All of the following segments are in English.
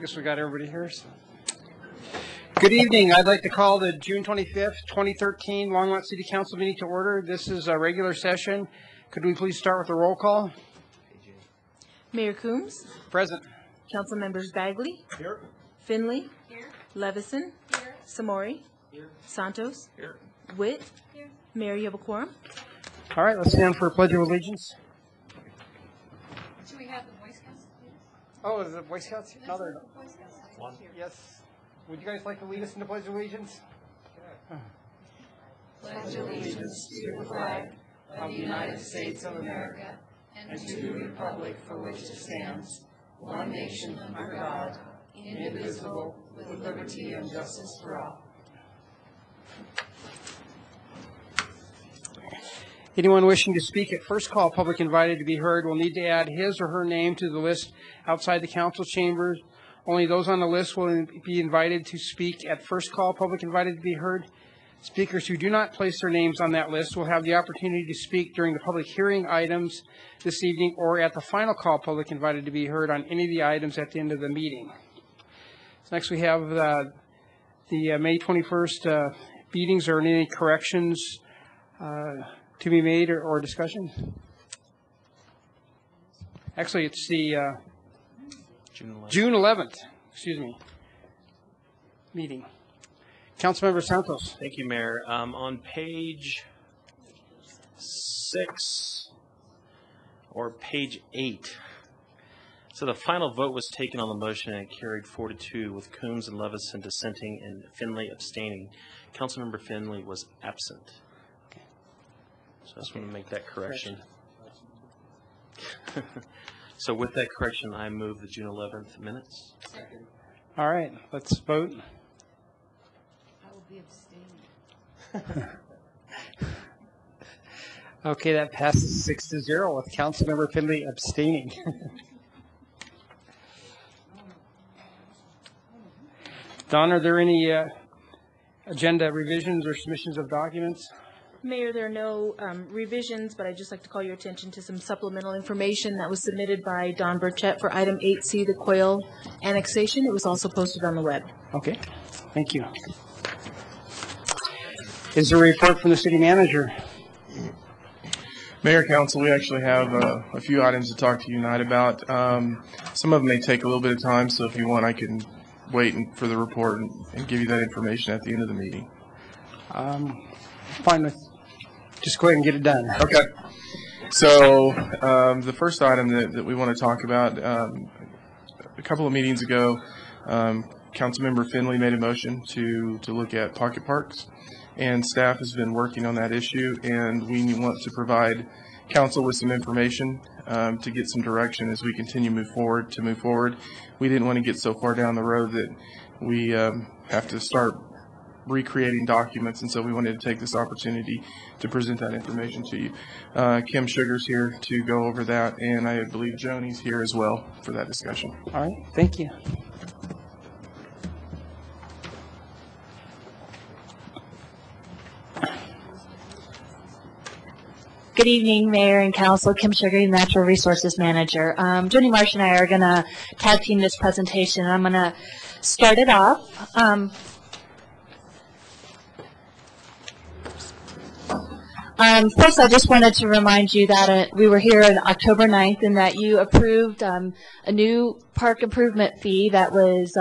guess we got everybody here. So. Good evening. I'd like to call the June 25th, 2013 Longmont City Council meeting to order. This is a regular session. Could we please start with a roll call? Mayor Coombs. Present. Council members Bagley. Here. Finley. Here. Levison. Here. Samori. Here. Santos. Here. Witt. Here. Mayor, you have a quorum. All right, let's stand for a pledge of allegiance. Should we have the Boy Scouts? Oh, is it Boy Scouts? No, they're not. Boy Scouts. One. Yes. Would you guys like to lead us in the pledge of allegiance? Pledge allegiance to the flag of the United States of America and to the republic for which it stands, one nation under God, indivisible, with liberty and justice for all. Anyone wishing to speak at first call, public invited to be heard, will need to add his or her name to the list outside the council chambers. Only those on the list will be invited to speak at first call, public invited to be heard. Speakers who do not place their names on that list will have the opportunity to speak during the public hearing items this evening or at the final call, public invited to be heard on any of the items at the end of the meeting. So next we have the May 21st meetings. Are any corrections to be made or discussion? Actually, it's the June 11th, meeting. Councilmember Santos. Thank you, Mayor. On page 6 or page 8, so the final vote was taken on the motion and it carried 4-2 with Coombs and Levison dissenting and Finley abstaining. Councilmember Finley was absent. Okay. So I just want to make that correction. So with that correction, I move the June 11th minutes. Second. All right, let's vote. I will be abstaining. Okay, that passes 6-0 with Councilmember Finley abstaining. Don, are there any agenda revisions or submissions of documents? Mayor, there are no revisions, but I'd just like to call your attention to some supplemental information that was submitted by Don Burchett for item 8C, the Quail annexation. It was also posted on the web. Okay, thank you. Is there a report from the city manager? Mayor, Council, we actually have a few items to talk to you tonight about. Some of them may take a little bit of time, so if you want, I can wait for the report and give you that information at the end of the meeting. Fine with. Just go ahead and get it done. Okay. So the first item that we want to talk about, a couple of meetings ago, Councilmember Finley made a motion to look at pocket parks, and staff has been working on that issue, and we want to provide council with some information to get some direction as we continue to move forward. We didn't want to get so far down the road that we have to start recreating documents, and so we wanted to take this opportunity to present that information to you. Kim Sugar's here to go over that, and I believe Joni's here as well for that discussion. All right, thank you. Good evening, Mayor and Council. Kim Sugar, Natural Resources Manager. Joni Marsh and I are going to tag team this presentation. I'm going to start it off. First, I just wanted to remind you that we were here on October 9th and that you approved a new park improvement fee that was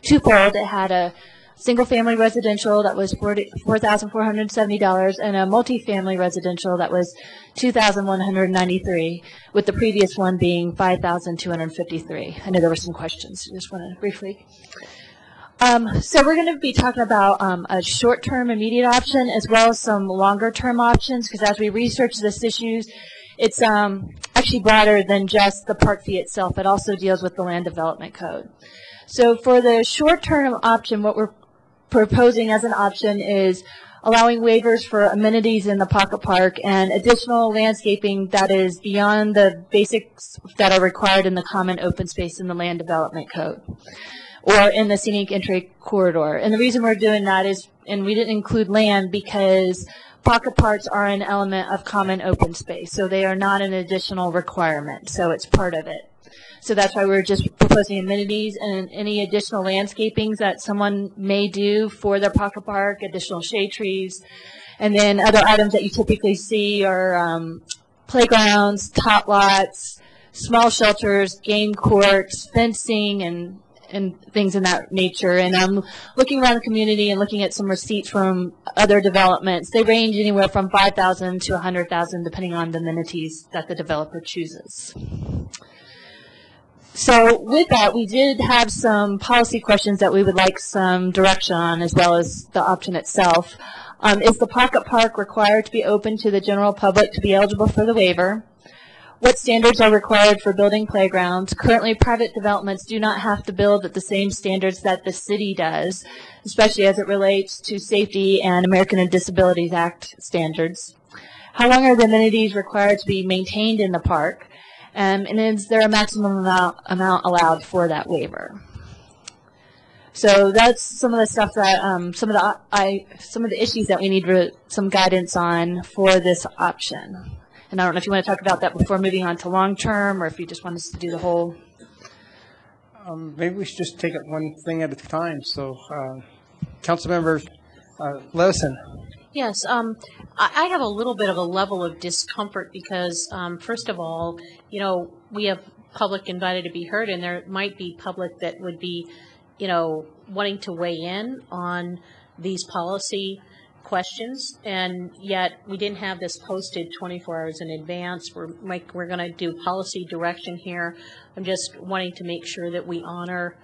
twofold. It had a single-family residential that was $4,470 and a multi-family residential that was $2,193, with the previous one being $5,253. I know there were some questions. I just want to briefly. So we're going to be talking about a short-term immediate option as well as some longer-term options, because as we research this issue, it's actually broader than just the park fee itself. It also deals with the land development code. So for the short-term option, what we're proposing as an option is allowing waivers for amenities in the pocket park and additional landscaping that is beyond the basics that are required in the common open space in the land development code or in the scenic entry corridor. And the reason we're doing that is, and we didn't include land because pocket parks are an element of common open space, so they are not an additional requirement, so it's part of it. So that's why we're just proposing amenities and any additional landscapings that someone may do for their pocket park, additional shade trees. And then other items that you typically see are playgrounds, tot lots, small shelters, game courts, fencing, and things in that nature. And I'm looking around the community and looking at some receipts from other developments. They range anywhere from $5,000 to $100,000 depending on the amenities that the developer chooses. So with that, we did have some policy questions that we would like some direction on, as well as the option itself. Is the pocket park required to be open to the general public to be eligible for the waiver? What standards are required for building playgrounds? Currently, private developments do not have to build at the same standards that the city does, especially as it relates to safety and American with Disabilities Act standards. How long are the amenities required to be maintained in the park? And is there a maximum amount allowed for that waiver? So that's some of the stuff that some of the issues that we need some guidance on for this option. And I don't know if you want to talk about that before moving on to long term, or if you just want us to do the whole. Maybe we should just take it one thing at a time. So, Councilmember Levison. Yes, I have a little bit of a level of discomfort because, first of all, you know, we have public invited to be heard, and there might be public that would be, you know, wanting to weigh in on these policy questions, and yet we didn't have this posted 24 hours in advance. We're going to do policy direction here. I'm just wanting to make sure that we honor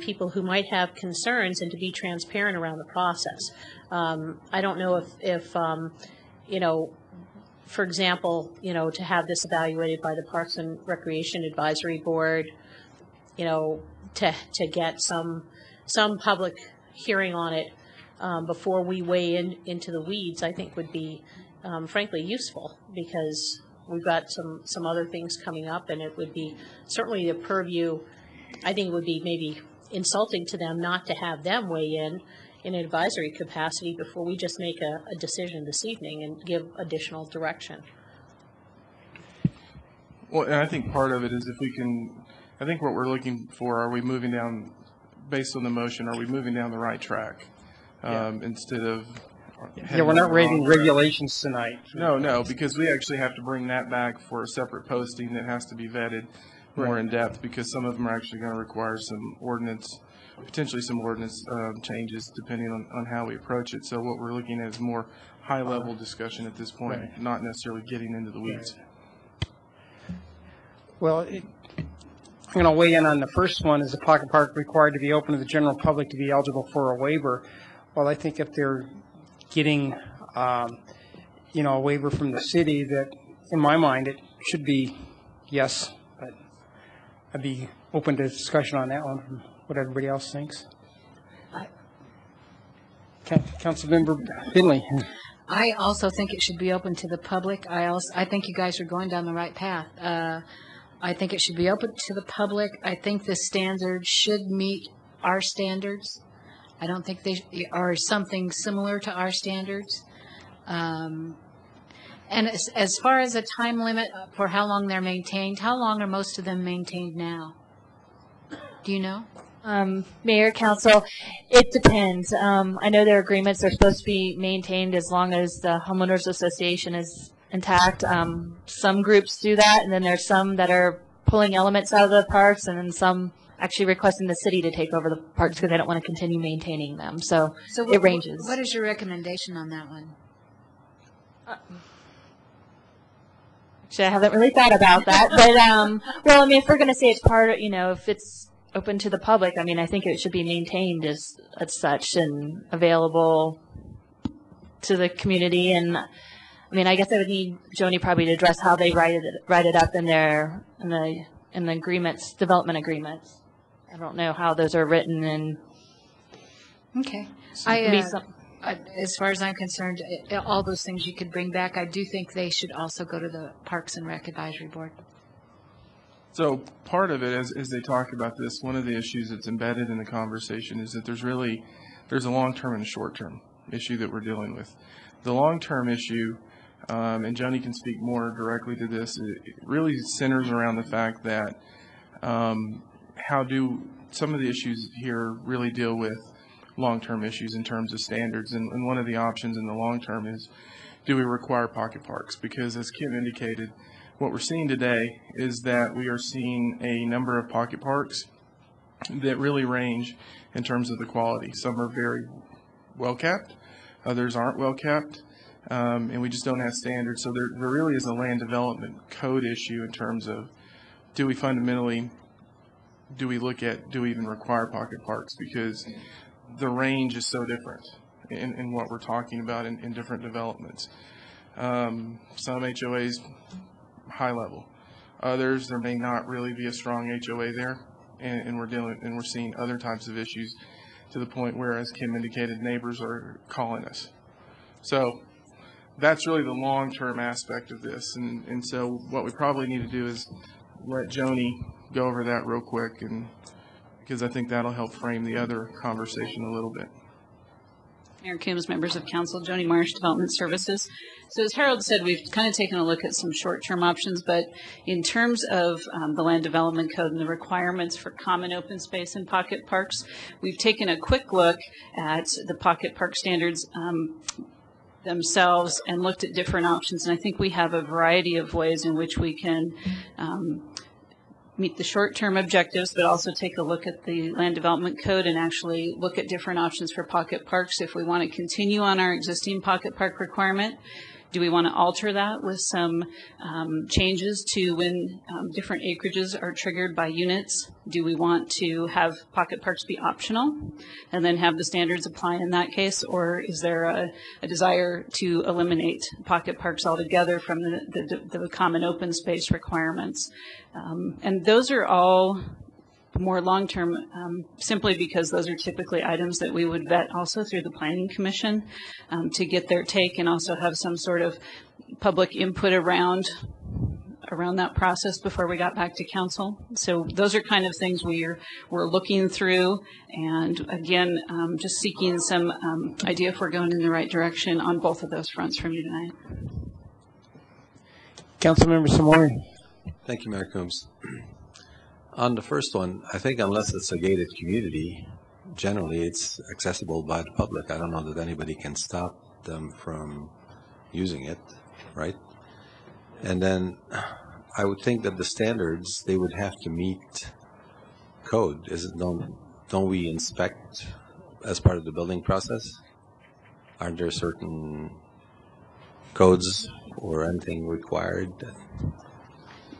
people who might have concerns and to be transparent around the process. I don't know if you know, for example, you know, to have this evaluated by the Parks and Recreation Advisory Board, you know, to get some public hearing on it before we weigh into the weeds, I think would be frankly useful, because we've got some other things coming up, and it would be certainly the purview. I think it would be maybe insulting to them not to have them weigh in an advisory capacity before we just make a decision this evening and give additional direction. Well, and I think part of it is if we can, I think what we're looking for, are we moving down, based on the motion, are we moving down the right track? Instead of we're not raising regulations tonight. No, because we actually have to bring that back for a separate posting that has to be vetted more in depth, because some of them are actually going to require some ordinance, potentially some ordinance changes depending on how we approach it. So what we're looking at is more high-level discussion at this point, not necessarily getting into the weeds. Well, I'm going to weigh in on the first one. Is the pocket park required to be open to the general public to be eligible for a waiver? Well, I think if they're getting, you know, a waiver from the city, that in my mind it should be yes, but I'd be open to discussion on that one, from what everybody else thinks. Councilmember Finley. I also think it should be open to the public. I think you guys are going down the right path. I think it should be open to the public. I think the standards should meet our standards. I don't think they are something similar to our standards. And as far as a time limit for how long they're maintained, how long are most of them maintained now? Do you know? Mayor, Council, it depends. I know their agreements are supposed to be maintained as long as the homeowners association is intact. Some groups do that, and then there's some that are pulling elements out of the parks, and then some actually requesting the city to take over the parks because they don't want to continue maintaining them. So it ranges. What is your recommendation on that one? Actually, I haven't really thought about that. But, well, I mean, if we're going to say it's part of, you know, if it's open to the public, I mean, I think it should be maintained as such and available to the community. And, I mean, I guess I would need Joni probably to address how they write it up in the agreements, development agreements. I don't know how those are written and. Okay. As far as I'm concerned, all those things you could bring back, I do think they should also go to the Parks and Rec Advisory Board. So part of it, as they talk about this, one of the issues that's embedded in the conversation is that there's a long-term and a short-term issue that we're dealing with. The long-term issue, and Joni can speak more directly to this, it really centers around the fact that Some of the issues here really deal with long-term issues in terms of standards, and one of the options in the long term is, do we require pocket parks? Because as Kim indicated, what we're seeing today is that we are seeing a number of pocket parks that really range in terms of the quality. Some are very well kept, others aren't well kept, and we just don't have standards. So there really is a land development code issue in terms of, do we even require pocket parks? Because the range is so different in what we're talking about in different developments. Some HOAs, high level. Others, there may not really be a strong HOA there, and we're seeing other types of issues to the point where, as Kim indicated, neighbors are calling us. So that's really the long-term aspect of this, and so what we probably need to do is let Joni go over that real quick, and because I think that'll help frame the other conversation a little bit. Mayor Coombs, members of council, Joni Marsh, Development Services. So as Harold said, we've kind of taken a look at some short-term options, but in terms of the Land Development Code and the requirements for common open space and pocket parks, we've taken a quick look at the pocket park standards themselves and looked at different options. And I think we have a variety of ways in which we can meet the short-term objectives, but also take a look at the Land Development Code and actually look at different options for pocket parks. If we want to continue on our existing pocket park requirement, do we want to alter that with some changes to when different acreages are triggered by units? Do we want to have pocket parks be optional and then have the standards apply in that case? Or is there a desire to eliminate pocket parks altogether from the common open space requirements? And those are all more long-term, simply because those are typically items that we would vet also through the Planning Commission to get their take and also have some sort of public input around that process before we got back to council. So those are kind of things we're looking through, and again, just seeking some idea if we're going in the right direction on both of those fronts from you tonight. Councilmember Samori. Thank you, Mayor Coombs. On the first one, I think unless it's a gated community, generally it's accessible by the public. I don't know that anybody can stop them from using it, right? And then I would think that the standards, they would have to meet code. Don't we inspect as part of the building process? Aren't there certain codes or anything required?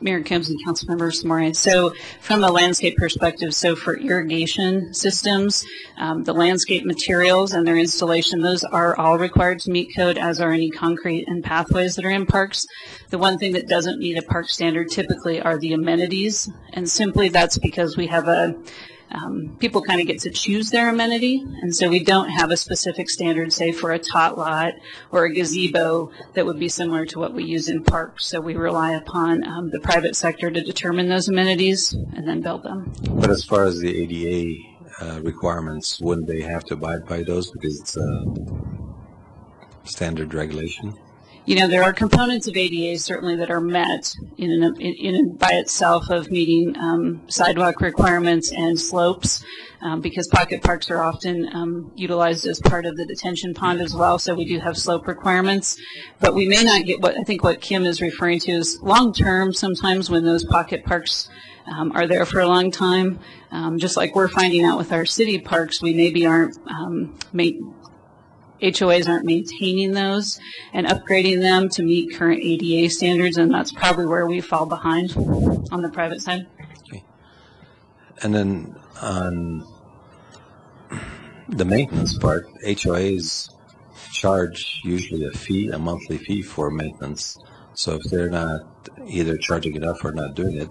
Mayor Coombs and council members, Moray. So from a landscape perspective, so for irrigation systems, the landscape materials and their installation, those are all required to meet code, as are any concrete and pathways that are in parks. The one thing that doesn't meet a park standard typically are the amenities, and simply that's because we have people kind of get to choose their amenity, and so we don't have a specific standard, say, for a tot lot or a gazebo that would be similar to what we use in parks. So we rely upon the private sector to determine those amenities and then build them. But as far as the ADA requirements, wouldn't they have to abide by those because it's a standard regulation? You know, there are components of ADA certainly that are met in by itself of meeting sidewalk requirements and slopes, because pocket parks are often utilized as part of the detention pond as well. So we do have slope requirements, but we may not get what Kim is referring to is long term. Sometimes when those pocket parks are there for a long time, just like we're finding out with our city parks, we maybe aren't HOAs aren't maintaining those and upgrading them to meet current ADA standards, and that's probably where we fall behind on the private side. Okay. And then on the maintenance part, HOAs charge usually a monthly fee for maintenance. So if they're not either charging enough or not doing it,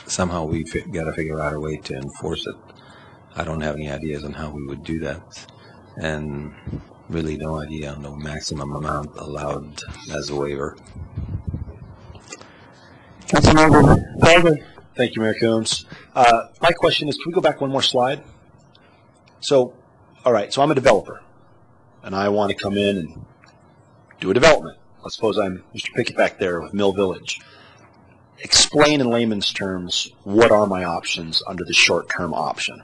somehow we've got to figure out a way to enforce it. I don't have any ideas on how we would do that. And really no idea on the maximum amount allowed as a waiver. Councilmember Baldwin. Thank you, Mayor Coombs. My question is, can we go back one more slide? So, all right, so I'm a developer, and I want to come in and do a development. Let's suppose I'm Mr. Pickett back there with Mill Village. explain in layman's terms, what are my options under the short-term option?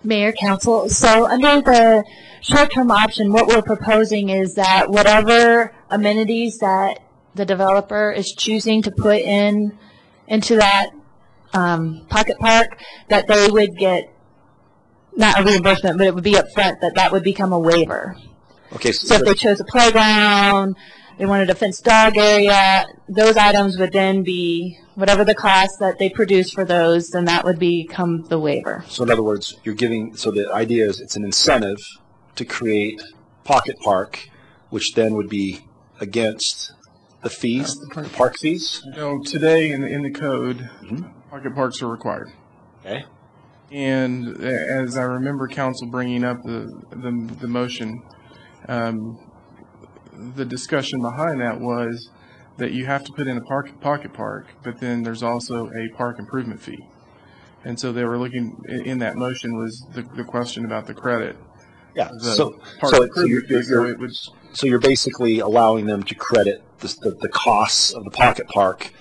Mayor, Council, so under the short-term option, what we're proposing is that whatever amenities that the developer is choosing to put into that pocket park, that they would get, not a reimbursement, but it would be up front, that would become a waiver. Okay. So if they chose a playground, they wanted a fenced dog area, those items would then be, whatever the cost that they produce for those, then that would become the waiver. So in other words, you're giving, so the idea is it's an incentive to create pocket park, which then would be against the fees, the park fees? No, today in the code, pocket parks are required. Okay. And as I remember council bringing up the motion, the discussion behind that was that you have to put in a pocket park, but then there's also a park improvement fee. And so they were looking, in that motion was the question about the credit. Yeah, so you're basically allowing them to credit the costs of the pocket park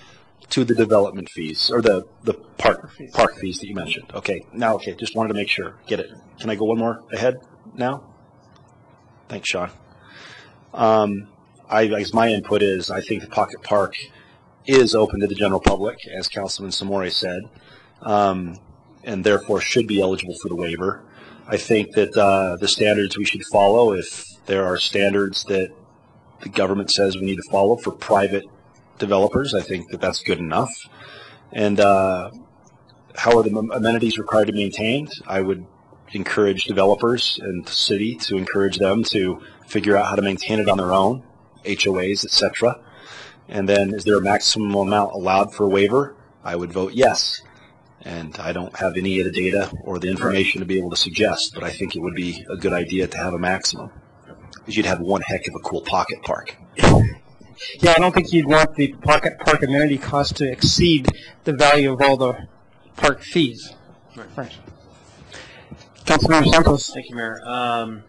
to the development fees, or the park fees that you mentioned. Okay, now, just wanted to make sure. Get it. Can I go one more ahead now? Thanks, Sean. I guess my input is I think the pocket park is open to the general public, as Councilman Samore said, and therefore should be eligible for the waiver. I think that the standards we should follow, if there are standards that the government says we need to follow for private developers, I think that that's good enough. And how are the amenities required to be maintained? I would encourage developers and the city to encourage them to figure out how to maintain it on their own, HOAs, etc. And then, is there a maximum amount allowed for a waiver? I would vote yes. And I don't have any of the data or the information to be able to suggest, but I think it would be a good idea to have a maximum, because you'd have one heck of a cool pocket park. Yeah, I don't think you'd want the pocket park amenity cost to exceed the value of all the park fees. Right. Councilmember Santos. Thank you, Mayor.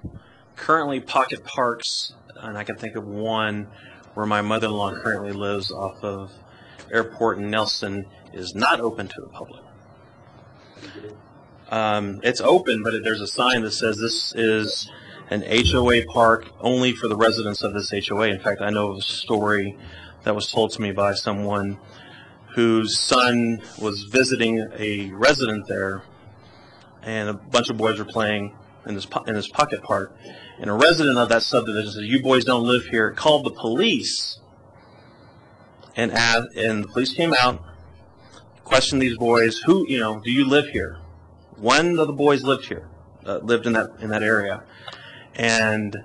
Currently, pocket parks, and I can think of one where my mother-in-law currently lives off of Airport in Nelson, is not open to the public. It's open, but there's a sign that says this is an HOA park only for the residents of this HOA. In fact, I know of a story that was told to me by someone whose son was visiting a resident there, and a bunch of boys were playing in this pocket park. And a resident of that subdivision said, "You boys don't live here." Called the police, and the police came out, questioned these boys. Who, do you live here? One of the boys lived here, lived in that area, and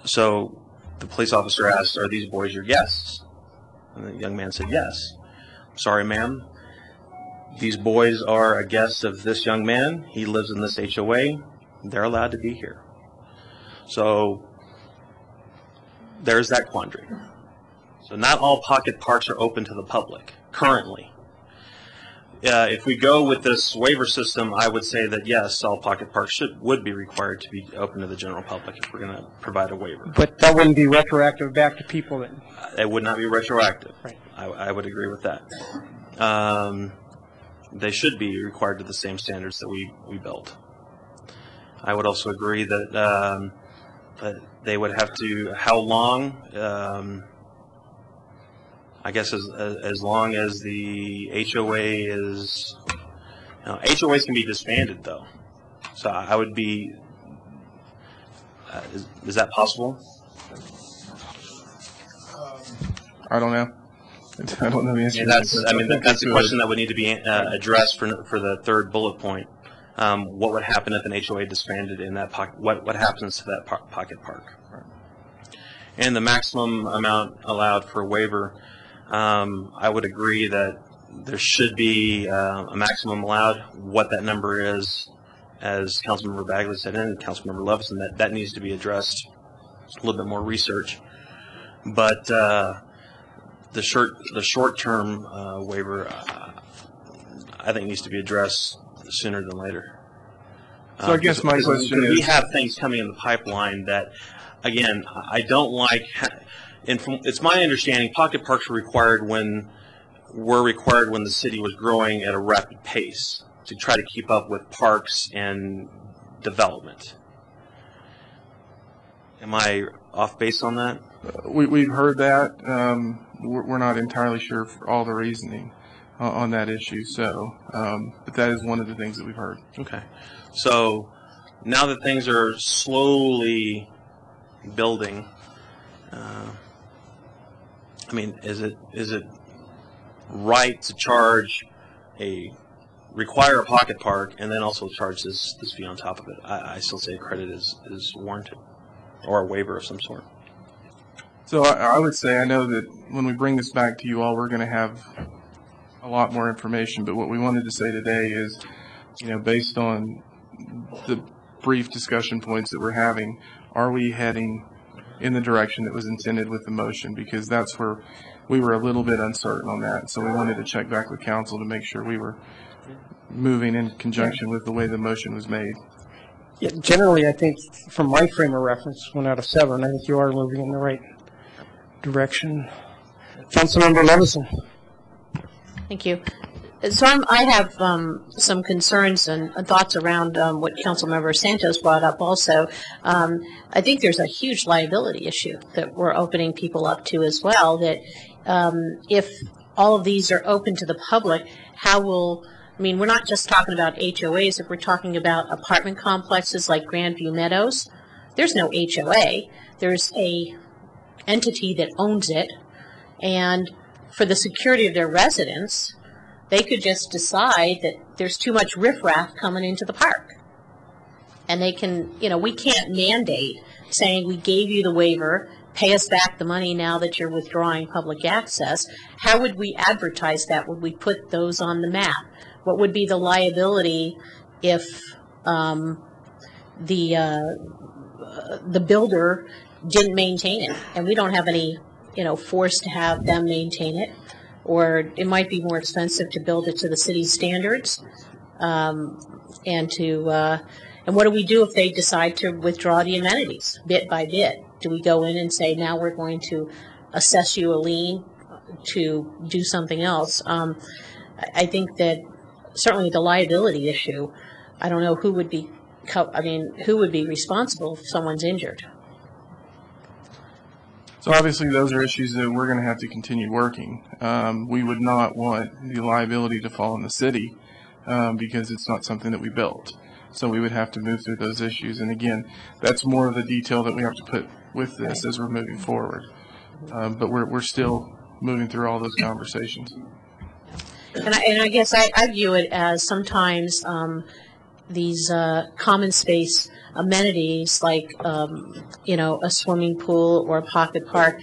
so the police officer asked, "Are these boys your guests?" And the young man said, "Yes." "Sorry, ma'am. These boys are a guest of this young man. He lives in this HOA. They're allowed to be here." So there's that quandary. So not all pocket parks are open to the public currently. If we go with this waiver system, I would say that yes, all pocket parks would be required to be open to the general public if we're going to provide a waiver. But that wouldn't be retroactive back to people then? It would not be retroactive. Right. I would agree with that. They should be required to the same standards that we built. I would also agree that they would have to, how long? I guess as long as the HOA is, HOAs can be disbanded though. So I would be, is that possible? I don't know. I don't know the answer. And that's a question that would need to be addressed for the third bullet point. What would happen if an HOA disbanded in that pocket? What happens to that pocket park? And the maximum amount allowed for waiver, I would agree that there should be a maximum allowed. What that number is, as Councilmember Bagley said, and Councilmember Levison, that needs to be addressed. A little bit more research, but the short-term waiver, I think, needs to be addressed sooner than later. So I guess my question is, we have things coming in the pipeline that, again, I don't like. And it's my understanding pocket parks were required when the city was growing at a rapid pace to try to keep up with parks and development. Am I off base on that? we've heard that. We're not entirely sure for all the reasoning on that issue. So, but that is one of the things that we've heard. Okay. So now that things are slowly building, I mean, is it right to require a pocket park and then also charge this fee on top of it? I still say credit is warranted, or a waiver of some sort. So I would say, I know that when we bring this back to you all, we're going to have a lot more information. But what we wanted to say today is, based on the brief discussion points that we're having, are we heading in the direction that was intended with the motion? Because that's where we were a little bit uncertain on that. So we wanted to check back with council to make sure we were moving in conjunction with the way the motion was made. Yeah, generally, I think from my frame of reference, 1 out of 7, I think you are moving in the right direction. Councilmember Levison. Thank you. So I have some concerns and thoughts around what Councilmember Santos brought up also. I think there's a huge liability issue that we're opening people up to as well, that if all of these are open to the public, we're not just talking about HOAs. If we're talking about apartment complexes like Grandview Meadows, there's no HOA. There's a entity that owns it, and for the security of their residents, they could just decide that there's too much riffraff coming into the park. And they can, we can't mandate saying we gave you the waiver, pay us back the money now that you're withdrawing public access. How would we advertise that? Would we put those on the map? What would be the liability if the builder didn't maintain it? And we don't have any, force to have them maintain it. Or it might be more expensive to build it to the city's standards. And what do we do if they decide to withdraw the amenities bit by bit? Do we go in and say, now we're going to assess you a lien to do something else? I think that certainly the liability issue, I don't know who would be responsible if someone's injured. So obviously those are issues that we're going to have to continue working. We would not want the liability to fall on the city because it's not something that we built. So we would have to move through those issues. And again, that's more of the detail that we have to put with this as we're moving forward. But we're still moving through all those conversations. And I guess I view it as sometimes these common space amenities like, a swimming pool or a pocket park,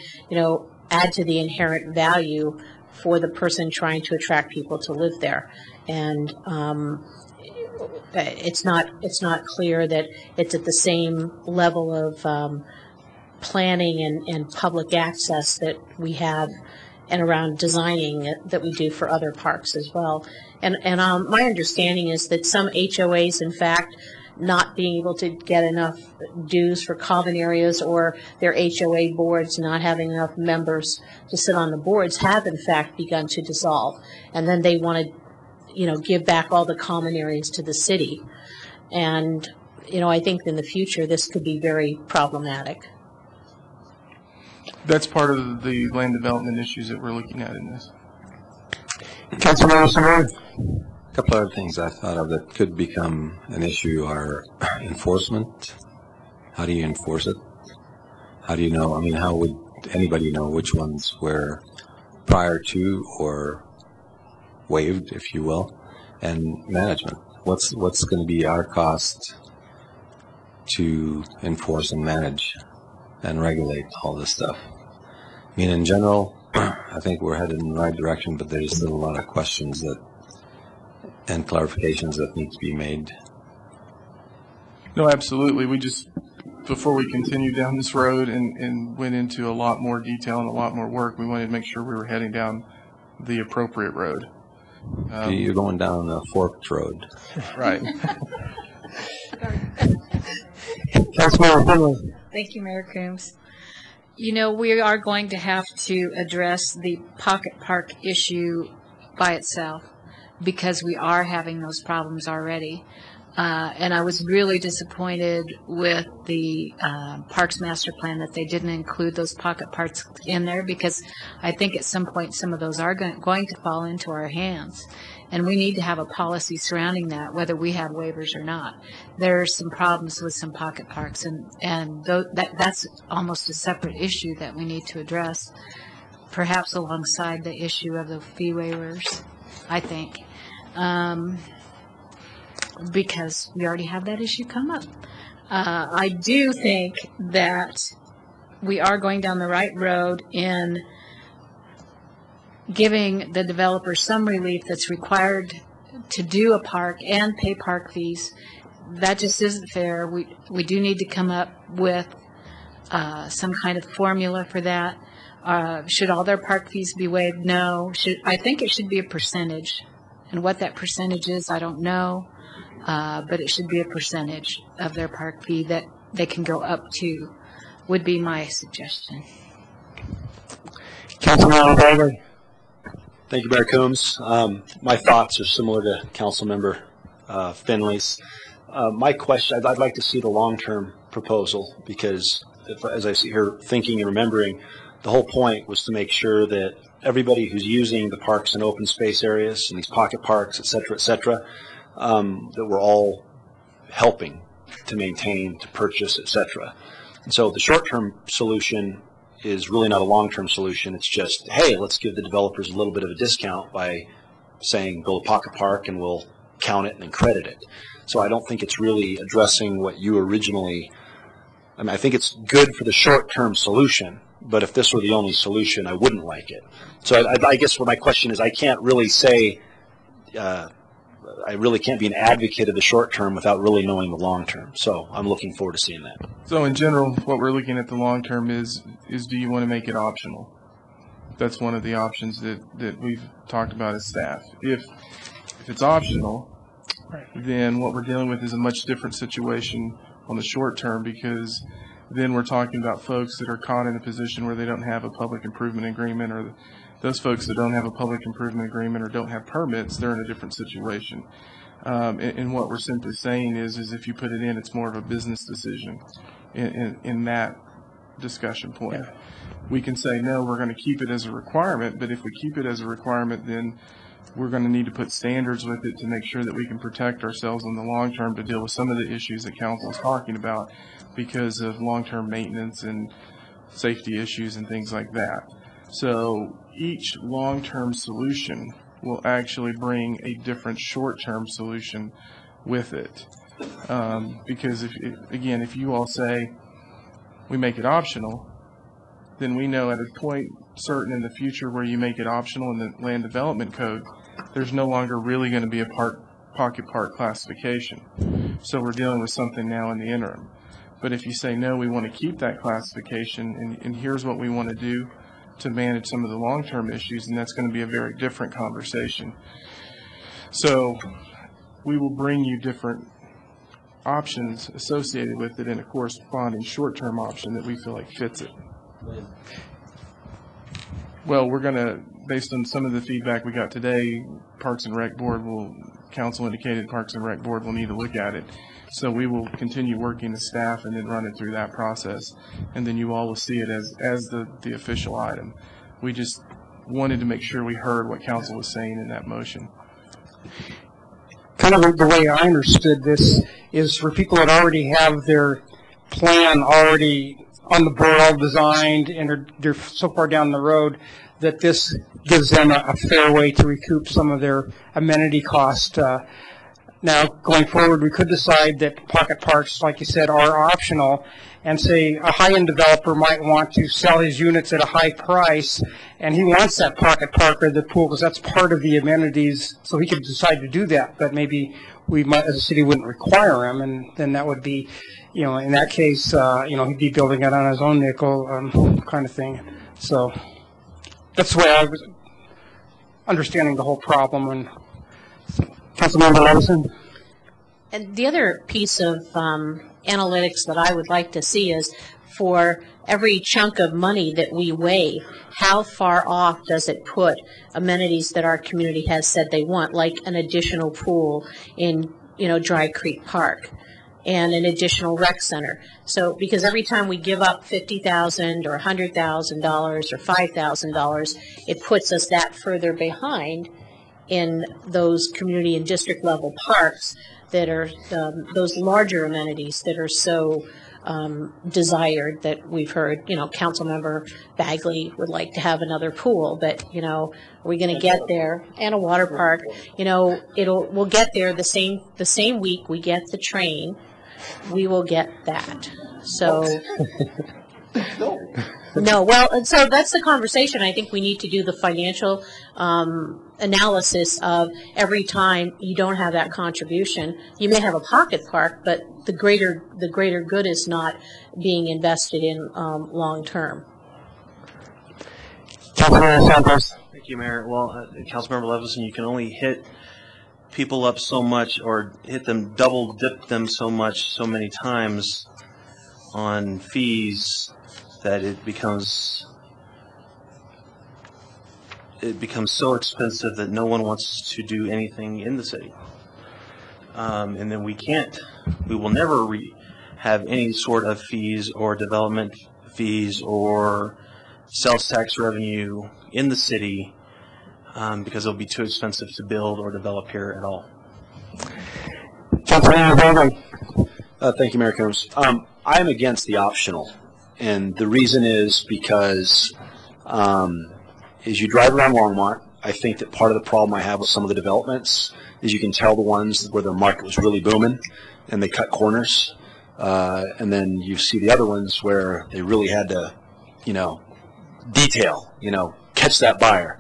add to the inherent value for the person trying to attract people to live there. And it's not clear that it's at the same level of planning and public access that we have and around designing it that we do for other parks as well. And my understanding is that some HOAs, in fact, not being able to get enough dues for common areas, or their HOA boards not having enough members to sit on the boards, have in fact begun to dissolve. And then they want to, give back all the common areas to the city. And, I think in the future this could be very problematic. That's part of the land development issues that we're looking at in this. Councilmember Simone. A couple other things I thought of that could become an issue are enforcement. How do you enforce it? How do you know? I mean, how would anybody know which ones were prior to or waived, if you will? And management. What's going to be our cost to enforce and manage and regulate all this stuff? I mean, in general, I think we're headed in the right direction, but there's still a lot of questions and clarifications that need to be made. No, absolutely. We just, before we continued down this road and went into a lot more detail and a lot more work, we wanted to make sure we were heading down the appropriate road. You're going down a forked road. Right. Councilmember Finley. Thank you, Mayor Coombs. You know, we are going to have to address the pocket park issue by itself because we are having those problems already. And I was really disappointed with the Parks Master Plan that they didn't include those pocket parks in there because I think at some point some of those are going to fall into our hands. And we need to have a policy surrounding that, whether we have waivers or not. There are some problems with some pocket parks, and that's almost a separate issue that we need to address, perhaps alongside the issue of the fee waivers, I think. Because we already have that issue come up. I do think that we are going down the right road in giving the developer some relief that's required to do a park and pay park fees. That just isn't fair. We do need to come up with some kind of formula for that. Should all their park fees be waived? No. I think it should be a percentage. And what that percentage is, I don't know. But it should be a percentage of their park fee that they can go up to, would be my suggestion. Councilmember Baldwin. Thank you, Mayor Coombs. My thoughts are similar to Councilmember Finley's. My question, I'd like to see the long-term proposal because, as I sit here thinking and remembering, the whole point was to make sure that everybody who's using the parks and open space areas and these pocket parks, et cetera, that we're all helping to maintain, to purchase, et cetera. And so the short-term solution is really not a long-term solution. It's just, hey, let's give the developers a little bit of a discount by saying build a pocket park and we'll count it and then credit it. So I don't think it's really addressing what you originally, I mean, I think it's good for the short-term solution, but if this were the only solution, I wouldn't like it. So I guess what my question is, I can't really say, I really can't be an advocate of the short term without really knowing the long term. So I'm looking forward to seeing that. So in general, what we're looking at the long term is do you want to make it optional? That's one of the options that we've talked about as staff. If it's optional, then what we're dealing with is a much different situation on the short term because then we're talking about folks that are caught in a position where they don't have a public improvement agreement, or those folks that don't have a public improvement agreement or don't have permits, they're in a different situation. And what we're simply saying is if you put it in, it's more of a business decision in that discussion point. Yeah. We can say, no, we're going to keep it as a requirement, but if we keep it as a requirement, then we're going to need to put standards with it to make sure that we can protect ourselves in the long term to deal with some of the issues that council is talking about because of long-term maintenance and safety issues and things like that. So each long-term solution will actually bring a different short-term solution with it. Because if you all say we make it optional, then we know at a point certain in the future where you make it optional in the land development code, there's no longer really going to be a pocket park classification. So we're dealing with something now in the interim. But if you say, no, we want to keep that classification, and here's what we want to do to manage some of the long-term issues, and that's going to be a very different conversation. So we will bring you different options associated with it and a corresponding short-term option that we feel like fits it. Well, we're going to, based on some of the feedback we got today, Parks and Rec Board council indicated Parks and Rec Board will need to look at it. So we will continue working the staff and then run it through that process. And then you all will see it as the official item. We just wanted to make sure we heard what council was saying in that motion. Kind of the way I understood this is for people that already have their plan already on the board, all designed, and they're so far down the road that this gives them a fair way to recoup some of their amenity cost. Now, going forward, we could decide that pocket parks, like you said, are optional, and say a high-end developer might want to sell his units at a high price, and he wants that pocket park or the pool because that's part of the amenities, so he could decide to do that, but maybe we might, as a city, wouldn't require him, and then that would be, in that case, he'd be building it on his own nickel kind of thing. So that's the way I was understanding the whole problem. And Councilmember Levison. And the other piece of analytics that I would like to see is for every chunk of money that we waive, how far off does it put amenities that our community has said they want, like an additional pool in, Dry Creek Park and an additional rec center. So, because every time we give up $50,000 or $100,000 or $5,000, it puts us that further behind in those community and district level parks that are those larger amenities that are so desired, that we've heard, Councilmember Bagley would like to have another pool, but, are we going to get there? And a water park, we'll get there the same week we get the train, we will get that. So, no, well, and so that's the conversation. I think we need to do the financial analysis of every time you don't have that contribution. You may have a pocket park, but the greater good is not being invested in long term. Thank you, Mayor. Well, Councilmember Levinson, you can only hit people up so much, or hit them, double dip them so much, so many times on fees that it becomes so expensive that no one wants to do anything in the city. And then we will never have any sort of fees or development fees or sales tax revenue in the city because it'll be too expensive to build or develop here at all. Thank you, Mayor Combs. I'm against the optional. And the reason is because as you drive around Longmont, I think that part of the problem I have with some of the developments is you can tell the ones where the market was really booming and they cut corners. And then you see the other ones where they really had to, detail, catch that buyer.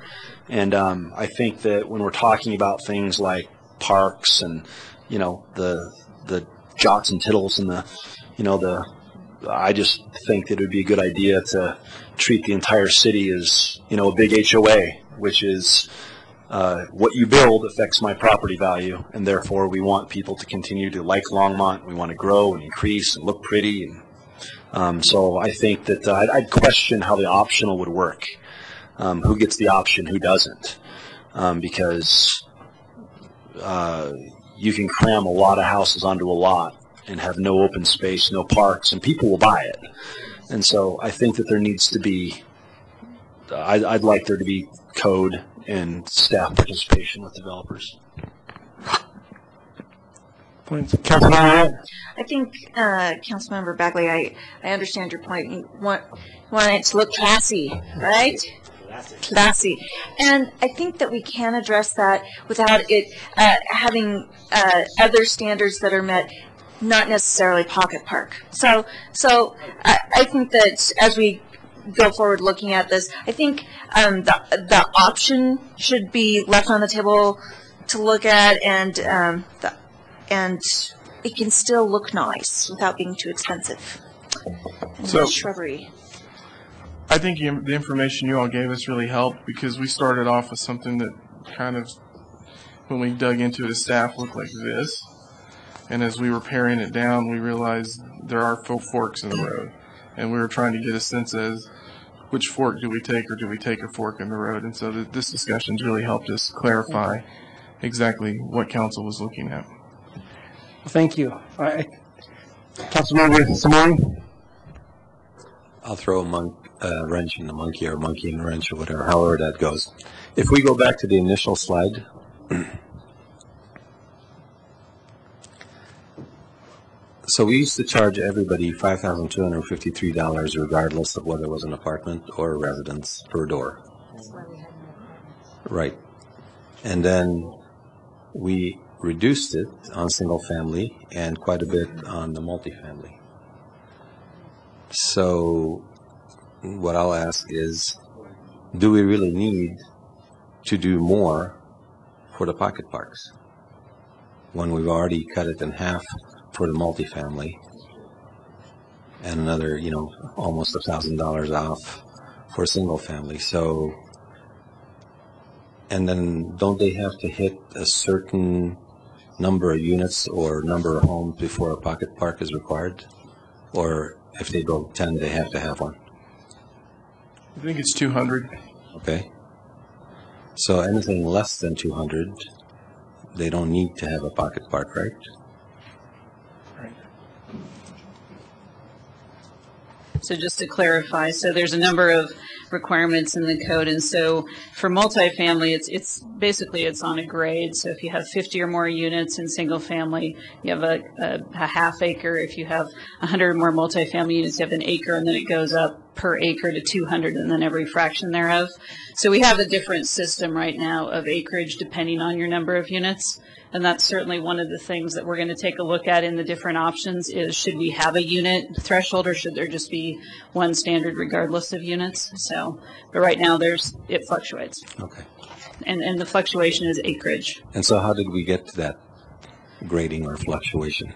And I think that when we're talking about things like parks and, the jots and tittles and I just think that it would be a good idea to treat the entire city as, a big HOA, which is what you build affects my property value, and therefore we want people to continue to like Longmont. We want to grow and increase and look pretty. And so I think that I'd question how the optional would work. Who gets the option, who doesn't? Because you can cram a lot of houses onto a lot and have no open space, no parks, and people will buy it. And so I think that there needs to be, I'd like there to be code and staff participation with developers. I think, Councilmember Bagley, I understand your point. You want it to look classy, right? Classy. And I think that we can address that without it having other standards that are met, not necessarily pocket park. So I think that as we go forward looking at this, I think the option should be left on the table to look at, and it can still look nice without being too expensive. And So- shrubbery. I think the information you all gave us really helped, because we started off with something that kind of, when we dug into it as staff, looked like this. And as we were paring it down, we realized there are forks in the road. And we were trying to get a sense as which fork do we take, or do we take a fork in the road? And so this discussion's really helped us clarify exactly what council was looking at. Well, thank you. Councilmember Simone? I'll throw a wrench in the monkey, or a monkey in the wrench, or whatever, however that goes. If we go back to the initial slide, so we used to charge everybody $5,253 regardless of whether it was an apartment or a residence per door. Right. And then we reduced it on single family and quite a bit on the multifamily. So what I'll ask is, do we really need to do more for the pocket parks when we've already cut it in half for the multifamily and another, almost $1,000 off for single family? So, and then don't they have to hit a certain number of units or number of homes before a pocket park is required? Or if they build 10, they have to have one? I think it's 200. Okay. So anything less than 200, they don't need to have a pocket park, right? So just to clarify, so there's a number of requirements in the code, and so for multifamily, it's basically it's on a grade. So if you have 50 or more units in single family, you have a half acre. If you have 100 or more multifamily units, you have an acre, and then it goes up per acre to 200, and then every fraction thereof. So we have a different system right now of acreage depending on your number of units. And that's certainly one of the things that we're going to take a look at in the different options is should we have a unit threshold or should there just be one standard regardless of units? So, but right now it fluctuates. Okay. And the fluctuation is acreage. And so how did we get to that grading or fluctuation?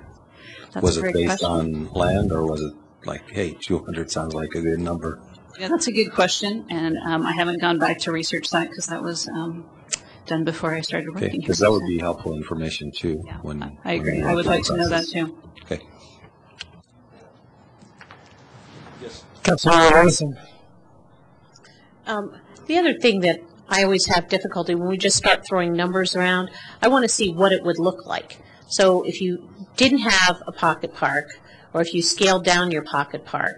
That's was a it great based question. on land or was it like, hey, 200 sounds like a good number? Yeah, that's a good question. And I haven't gone back to research that because that was done before I started working Okay, here. because that would be helpful information too. Yeah, when I agree. when I would we're like to know that process. too. Okay. Councilmember Levison. The other thing that I always have difficulty when we just start throwing numbers around, I want to see what it would look like. So if you didn't have a pocket park, or if you scaled down your pocket park,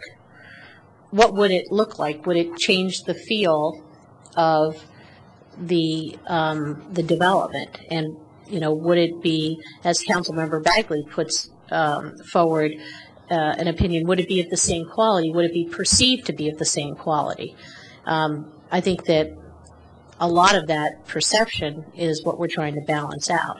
what would it look like? Would it change the feel of the development? And, you know, would it be, as Councilmember Bagley puts forward an opinion, would it be of the same quality? Would it be perceived to be of the same quality? I think that a lot of that perception is what we're trying to balance out,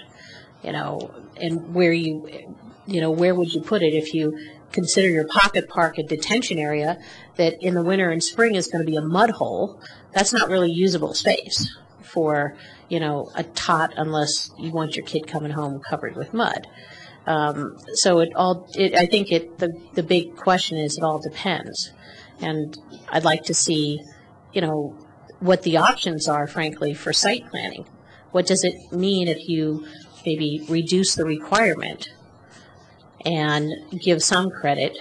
you know, and where where would you put it if you consider your pocket park a detention area that in the winter and spring is going to be a mud hole? That's not really usable space for, you know, a tot unless you want your kid coming home covered with mud. So I think the big question is it all depends. And I'd like to see, you know, what the options are, frankly, for site planning. What does it mean if you maybe reduce the requirement and give some credit?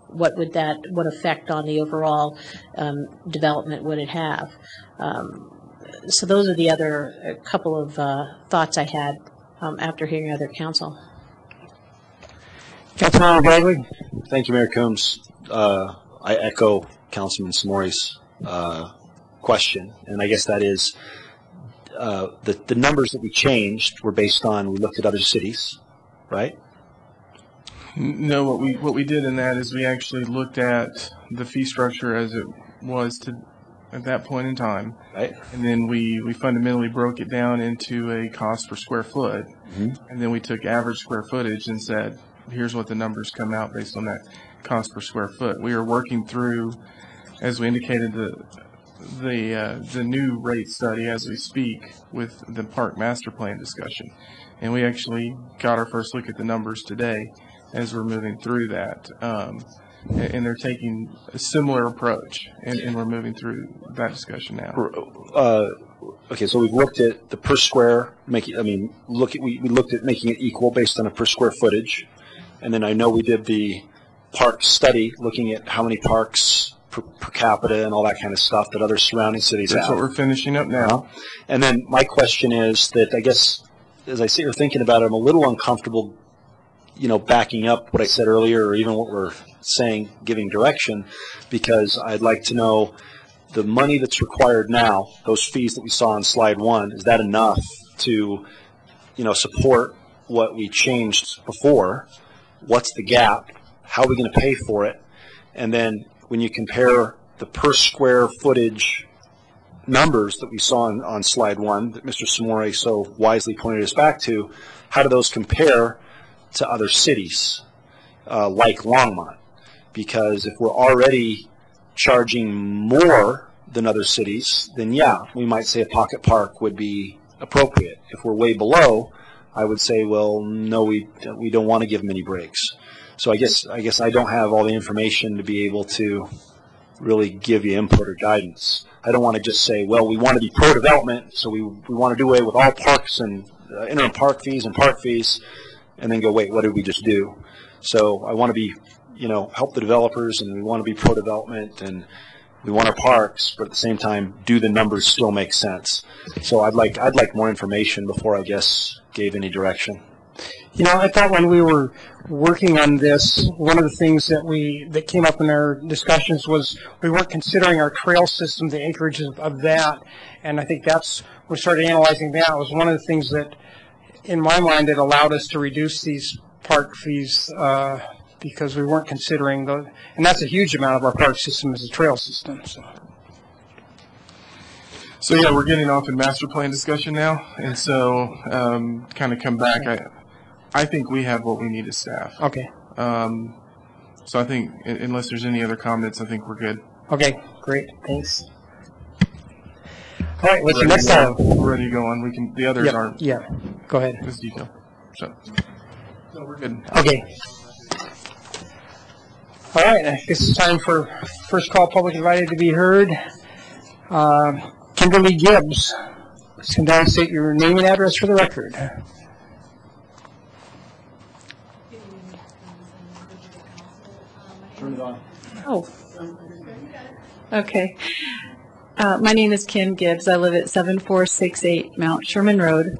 What effect on the overall development would it have? So those are the other couple of thoughts I had after hearing other counsel. Councilmember Bagley. Thank you, Mayor Coombs. I echo Councilman Samori's question, and I guess that is the numbers that we changed were based on, we looked at other cities, right? No, what we did in that is we actually looked at the fee structure as it was at that point in time, Right. and then we fundamentally broke it down into a cost per square foot, Mhm. and then we took average square footage and said, here's what the numbers come out based on that cost per square foot. We are working through, as we indicated, the new rate study as we speak with the park master plan discussion, and we actually got our first look at the numbers today as we're moving through that, and they're taking a similar approach, and we're moving through that discussion now. Okay, so we've looked at the per square, we looked at making it equal based on a per square footage, and then I know we did the park study looking at how many parks per capita and all that kind of stuff that other surrounding cities That's have. what we're finishing up now. And then my question is that I guess as I sit here thinking about it, I'm a little uncomfortable, you know, backing up what I said earlier or even what we're saying, giving direction, because I'd like to know the money that's required now, those fees that we saw on slide 1, is that enough to, you know, support what we changed before? What's the gap? How are we going to pay for it? And then when you compare the per square footage numbers that we saw on slide 1 that Mr. Samori so wisely pointed us back to, how do those compare to other cities like Longmont? Because if we're already charging more than other cities, then yeah, we might say a pocket park would be appropriate. If we're way below, I would say, well, no, we don't want to give them any breaks. So I guess I don't have all the information to be able to really give you input or guidance. I don't want to just say, well, we want to be pro-development, so we want to do away with all parks and interim park fees and park fees, and then go, wait, what did we just do? So I want to be, help the developers, and we want to be pro-development, and we want our parks, but at the same time, do the numbers still make sense? So I'd like more information before I guess gave any direction. I thought when we were working on this, one of the things that came up in our discussions was we weren't considering our trail system, the acreage of that, and I think when we started analyzing that, was one of the things that, in my mind, it allowed us to reduce these park fees because we weren't considering those, and that's a huge amount of our park system is a trail system. So yeah, we're getting off in master plan discussion now, and so kind of come back. I think we have what we need as staff. Okay. So I think, unless there's any other comments, I think we're good. Okay, great. Thanks. All right, what's the next item? We're ready to go on. The others aren't. Yeah, go ahead. As detailed. So we're good. Okay. All right, I guess it's time for first call public invited to be heard. Kimberly Gibbs, please come down and state your name and address for the record. Turn it on. Oh. Okay. My name is Kim Gibbs. I live at 7468 Mount Sherman Road.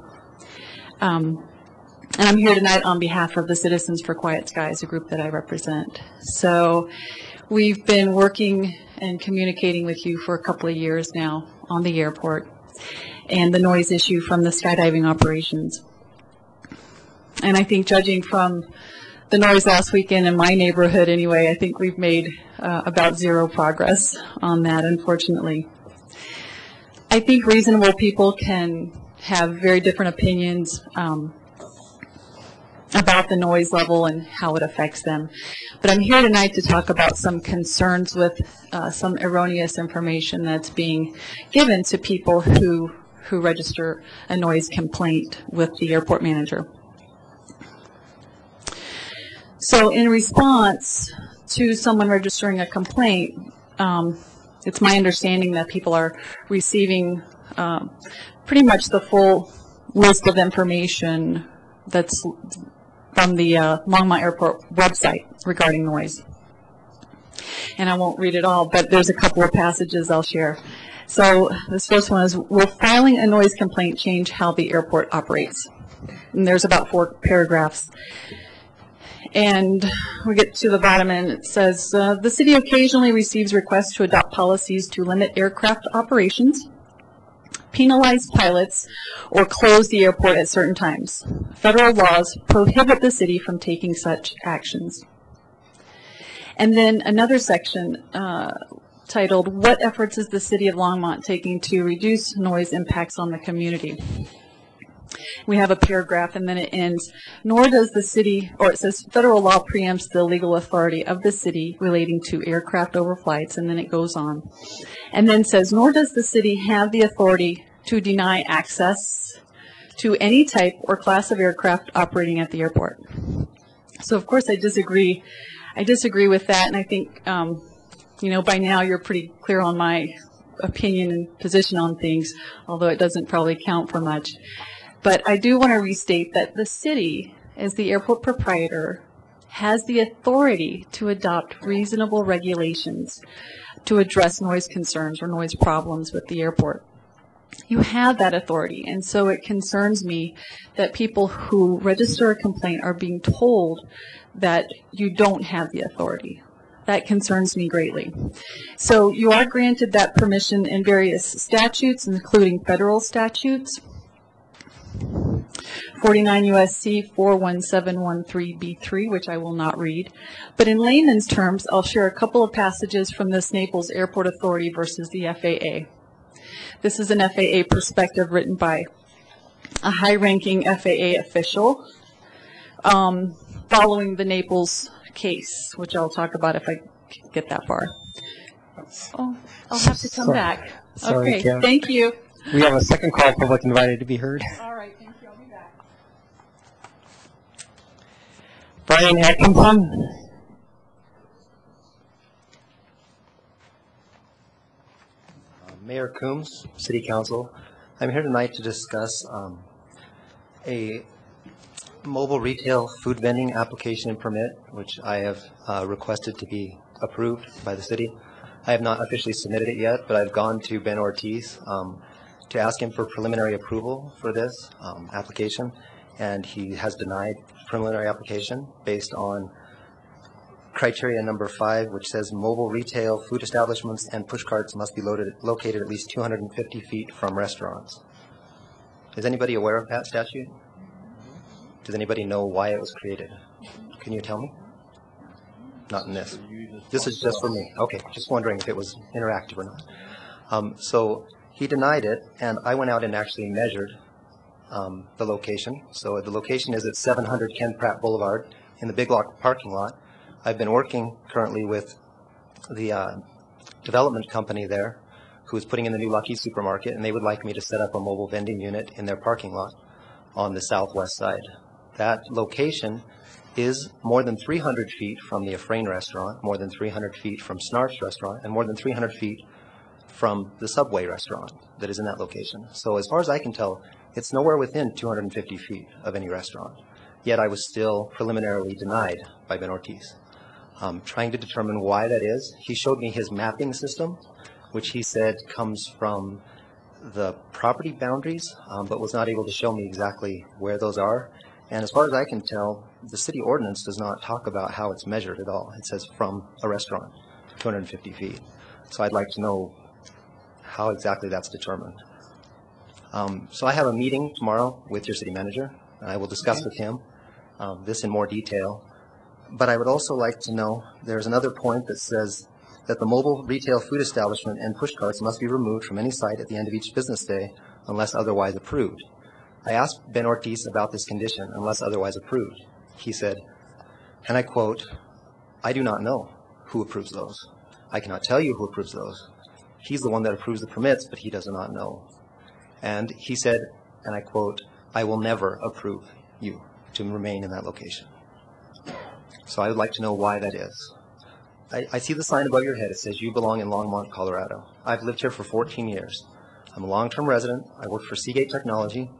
And I'm here tonight on behalf of the Citizens for Quiet Skies, a group that I represent. So we've been working and communicating with you for a couple of years now on the airport and the noise issue from the skydiving operations. And I think judging from the noise last weekend in my neighborhood anyway, I think we've made about zero progress on that, unfortunately. I think reasonable people can have very different opinions about the noise level and how it affects them. But I'm here tonight to talk about some concerns with some erroneous information that's being given to people who register a noise complaint with the airport manager. So in response to someone registering a complaint, it's my understanding that people are receiving pretty much the full list of information that's from the Longmont Airport website regarding noise. And I won't read it all, but there's a couple of passages I'll share. So this first one is, will filing a noise complaint change how the airport operates? And there's about 4 paragraphs. And we get to the bottom and it says, the city occasionally receives requests to adopt policies to limit aircraft operations, penalize pilots, or close the airport at certain times. Federal laws prohibit the city from taking such actions. And then another section titled, what efforts is the city of Longmont taking to reduce noise impacts on the community? We have a paragraph and then it ends, nor does the city, or it says federal law preempts the legal authority of the city relating to aircraft overflights, and then it goes on. And then says, nor does the city have the authority to deny access to any type or class of aircraft operating at the airport. So of course I disagree. I disagree with that, and I think, by now you're pretty clear on my opinion and position on things, although it doesn't probably count for much. But I do want to restate that the city, as the airport proprietor, has the authority to adopt reasonable regulations to address noise concerns or noise problems with the airport. You have that authority, and so it concerns me that people who register a complaint are being told that you don't have the authority. That concerns me greatly. So you are granted that permission in various statutes, including federal statutes. 49 U.S.C. 41713B3, which I will not read. But in layman's terms, I'll share a couple of passages from this Naples Airport Authority versus the FAA. This is an FAA perspective written by a high-ranking FAA official following the Naples case, which I'll talk about if I get that far. Oh, I'll have to come back. Sorry, okay, Kim. Thank you. We have a second call public invited to be heard. All right, thank you. I'll be back. Brian Atkinson. Mayor Coombs, City Council. I'm here tonight to discuss a mobile retail food vending application and permit, which I have requested to be approved by the city. I have not officially submitted it yet, but I've gone to Ben Ortiz to ask him for preliminary approval for this application, and he has denied preliminary application based on criteria number 5, which says mobile retail food establishments and push carts must be located at least 250 feet from restaurants. Is anybody aware of that statute? Does anybody know why it was created? Can you tell me? Not in this. This is just for me. Okay, just wondering if it was interactive or not. So he denied it, and I went out and actually measured the location. So the location is at 700 Ken Pratt Boulevard in the Big Lock parking lot. I've been working currently with the development company there who is putting in the new Lucky supermarket, and they would like me to set up a mobile vending unit in their parking lot on the southwest side. That location is more than 300 feet from the Efrain restaurant, more than 300 feet from Snarf's restaurant, and more than 300 feet from the Subway restaurant that is in that location. So as far as I can tell, it's nowhere within 250 feet of any restaurant. Yet I was still preliminarily denied by Ben Ortiz. Trying to determine why that is, he showed me his mapping system, which he said comes from the property boundaries, but was not able to show me exactly where those are. And as far as I can tell, the city ordinance does not talk about how it's measured at all. It says from a restaurant, 250 feet. So I'd like to know how exactly that's determined. So I have a meeting tomorrow with your city manager, and I will discuss with him this in more detail. But I would also like to know, there's another point that says that the mobile retail food establishment and push carts must be removed from any site at the end of each business day unless otherwise approved. I asked Ben Ortiz about this condition, unless otherwise approved. He said, and I quote, "I do not know who approves those. I cannot tell you who approves those. He's the one that approves the permits, but he does not know." And he said, and I quote, "I will never approve you to remain in that location." So I would like to know why that is. I see the sign above your head. It says you belong in Longmont, Colorado. I've lived here for 14 years. I'm a long-term resident. I work for Seagate Technology.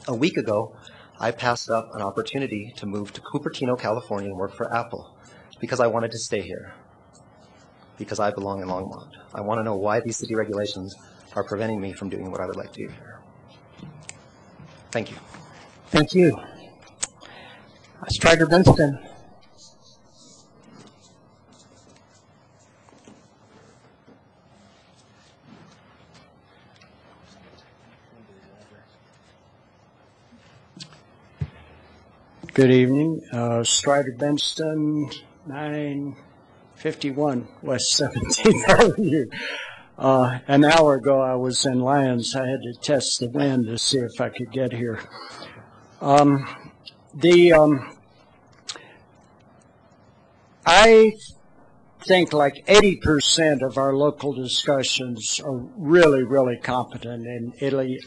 A week ago, I passed up an opportunity to move to Cupertino, California and work for Apple because I wanted to stay here, because I belong in Longmont. I want to know why these city regulations are preventing me from doing what I would like to do here. Thank you. Thank you. Strider Benston. Good evening. Strider Benston, 951 West 17th Avenue. An hour ago I was in Lyons. I had to test the wind to see if I could get here. I think like 80% of our local discussions are really, really competent, and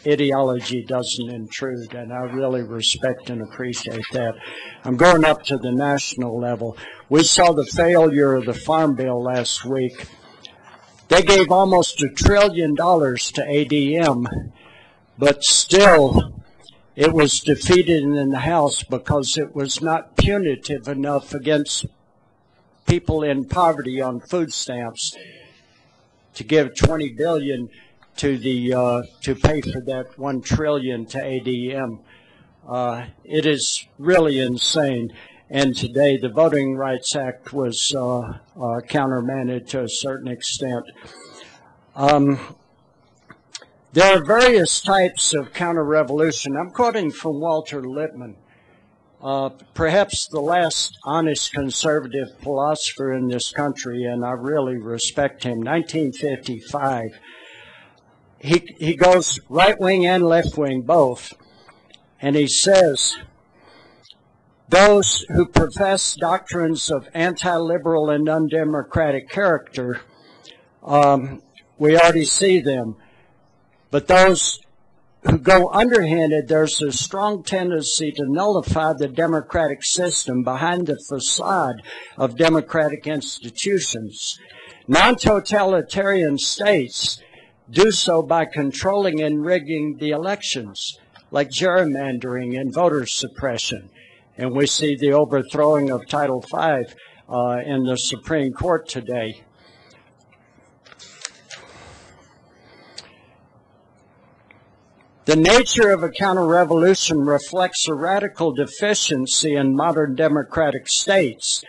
ideology doesn't intrude, and I really respect and appreciate that. I'm going up to the national level. We saw the failure of the Farm Bill last week. They gave almost $1 trillion to ADM, but still it was defeated in the House because it was not punitive enough against people in poverty on food stamps to give $20 billion to to pay for that $1 trillion to ADM. It is really insane. And today the Voting Rights Act was countermanded to a certain extent. There are various types of counter-revolution. I'm quoting from Walter Lippmann. Perhaps the last honest conservative philosopher in this country, and I really respect him, 1955. He goes right-wing and left-wing both, and he says, those who profess doctrines of anti-liberal and undemocratic character, we already see them, but those who go underhanded, there's a strong tendency to nullify the democratic system behind the facade of democratic institutions. Non-totalitarian states do so by controlling and rigging the elections. like gerrymandering and voter suppression. And we see the overthrowing of Title V in the Supreme Court today. The nature of a counter-revolution reflects a radical deficiency in modern democratic states,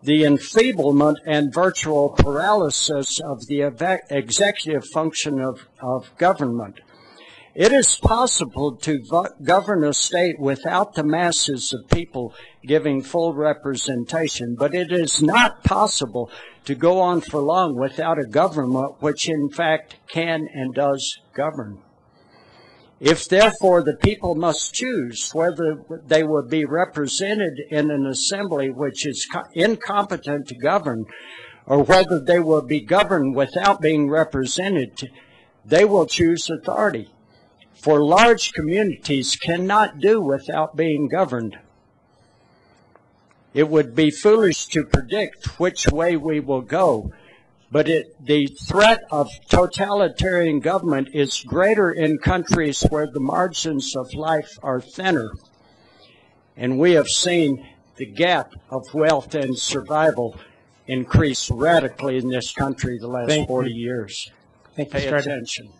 the enfeeblement and virtual paralysis of the executive function of government. It is possible to govern a state without the masses of people giving full representation, but it is not possible to go on for long without a government which in fact can and does govern. If therefore the people must choose whether they will be represented in an assembly which is incompetent to govern, or whether they will be governed without being represented, they will choose authority. For large communities cannot do without being governed. It would be foolish to predict which way we will go, but the threat of totalitarian government is greater in countries where the margins of life are thinner. And we have seen the gap of wealth and survival increase radically in this country the last 40 years. Thank you, Pay Mr. attention.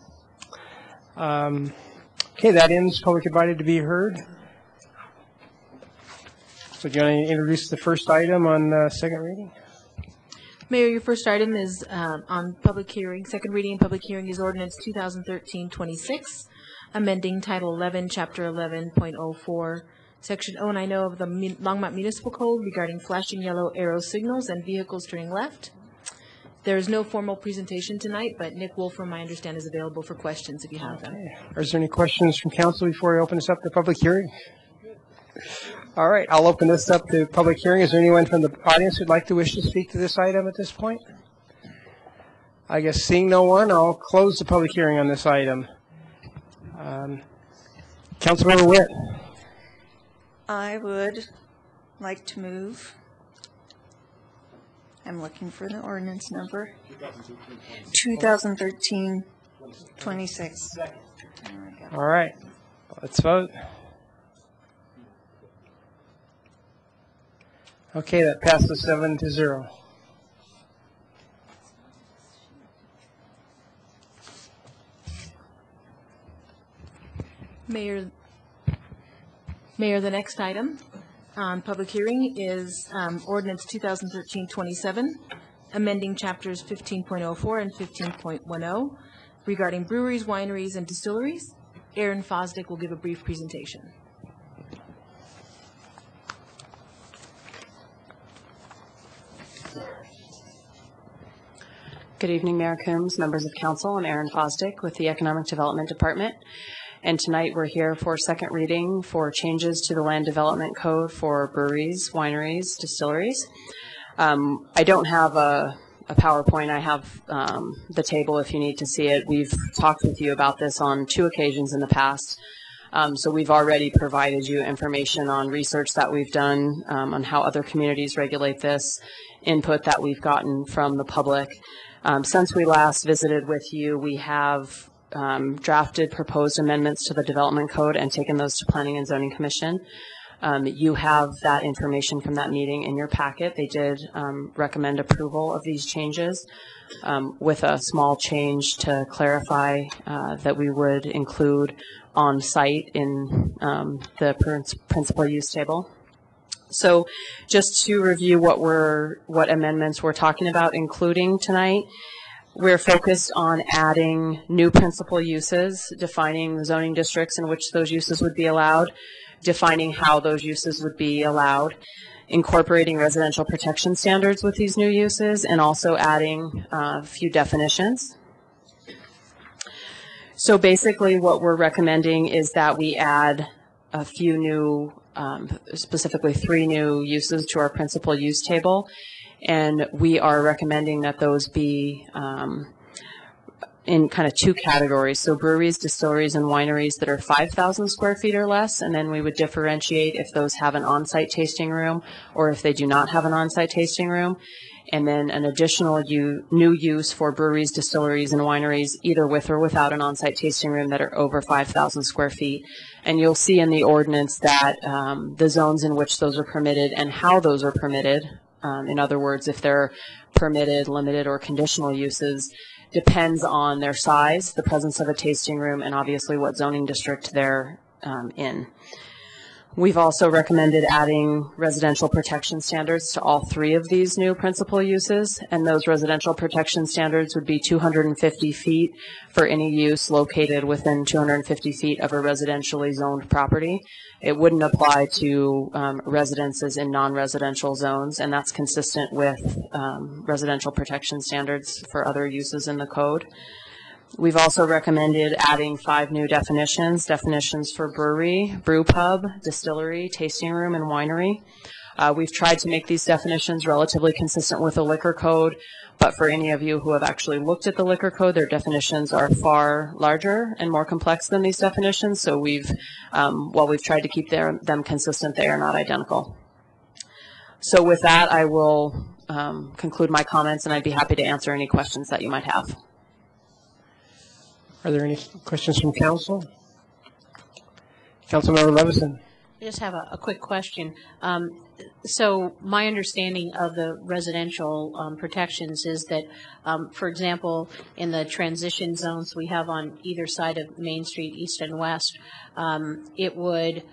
Okay, that ends public invited to be heard. So do you want to introduce the first item on second reading? Mayor, your first item is on public hearing. Second reading and public hearing is ordinance 2013-26, amending Title 11, Chapter 11.04, Section 090 of the Longmont Municipal Code regarding flashing yellow arrow signals and vehicles turning left. There is no formal presentation tonight, but Nick Wolfram, I understand, is available for questions if you have them. Is there any questions from council before I open this up to public hearing? All right, I'll open this up to public hearing. Is there anyone from the audience who'd like to wish to speak to this item at this point? I guess seeing no one, I'll close the public hearing on this item. Councilmember Witt. I would like to move. I'm looking for the ordinance number. 2013-26. All right, let's vote. Okay, that passes 7-0. Mayor, the next item on public hearing is ordinance 2013-27, amending chapters 15.04 and 15.10 regarding breweries, wineries, and distilleries. Aaron Fosdick will give a brief presentation. Good evening, Mayor Coombs, members of council. I'm Erin Fosdick with the Economic Development Department. And tonight we're here for second reading for changes to the Land Development Code for breweries, wineries, distilleries. I don't have a PowerPoint. I have the table if you need to see it. We've talked with you about this on 2 occasions in the past. So we've already provided you information on research that we've done on how other communities regulate this, input that we've gotten from the public. Since we last visited with you, we have drafted proposed amendments to the Development Code and taken those to Planning and Zoning Commission. You have that information from that meeting in your packet. They did recommend approval of these changes with a small change to clarify that we would include on-site in the principal use table. So just to review what amendments we're talking about including tonight, we're focused on adding new principal uses, defining the zoning districts in which those uses would be allowed, defining how those uses would be allowed, incorporating residential protection standards with these new uses, and also adding a few definitions. So basically what we're recommending is that we add a few new, specifically 3 new uses to our principal use table. And we are recommending that those be in kind of two categories. So breweries, distilleries, and wineries that are 5,000 square feet or less, and then we would differentiate if those have an on-site tasting room or if they do not have an on-site tasting room. And then an additional new use for breweries, distilleries, and wineries, either with or without an on-site tasting room, that are over 5,000 square feet. And you'll see in the ordinance that the zones in which those are permitted and how those are permitted, in other words, if they're permitted, limited, or conditional uses, depends on their size, the presence of a tasting room, and obviously what zoning district they're in. We've also recommended adding residential protection standards to all three of these new principal uses, and those residential protection standards would be 250 feet for any use located within 250 feet of a residentially zoned property. It wouldn't apply to residences in non-residential zones, and that's consistent with residential protection standards for other uses in the code. We've also recommended adding 5 new definitions for brewery, brew pub, distillery, tasting room, and winery. We've tried to make these definitions relatively consistent with the liquor code, but for any of you who have actually looked at the liquor code, their definitions are far larger and more complex than these definitions, so while we've tried to keep them consistent, they are not identical. So with that, I will conclude my comments, and I'd be happy to answer any questions that you might have. Are there any questions from council? Councilmember Levison. I just have a quick question. So my understanding of the residential protections is that, for example, in the transition zones we have on either side of Main Street, east and west, it would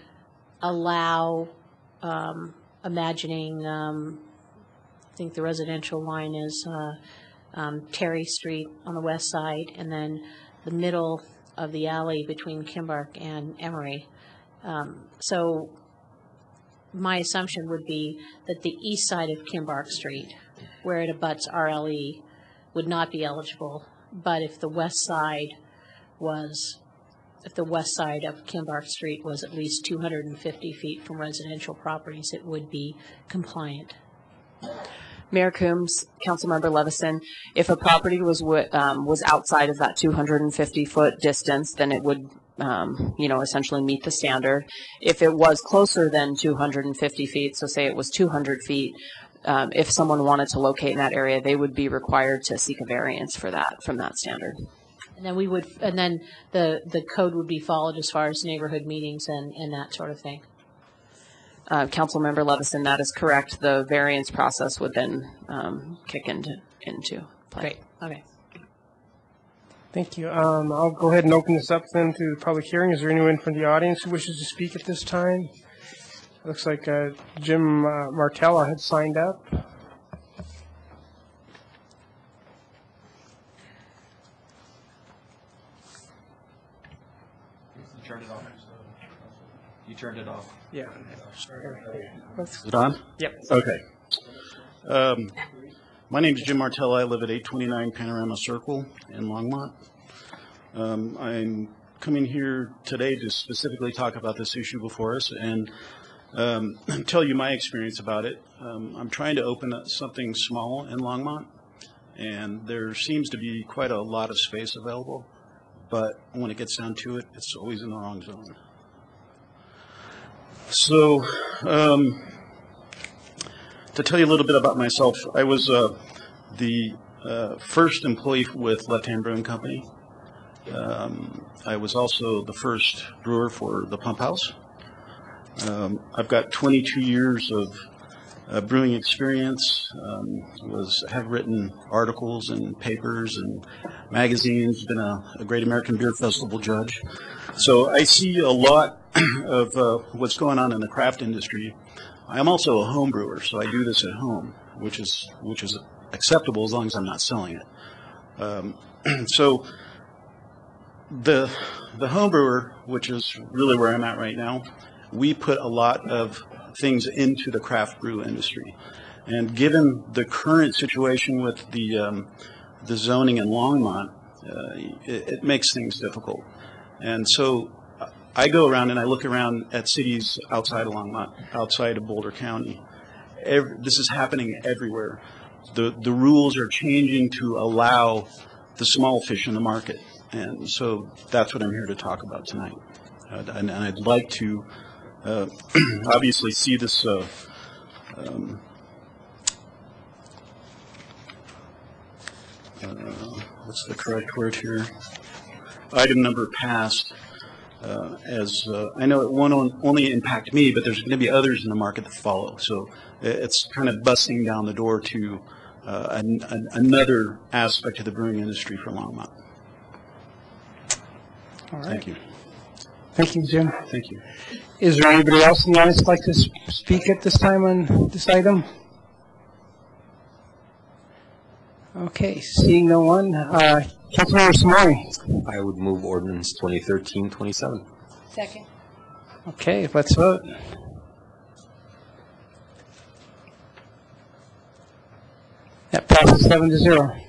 allow, imagining, I think the residential line is Terry Street on the west side, and then the middle of the alley between Kimbark and Emory. So my assumption would be that the east side of Kimbark Street, where it abuts RLE, would not be eligible. But if the west side of Kimbark Street was at least 250 feet from residential properties, it would be compliant. Mayor Coombs, Councilmember Levison, if a property was outside of that 250-foot distance, then it would, essentially meet the standard. If it was closer than 250 feet, so say it was 200 feet, if someone wanted to locate in that area, they would be required to seek a variance for that from that standard. And then the code would be followed as far as neighborhood meetings and that sort of thing. Councilmember Levison, that is correct. The variance process would then kick into play. Great. Okay. Thank you. I'll go ahead and open this up then to the public hearing. Is there anyone from the audience who wishes to speak at this time? Looks like Jim Martella had signed up. You turned it off. You turned it off. Yeah. Sorry. Is it on? Yep. Okay. My name is Jim Martella. I live at 829 Panorama Circle in Longmont. I'm coming here today to specifically talk about this issue before us and tell you my experience about it. I'm trying to open up something small in Longmont, and there seems to be quite a lot of space available, but when it gets down to it, it's always in the wrong zone. So, to tell you a little bit about myself, I was the first employee with Left Hand Brewing Company. I was also the first brewer for the Pump House. I've got 22 years of brewing experience. Have written articles and papers and magazines. Been a Great American Beer Festival judge. So I see a lot of what's going on in the craft industry. I'm also a home brewer, so I do this at home, which is acceptable as long as I'm not selling it. So the home brewer, which is really where I'm at right now, we put a lot of things into the craft brew industry. And given the current situation with the zoning in Longmont, it makes things difficult. And so I go around and I look around at cities outside of Longmont, outside of Boulder County. This is happening everywhere. The rules are changing to allow the small fish in the market. And so that's what I'm here to talk about tonight. And I'd like to obviously see this what's the correct word here? Item number passed. As I know it won't only impact me, but there's going to be others in the market that follow. So it's kind of busting down the door to another aspect of the brewing industry for Longmont. All right. Thank you. Thank you, Jim. Thank you. Is there anybody else in the audience who'd like to speak at this time on this item? Okay, seeing no one, Councilmember Samori. I would move ordinance 2013-27. Second. Okay, let's vote. That passes 7-0.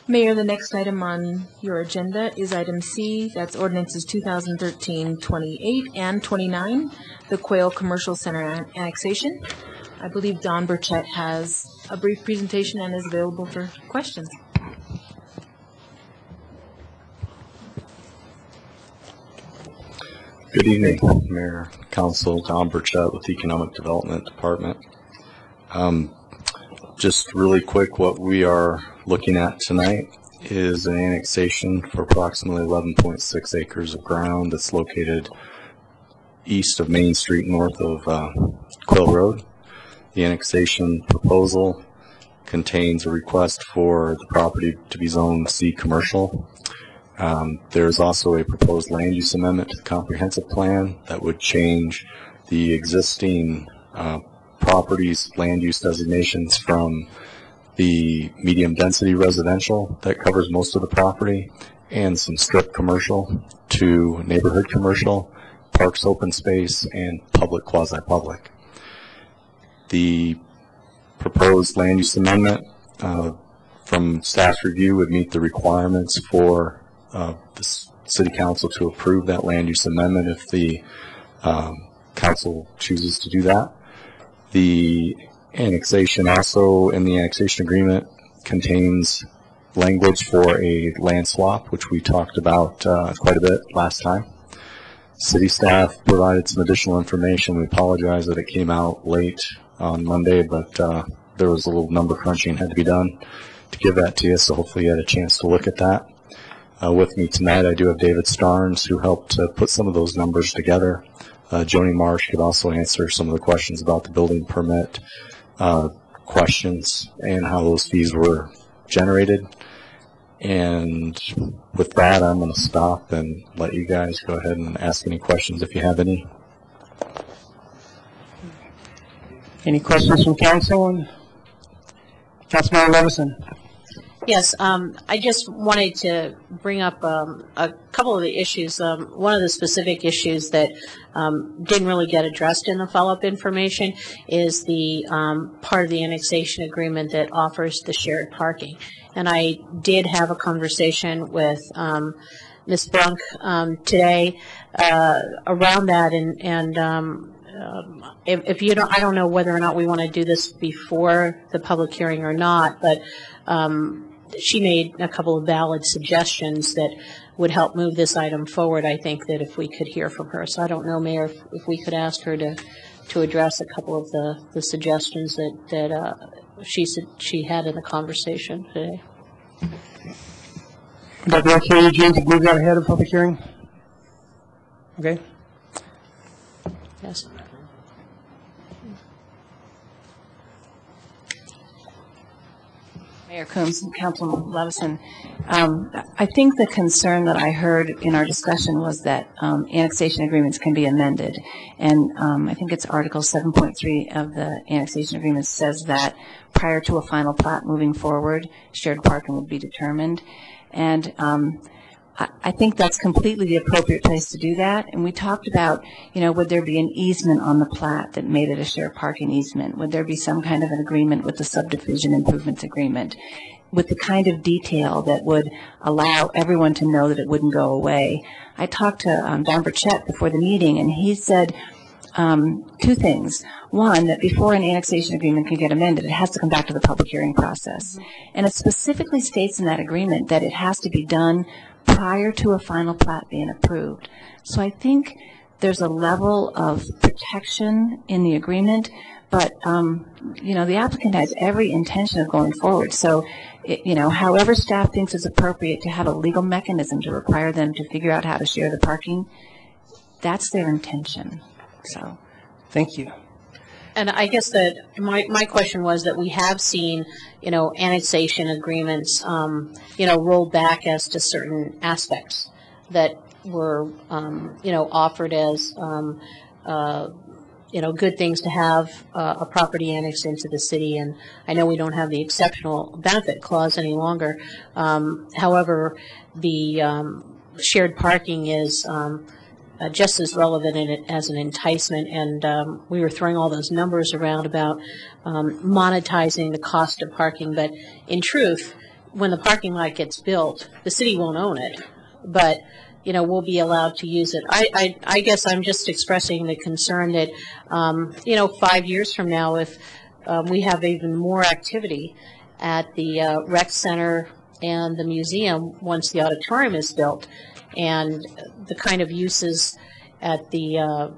Mayor, the next item on your agenda is item C. That's ordinances 2013-28 and 29, the Quail Commercial Center annexation. I believe Don Burchett has a brief presentation and is available for questions. Good evening, Mayor, Council. Don Burchett with the Economic Development Department. Just really quick, what we are looking at tonight is an annexation for approximately 11.6 acres of ground that's located east of Main Street, north of Quill Road. The annexation proposal contains a request for the property to be zoned C commercial. There is also a proposed land use amendment to the comprehensive plan that would change the existing properties land use designations from the medium density residential that covers most of the property and some strip commercial to neighborhood commercial, parks open space, and public quasi-public. The proposed land use amendment from staff's review would meet the requirements for the City Council to approve that land use amendment if the Council chooses to do that. The annexation also in the annexation agreement contains language for a land swap, which we talked about quite a bit last time. City staff provided some additional information. We apologize that it came out late on Monday, but there was a little number crunching had to be done to give that to you, so hopefully you had a chance to look at that. With me tonight, I do have David Starnes, who helped put some of those numbers together. Joni Marsh could also answer some of the questions about the building permit questions and how those fees were generated. And with that, I'm going to stop and let you guys go ahead and ask any questions if you have any. Any questions from council? Councilmember Levison. Yes, I just wanted to bring up a couple of the issues. One of the specific issues that didn't really get addressed in the follow-up information is the part of the annexation agreement that offers the shared parking. And I did have a conversation with Ms. Brunk today around that, and if you don't, I don't know whether or not we want to do this before the public hearing or not, but she made a couple of valid suggestions that would help move this item forward. I think that if we could hear from her. So I don't know, Mayor, if we could ask her to address a couple of the suggestions that she had in the conversation today. Would that be okay, Eugene, to move that ahead of public hearing? Okay. Yes. Mayor Coombs and Councilman Levison, I think the concern that I heard in our discussion was that annexation agreements can be amended. And I think it's Article 7.3 of the annexation agreement says that prior to a final plat moving forward, shared parking would be determined. And I think that's completely the appropriate place to do that. And we talked about, would there be an easement on the plat that made it a shared parking easement? Would there be some kind of an agreement with the subdivision improvements agreement with the kind of detail that would allow everyone to know that it wouldn't go away? I talked to Don Burchett before the meeting, and he said, two things. One, that before an annexation agreement can get amended, it has to come back to the public hearing process. And it specifically states in that agreement that it has to be done prior to a final plat being approved. So I think there's a level of protection in the agreement, but the applicant has every intention of going forward. So, however staff thinks is appropriate to have a legal mechanism to require them to figure out how to share the parking, that's their intention. So, thank you. And I guess that my question was that we have seen, annexation agreements, rolled back as to certain aspects that were, offered as, good things to have a property annexed into the city. And I know we don't have the exceptional benefit clause any longer. However, the shared parking is just as relevant as an enticement, and we were throwing all those numbers around about monetizing the cost of parking, but in truth, when the parking lot gets built, the city won't own it, but we'll be allowed to use it. I guess I'm just expressing the concern that 5 years from now, if we have even more activity at the rec center and the museum once the auditorium is built, and the kind of uses at the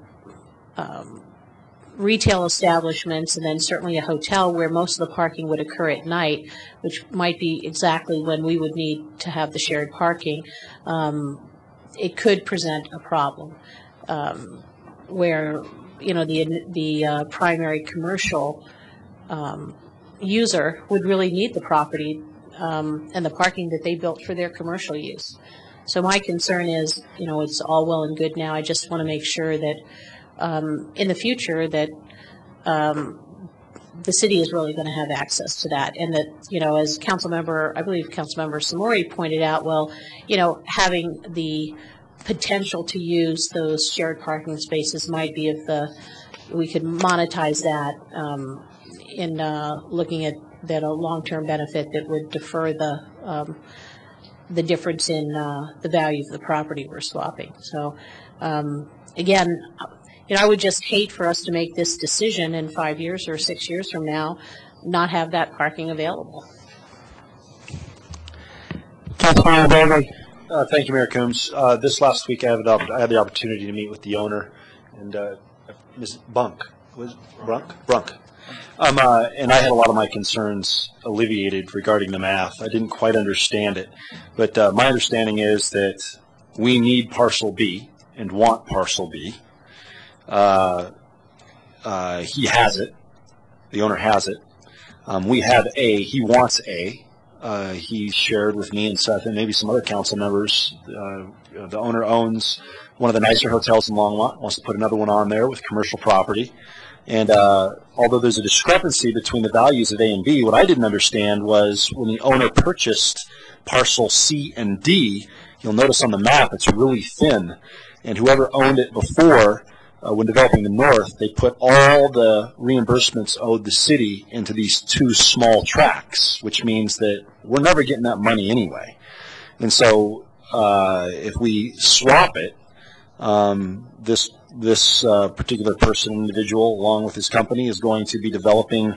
retail establishments, and then certainly a hotel where most of the parking would occur at night, which might be exactly when we would need to have the shared parking, it could present a problem where the primary commercial user would really need the property and the parking that they built for their commercial use. So my concern is, it's all well and good now. I just want to make sure that in the future that the city is really going to have access to that, and that, as I believe Councilmember Samori pointed out, having the potential to use those shared parking spaces might be we could monetize that in looking at that a long-term benefit that would defer the difference in the value of the property we're swapping. So, again, I would just hate for us to make this decision in 5 years or 6 years from now, not have that parking available. Councilmember Bagley. Thank you, Mayor Coombs. This last week, I had the opportunity to meet with the owner and Ms. Brunk. And I had a lot of my concerns alleviated regarding the math. I didn't quite understand it, but my understanding is that we need parcel B and want parcel B. He has it. The owner has it. We have A. He wants A. He shared with me and Seth and maybe some other council members. The owner owns one of the nicer hotels in Longmont, wants to put another one on there with commercial property. And although there's a discrepancy between the values of A and B, what I didn't understand was when the owner purchased parcel C and D, you'll notice on the map it's really thin. And whoever owned it before, when developing the north, they put all the reimbursements owed the city into these two small tracts, which means that we're never getting that money anyway. And so if we swap it, this particular person, individual, along with his company, is going to be developing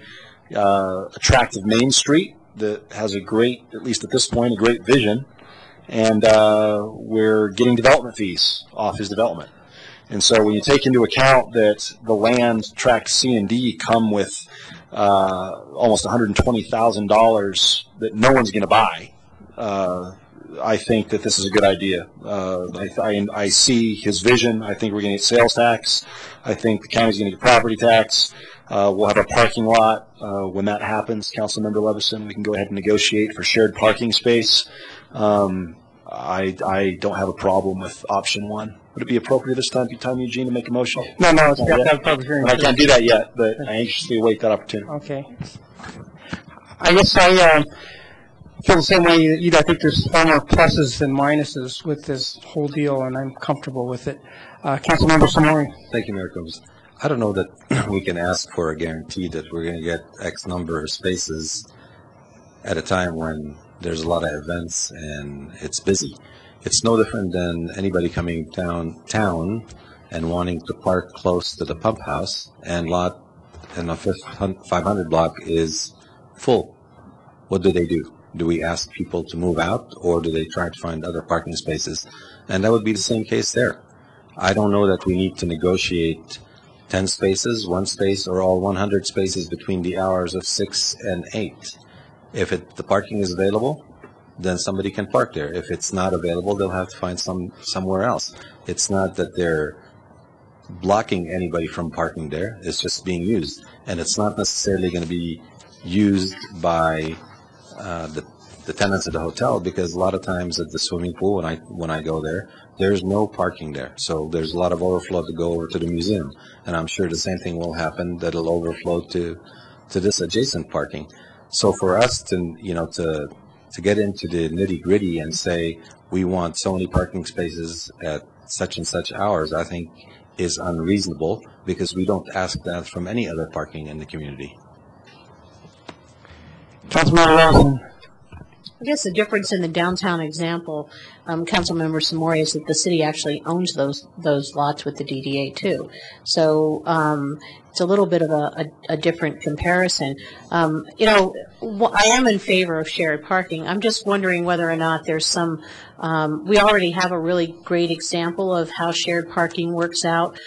a tract of Main Street that has a great, at least at this point, a great vision, and we're getting development fees off his development. And so when you take into account that the land tract C and D come with almost $120,000 that no one's going to buy, I think that this is a good idea. I see his vision. I think we're going to get sales tax. I think the county's going to get property tax. We'll have a parking lot. When that happens, Councilmember Levison, we can go ahead and negotiate for shared parking space. I don't have a problem with option one. Would it be appropriate this time, Eugene, to make a motion? No, it's got that public hearing. I can't do that yet, but I anxiously await that opportunity. Okay. I guess I feel the same way you do. I think there's far more pluses than minuses with this whole deal, and I'm comfortable with it. Councilmember Samori. Thank you, Mayor Coombs. I don't know that we can ask for a guarantee that we're going to get X number of spaces at a time when there's a lot of events and it's busy. It's no different than anybody coming downtown and wanting to park close to the pump house, and the 500 block is full. What do they do? Do we ask people to move out, or do they try to find other parking spaces? And that would be the same case there. I don't know that we need to negotiate 10 spaces, 1 space, or all 100 spaces between the hours of 6 and 8. If the parking is available, then somebody can park there. If it's not available, they'll have to find somewhere else. It's not that they're blocking anybody from parking there. It's just being used. And it's not necessarily going to be used by the tenants of the hotel, because a lot of times at the swimming pool, when I go there, there's no parking there. So there's a lot of overflow to go over to the museum. And I'm sure the same thing will happen, that it'll overflow to this adjacent parking. So for us to get into the nitty-gritty and say we want so many parking spaces at such and such hours, I think is unreasonable, because we don't ask that from any other parking in the community. Councilmember Lawson. I guess the difference in the downtown example, Councilmember Samori, is that the city actually owns those lots with the DDA too. So it's a little bit of a different comparison. I am in favor of shared parking. I'm just wondering whether or not there's some, we already have a really great example of how shared parking works out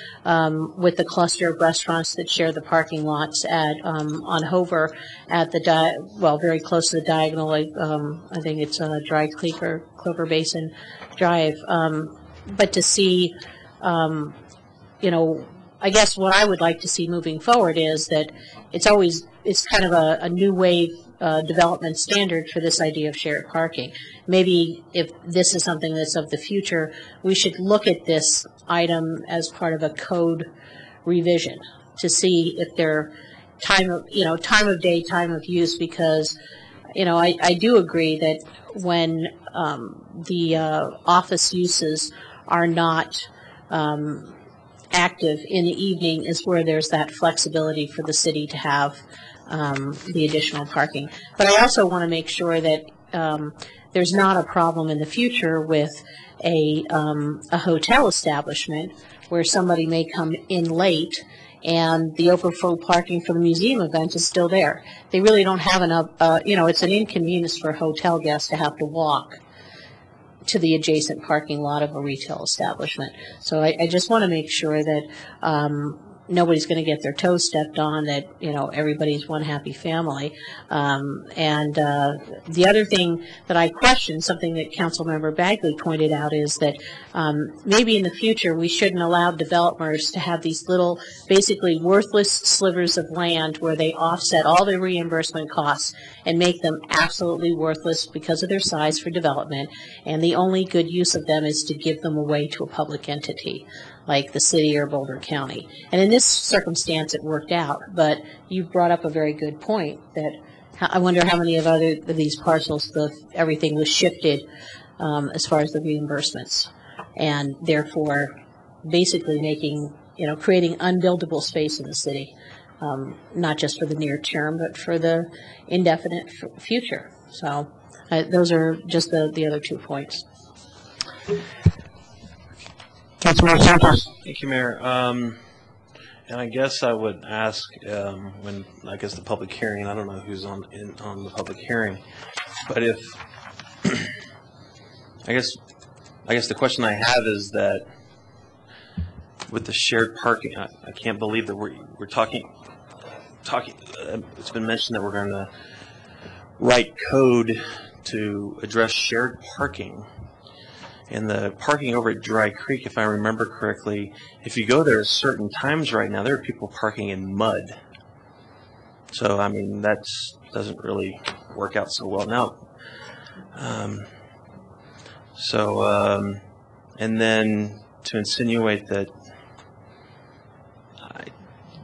with the cluster of restaurants that share the parking lots on Hover at very close to the diagonal. I think it's Dry Creek or Clover Basin Drive. But to see, I guess what I would like to see moving forward is that it's kind of a new wave development standard for this idea of shared parking. Maybe if this is something that's of the future, we should look at this item as part of a code revision to see if they're time of day, time of use, because I do agree that when the office uses are not active in the evening is where there's that flexibility for the city to have the additional parking. But I also want to make sure that there's not a problem in the future with a hotel establishment where somebody may come in late and the overflow parking for the museum event is still there. They really don't have enough, it's an inconvenience for hotel guests to have to walk to the adjacent parking lot of a retail establishment. So I just want to make sure that nobody's going to get their toes stepped on, that everybody's one happy family. And the other thing that I question, something that Councilmember Bagley pointed out, is that maybe in the future we shouldn't allow developers to have these little, basically worthless slivers of land where they offset all their reimbursement costs and make them absolutely worthless because of their size for development, and the only good use of them is to give them away to a public entity like the city or Boulder County. And in this circumstance it worked out, but you brought up a very good point that I wonder how many of these parcels everything was shifted as far as the reimbursements, and therefore basically creating unbuildable space in the city, not just for the near term but for the indefinite future. So those are just the other 2 points. Councilmember Santos. Thank you, Mayor. And I guess I would ask when the public hearing. I don't know who's on the public hearing, but if I guess the question I have is that with the shared parking, I can't believe that we're talking. It's been mentioned that we're going to write code to address shared parking. And the parking over at Dry Creek, if I remember correctly, if you go there at certain times right now, there are people parking in mud. So, I mean, that doesn't really work out so well now. And then to insinuate that,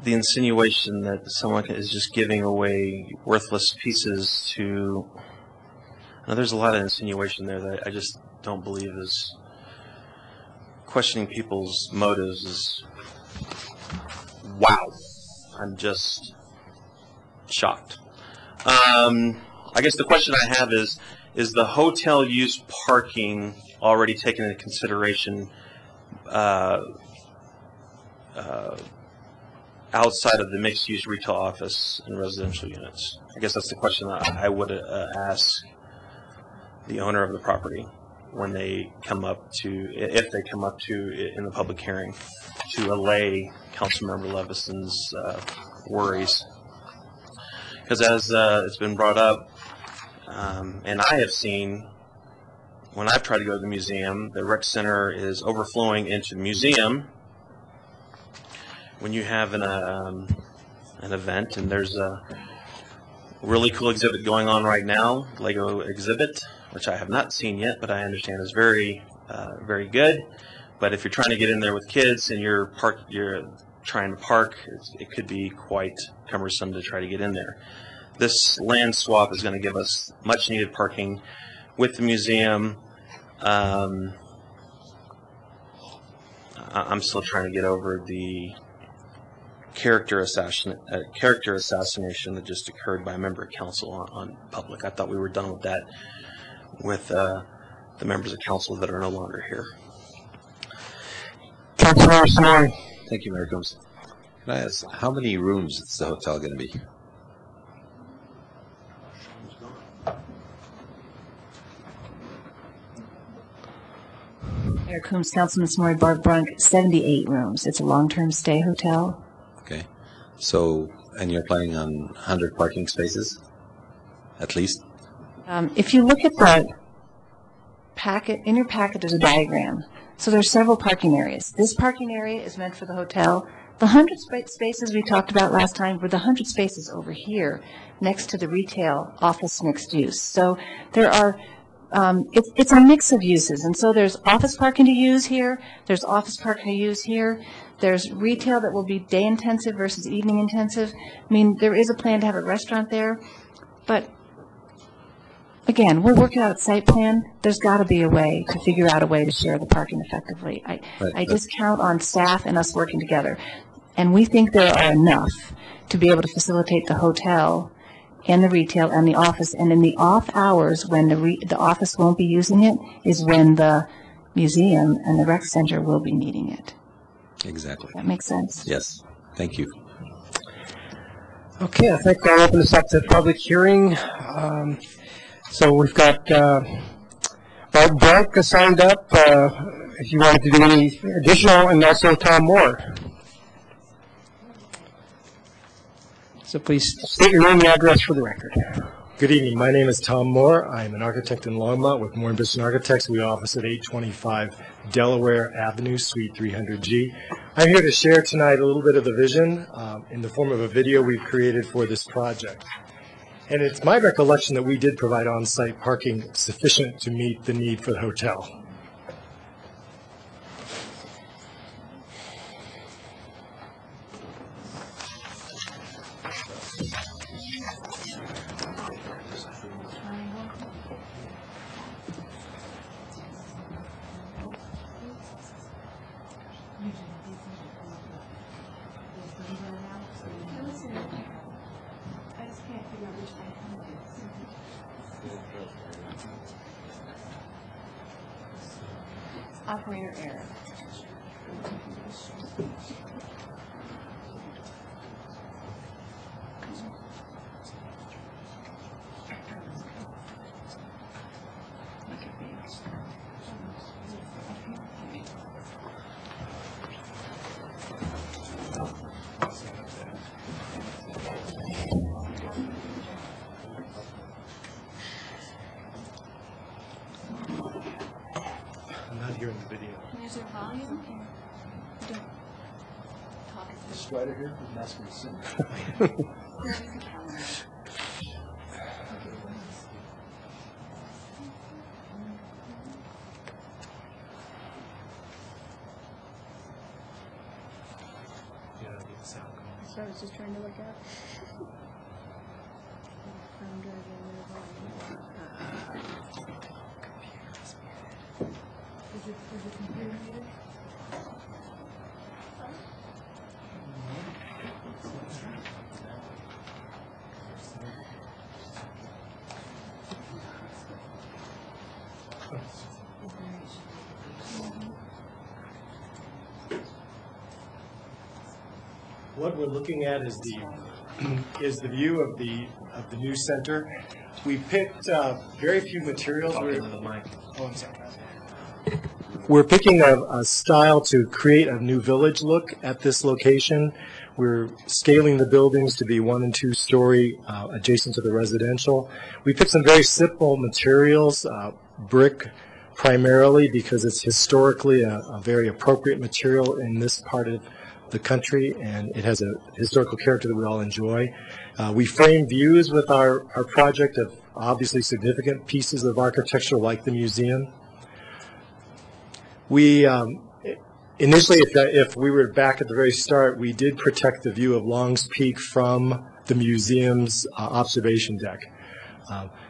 the insinuation that someone is just giving away worthless pieces to, there's a lot of insinuation there that I just don't believe is questioning people's motives is, wow, I'm just shocked. I guess the question I have is the hotel use parking already taken into consideration outside of the mixed-use retail office and residential units? I guess that's the question that I would ask the owner of the property when they come up to, if they come up to in the public hearing, to allay Councilmember Levison's worries. Because as it's been brought up, and I have seen, when I've tried to go to the museum, the rec center is overflowing into the museum when you have an event, and there's a really cool exhibit going on right now, Lego exhibit, which I have not seen yet, but I understand is very, very good. But if you're trying to get in there with kids and you're trying to park, it could be quite cumbersome to try to get in there. This land swap is going to give us much needed parking with the museum. I'm still trying to get over the character assassination that just occurred by a member of council on public. I thought we were done with that with the members of council that are no longer here. Councilmember Samori. Thank you, Mayor Combs. Can I ask, how many rooms is the hotel going to be? Mayor Coombs, Councilman Samori, Barb Brunk, 78 rooms. It's a long-term stay hotel. Okay. So, and you're planning on 100 parking spaces, at least? If you look at the packet, in your packet there's a diagram. So there's several parking areas. This parking area is meant for the hotel. The 100 spaces we talked about last time were the 100 spaces over here next to the retail office mixed use. So there are, it's a mix of uses. And so there's office parking to use here. There's office parking to use here. There's retail that will be day intensive versus evening intensive. I mean, there is a plan to have a restaurant there. But again, we're working out a site plan. There's got to be a way to figure out a way to share the parking effectively. I just count on staff and us working together. And we think there are enough to be able to facilitate the hotel and the retail and the office. And in the off hours when the office won't be using it is when the museum and the rec center will be needing it. Exactly. That makes sense? Yes. Thank you. Okay, I think I'll open this up to public hearing. So we've got Barb Brunk signed up if you wanted to do any additional, and also Tom Moore. So please state your name and address for the record. Good evening. My name is Tom Moore. I am an architect in Longmont with Moore & Bisson Architects. We office at 825 Delaware Avenue, Suite 300G. I'm here to share tonight a little bit of the vision in the form of a video we've created for this project. And it's my recollection that we did provide on-site parking sufficient to meet the need for the hotel. Operator error. I'm not hearing the video. Is there volume? Don't talk. Is Strider here? I'm asking to sing. So I was just trying to look up. Is the computer muted? what we're looking at is the view of the new center. We picked very few materials. We're picking a style to create a new village look at this location. We're scaling the buildings to be 1 and 2 story adjacent to the residential. We picked some very simple materials, brick primarily because it's historically a very appropriate material in this part of the country, and it has a historical character that we all enjoy. We frame views with our project of obviously significant pieces of architecture like the museum. We initially, if we were back at the very start, we did protect the view of Long's Peak from the museum's observation deck.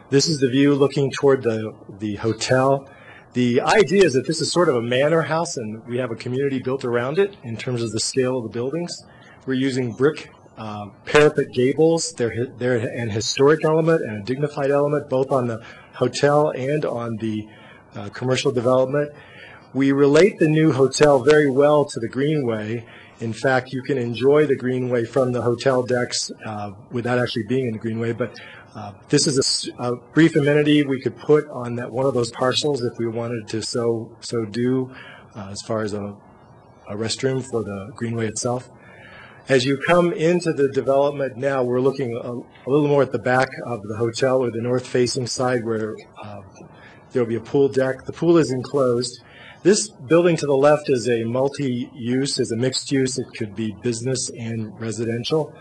This is the view looking toward the hotel. The idea is that this is sort of a manor house, and we have a community built around it in terms of the scale of the buildings. We're using brick parapet gables. They're an historic element and a dignified element, both on the hotel and on the commercial development. We relate the new hotel very well to the Greenway. In fact, you can enjoy the Greenway from the hotel decks without actually being in the Greenway, but this is a brief amenity we could put on one of those parcels if we wanted to so do as far as a restroom for the Greenway itself. As you come into the development now, we're looking a little more at the back of the hotel or the north-facing side where there will be a pool deck. The pool is enclosed. This building to the left is a multi-use, is a mixed use. It could be business and residential,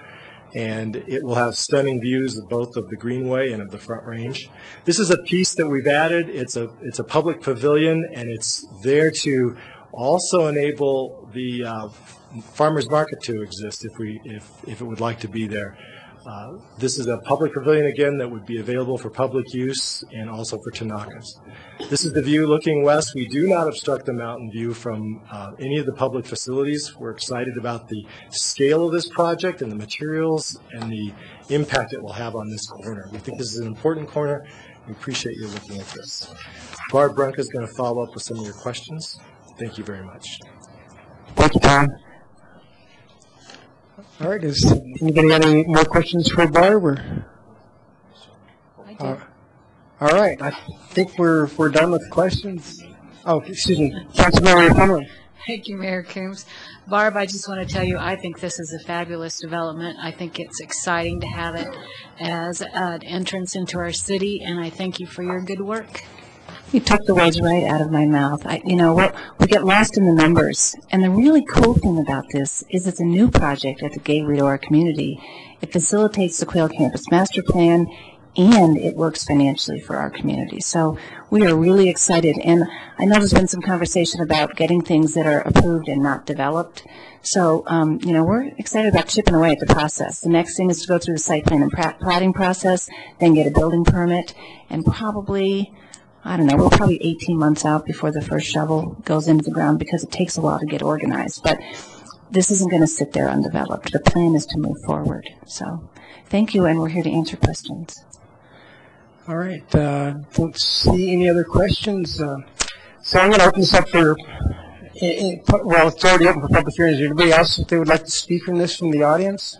and it will have stunning views of both of the Greenway and of the Front Range. This is a piece that we've added. It's a public pavilion, and it's there to also enable the farmers market to exist if it would like to be there. This is a public pavilion, again, that would be available for public use and also for Tanakas. This is the view looking west. We do not obstruct the mountain view from any of the public facilities. We're excited about the scale of this project and the materials and the impact it will have on this corner. We think this is an important corner. We appreciate you looking at this. Barb Brunka is going to follow up with some of your questions. Thank you very much. Thank you, Tom. All right, does anybody have any more questions for Barb? All right, I think we're done with questions. Oh, excuse me, Councilmember Finley. Thank you, Mayor Coombs. Barb, I just want to tell you, I think this is a fabulous development. I think it's exciting to have it as an entrance into our city, and I thank you for your good work. You took the words right out of my mouth. We get lost in the numbers. And the really cool thing about this is it's a new project at the gateway to our community. It facilitates the Quail Campus Master Plan, and it works financially for our community. So we are really excited. And I know there's been some conversation about getting things that are approved and not developed. So, we're excited about chipping away at the process. The next thing is to go through the site plan and platting process, then get a building permit, and probably, we're probably 18 months out before the first shovel goes into the ground because it takes a while to get organized. But this isn't going to sit there undeveloped. The plan is to move forward. So thank you, and we're here to answer questions. All right. Don't see any other questions. So I'm going to open this up for, well, it's already open for public hearings. Is there anybody else that they would like to speak from the audience?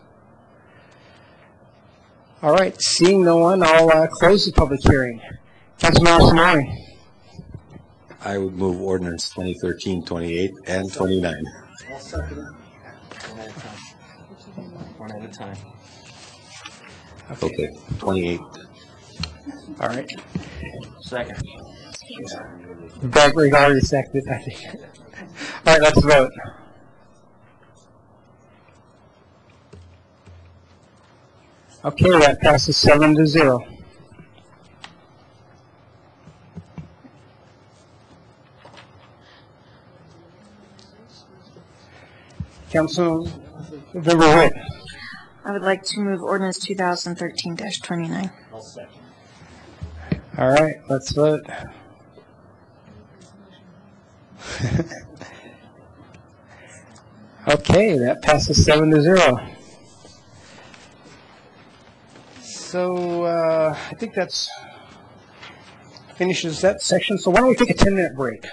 All right. Seeing no one, I'll close the public hearing. Councilmember Samari. I would move ordinance 2013, 28, and 29. I'll second it. One at a time. Okay, 28. All right. Second. Bagley already seconded, I think. All right, let's vote. Okay, that passes 7-0. Councilmember Witt. I would like to move ordinance 2013-29. I'll second. All right, let's vote. Okay, that passes 7-0. So I think that's finishes that section. So why don't we take a 10-minute break?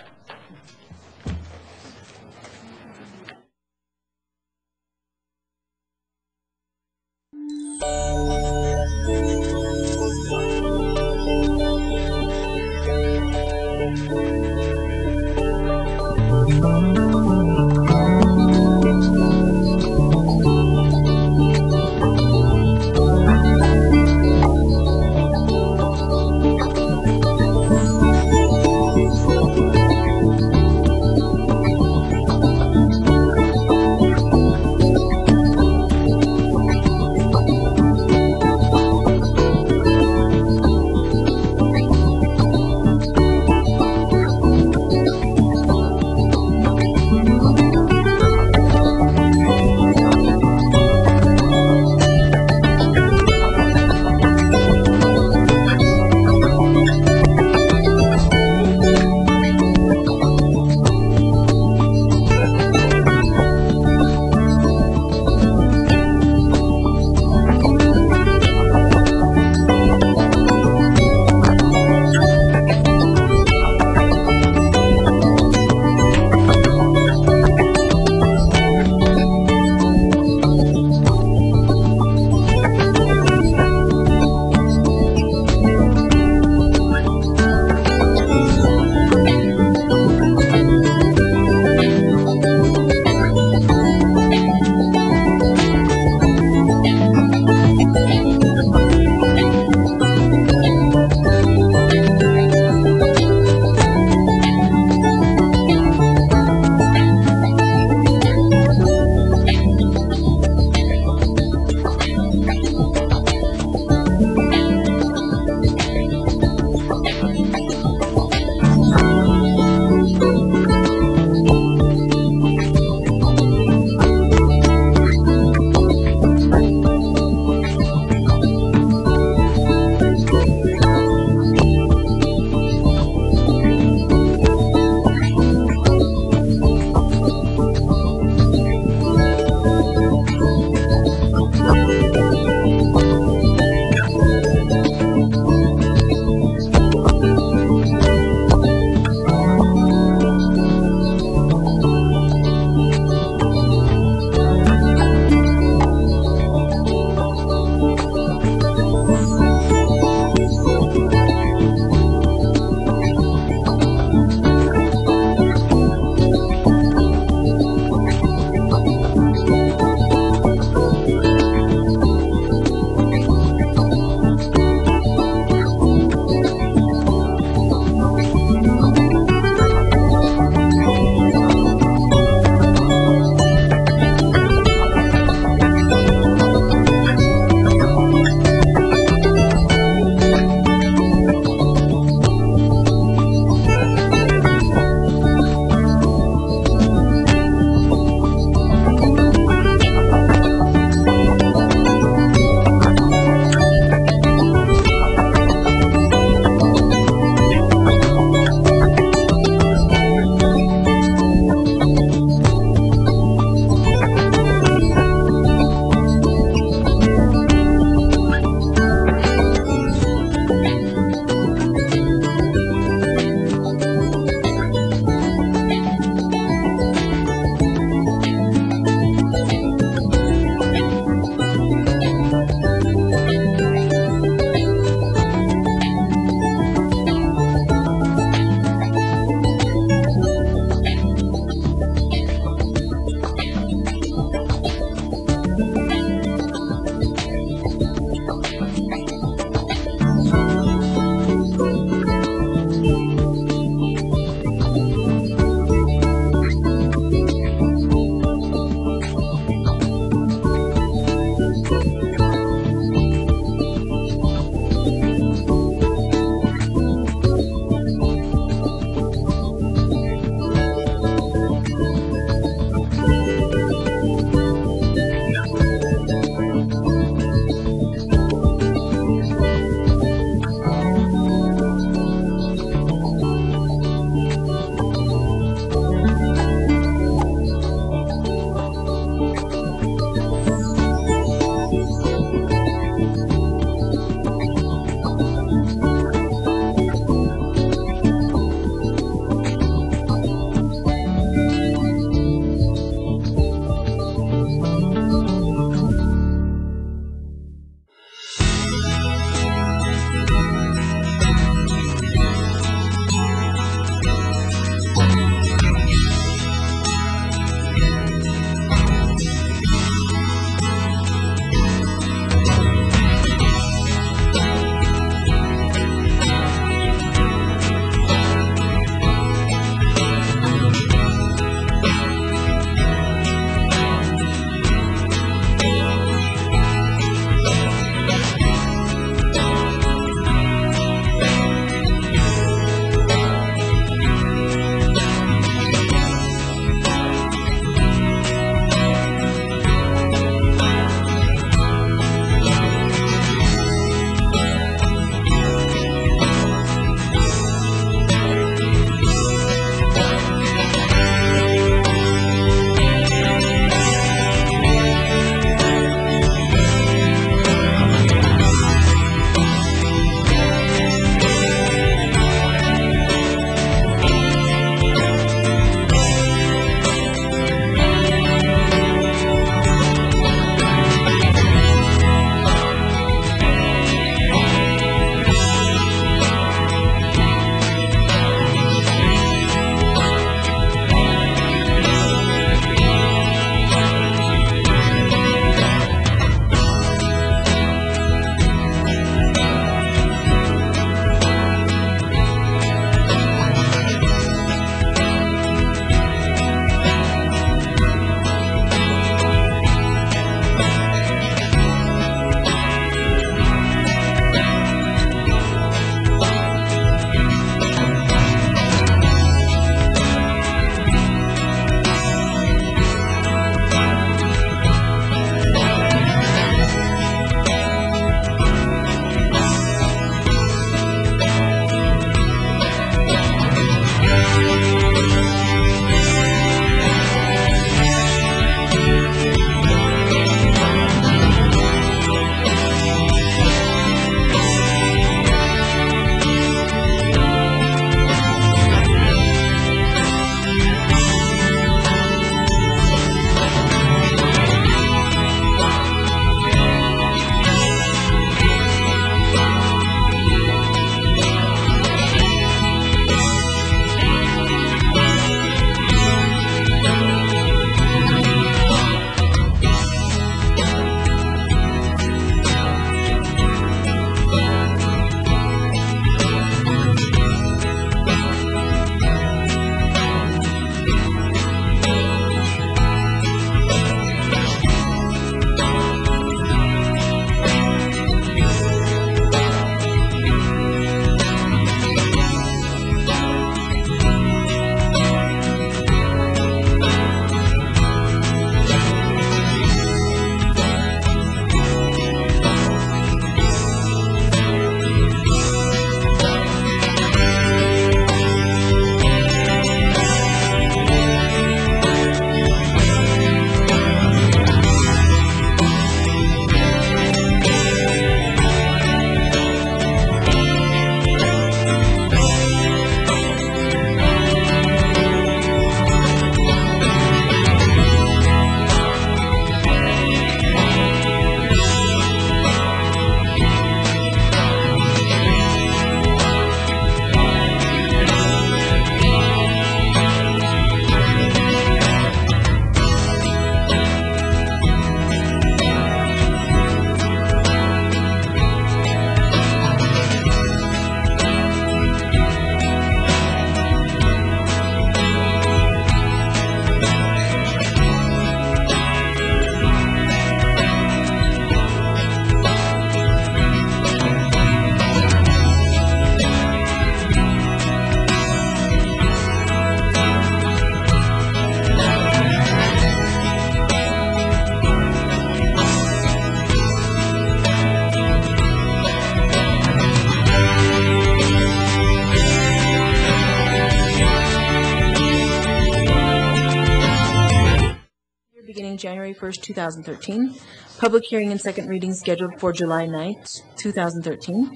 on January 1st, 2013. Public hearing and second reading scheduled for July 9th, 2013.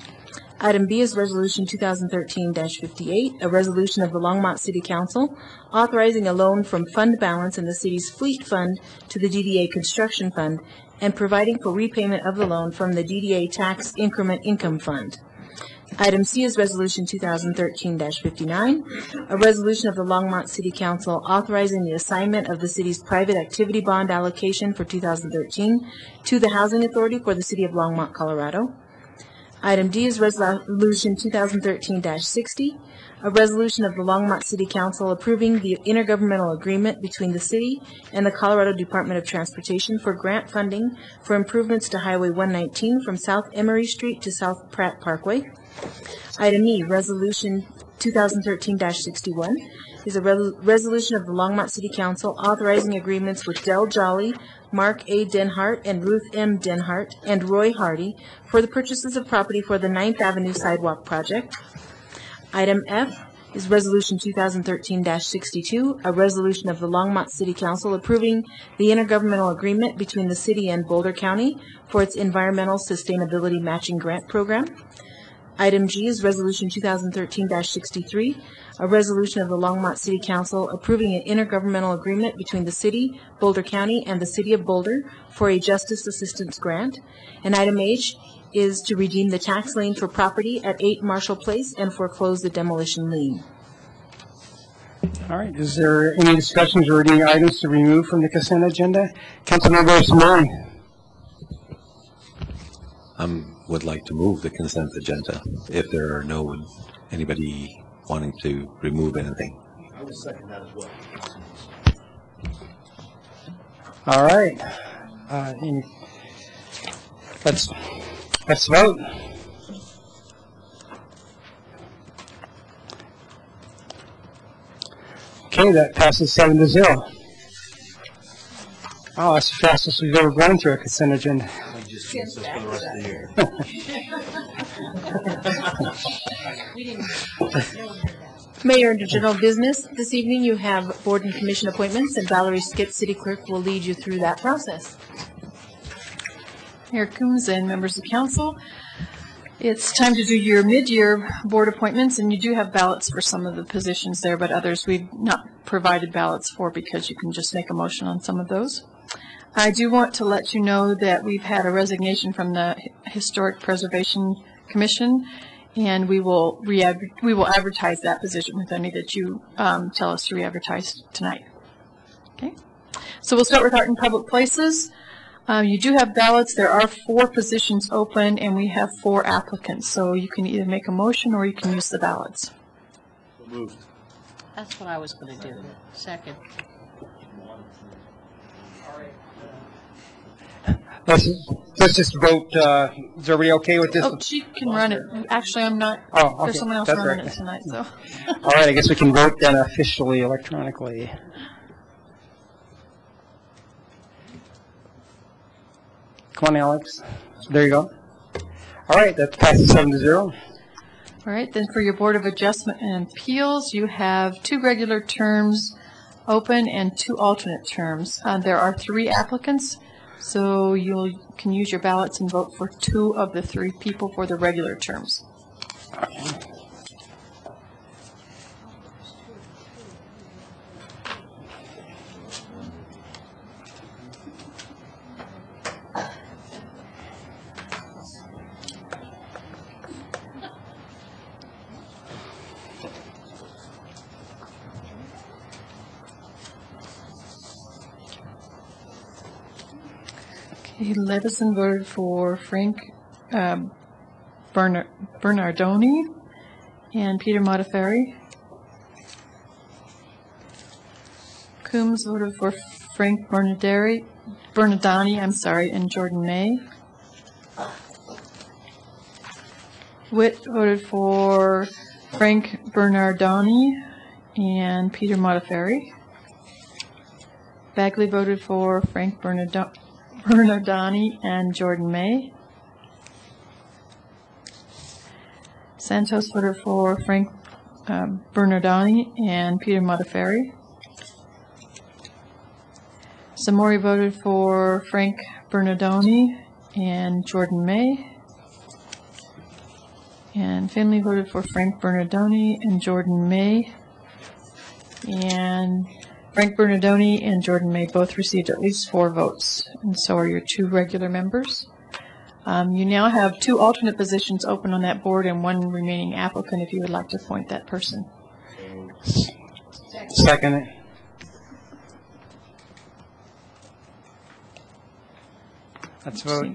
Item B is Resolution 2013-58, a resolution of the Longmont City Council authorizing a loan from fund balance in the city's fleet fund to the DDA Construction Fund and providing for repayment of the loan from the DDA Tax Increment Income Fund. Item C is Resolution 2013-59, a resolution of the Longmont City Council authorizing the assignment of the city's private activity bond allocation for 2013 to the Housing Authority for the City of Longmont, Colorado. Item D is Resolution 2013-60, a resolution of the Longmont City Council approving the intergovernmental agreement between the city and the Colorado Department of Transportation for grant funding for improvements to Highway 119 from South Emery Street to South Pratt Parkway. Item E, Resolution 2013-61, is a resolution of the Longmont City Council authorizing agreements with Del Jolly, Mark A. Denhart, and Ruth M. Denhart, and Roy Hardy for the purchases of property for the 9th Avenue Sidewalk Project. Item F is Resolution 2013-62, a resolution of the Longmont City Council approving the intergovernmental agreement between the city and Boulder County for its Environmental Sustainability Matching Grant Program. Item G is Resolution 2013-63, a resolution of the Longmont City Council approving an intergovernmental agreement between the city, Boulder County, and the City of Boulder for a Justice Assistance Grant. And item H is to redeem the tax lien for property at 8 Marshall Place and foreclose the demolition lien. All right, is there any discussions or any items to remove from the consent agenda? Councilmember Simone. Would like to move the consent agenda if there are anybody wanting to remove anything. I would second that as well. All right. Let's vote. Okay, that passes 7-0. Oh, that's the fastest we've ever gone through a consent agenda. Just use this for the rest of the year. Mayor, under general business, this evening you have board and commission appointments, and Valerie Skip, City Clerk, will lead you through that process. Mayor Coombs and members of council, it's time to do your mid-year board appointments, and you do have ballots for some of the positions there, but others we've not provided ballots for because you can just make a motion on some of those. I do want to let you know that we've had a resignation from the Historic Preservation Commission, and we will advertise that position with any that you tell us to re-advertise tonight. Okay, so we'll start with Art and Public Places. You do have ballots. There are 4 positions open, and we have 4 applicants. So you can either make a motion or you can use the ballots. Moved. That's what I was going to do. Second. Let's just vote. Is everybody okay with this? Oh, she can run it. Actually, I'm not. Oh, okay. There's someone else That's running right. it tonight. So. All right, I guess we can vote then officially electronically. Come on, Alex. There you go. All right, that passes 7-0. All right, then for your Board of Adjustment and Appeals, you have 2 regular terms open and 2 alternate terms. There are 3 applicants, so you can use your ballots and vote for 2 of the 3 people for the regular terms. Levison voted for Frank Bernardoni and Peter Modafferi. Coombs voted for Frank Bernardoni, and Jordan May. Witt voted for Frank Bernardoni and Peter Modafferi. Bagley voted for Frank Bernardoni and Jordan May. Santos voted for Frank Bernardoni and Peter Modafferi. Samori voted for Frank Bernardoni and Jordan May. And Finley voted for Frank Bernardoni and Jordan May. And Frank Bernardoni and Jordan May both received at least 4 votes, and so are your 2 regular members. You now have 2 alternate positions open on that board and 1 remaining applicant if you would like to appoint that person. Second. Let's vote.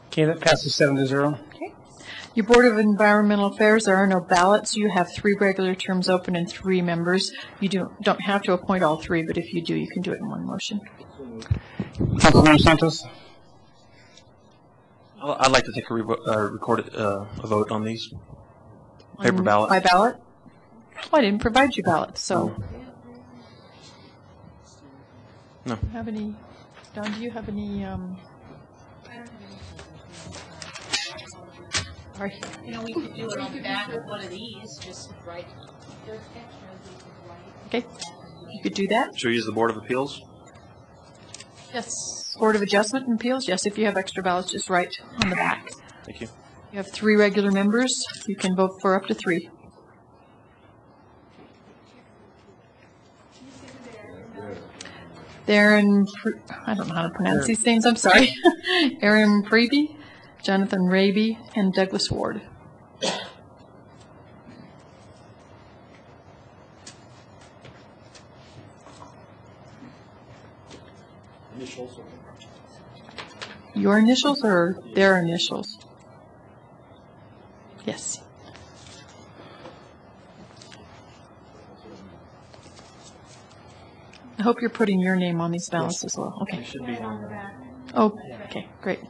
Okay, that passes 7-0. Okay. Your Board of Environmental Affairs, there are no ballots. You have 3 regular terms open and 3 members. You don't have to appoint all 3, but if you do, you can do it in one motion. Councilmember Santos. I'd like to take a vote on these. Paper ballot. By ballot? Well, I didn't provide you ballots, so. No. Do you have any, Don, do you have any, Sorry. You know, we could do it on the back of one of these, just right. Okay, you could do that. Should we use the Board of Appeals? Yes. Board of Adjustment and Appeals, yes, if you have extra ballots, just write on the back. Thank you. You have 3 regular members. You can vote for up to 3. I don't know how to pronounce these names, I'm sorry. Aaron Preby, Jonathan Raby, and Douglas Ward. Initials. Your initials or their initials? Yes. I hope you're putting your name on these ballots as well. Okay. It should be on the back. Oh, okay, great.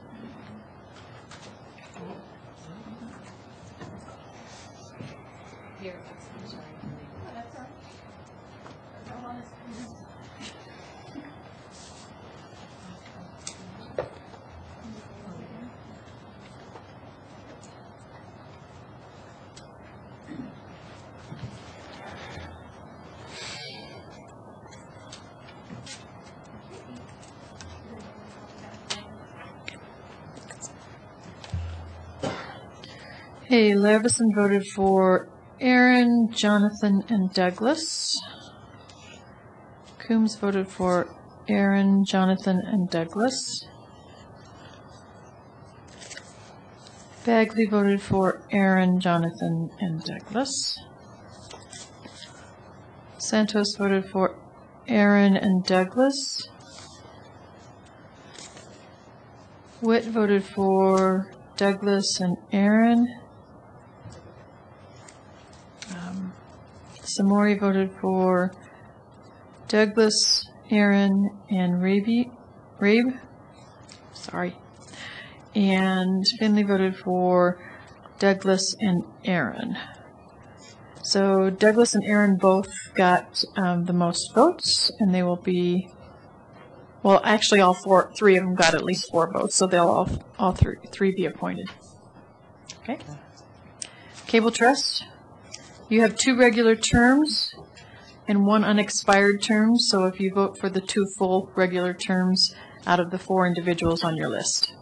Hey, Levison voted for Aaron, Jonathan, and Douglas. Coombs voted for Aaron, Jonathan, and Douglas. Bagley voted for Aaron, Jonathan, and Douglas. Santos voted for Aaron and Douglas. Witt voted for Douglas and Aaron. Samori voted for Douglas, Aaron, and Rabe. Sorry. And Finley voted for Douglas and Aaron. So Douglas and Aaron both got the most votes, and they will be, well, actually all 3 of them got at least 4 votes, so they'll all three be appointed. Okay. Cable Trust. You have 2 regular terms and 1 unexpired term, so if you vote for the 2 full regular terms out of the 4 individuals on your list.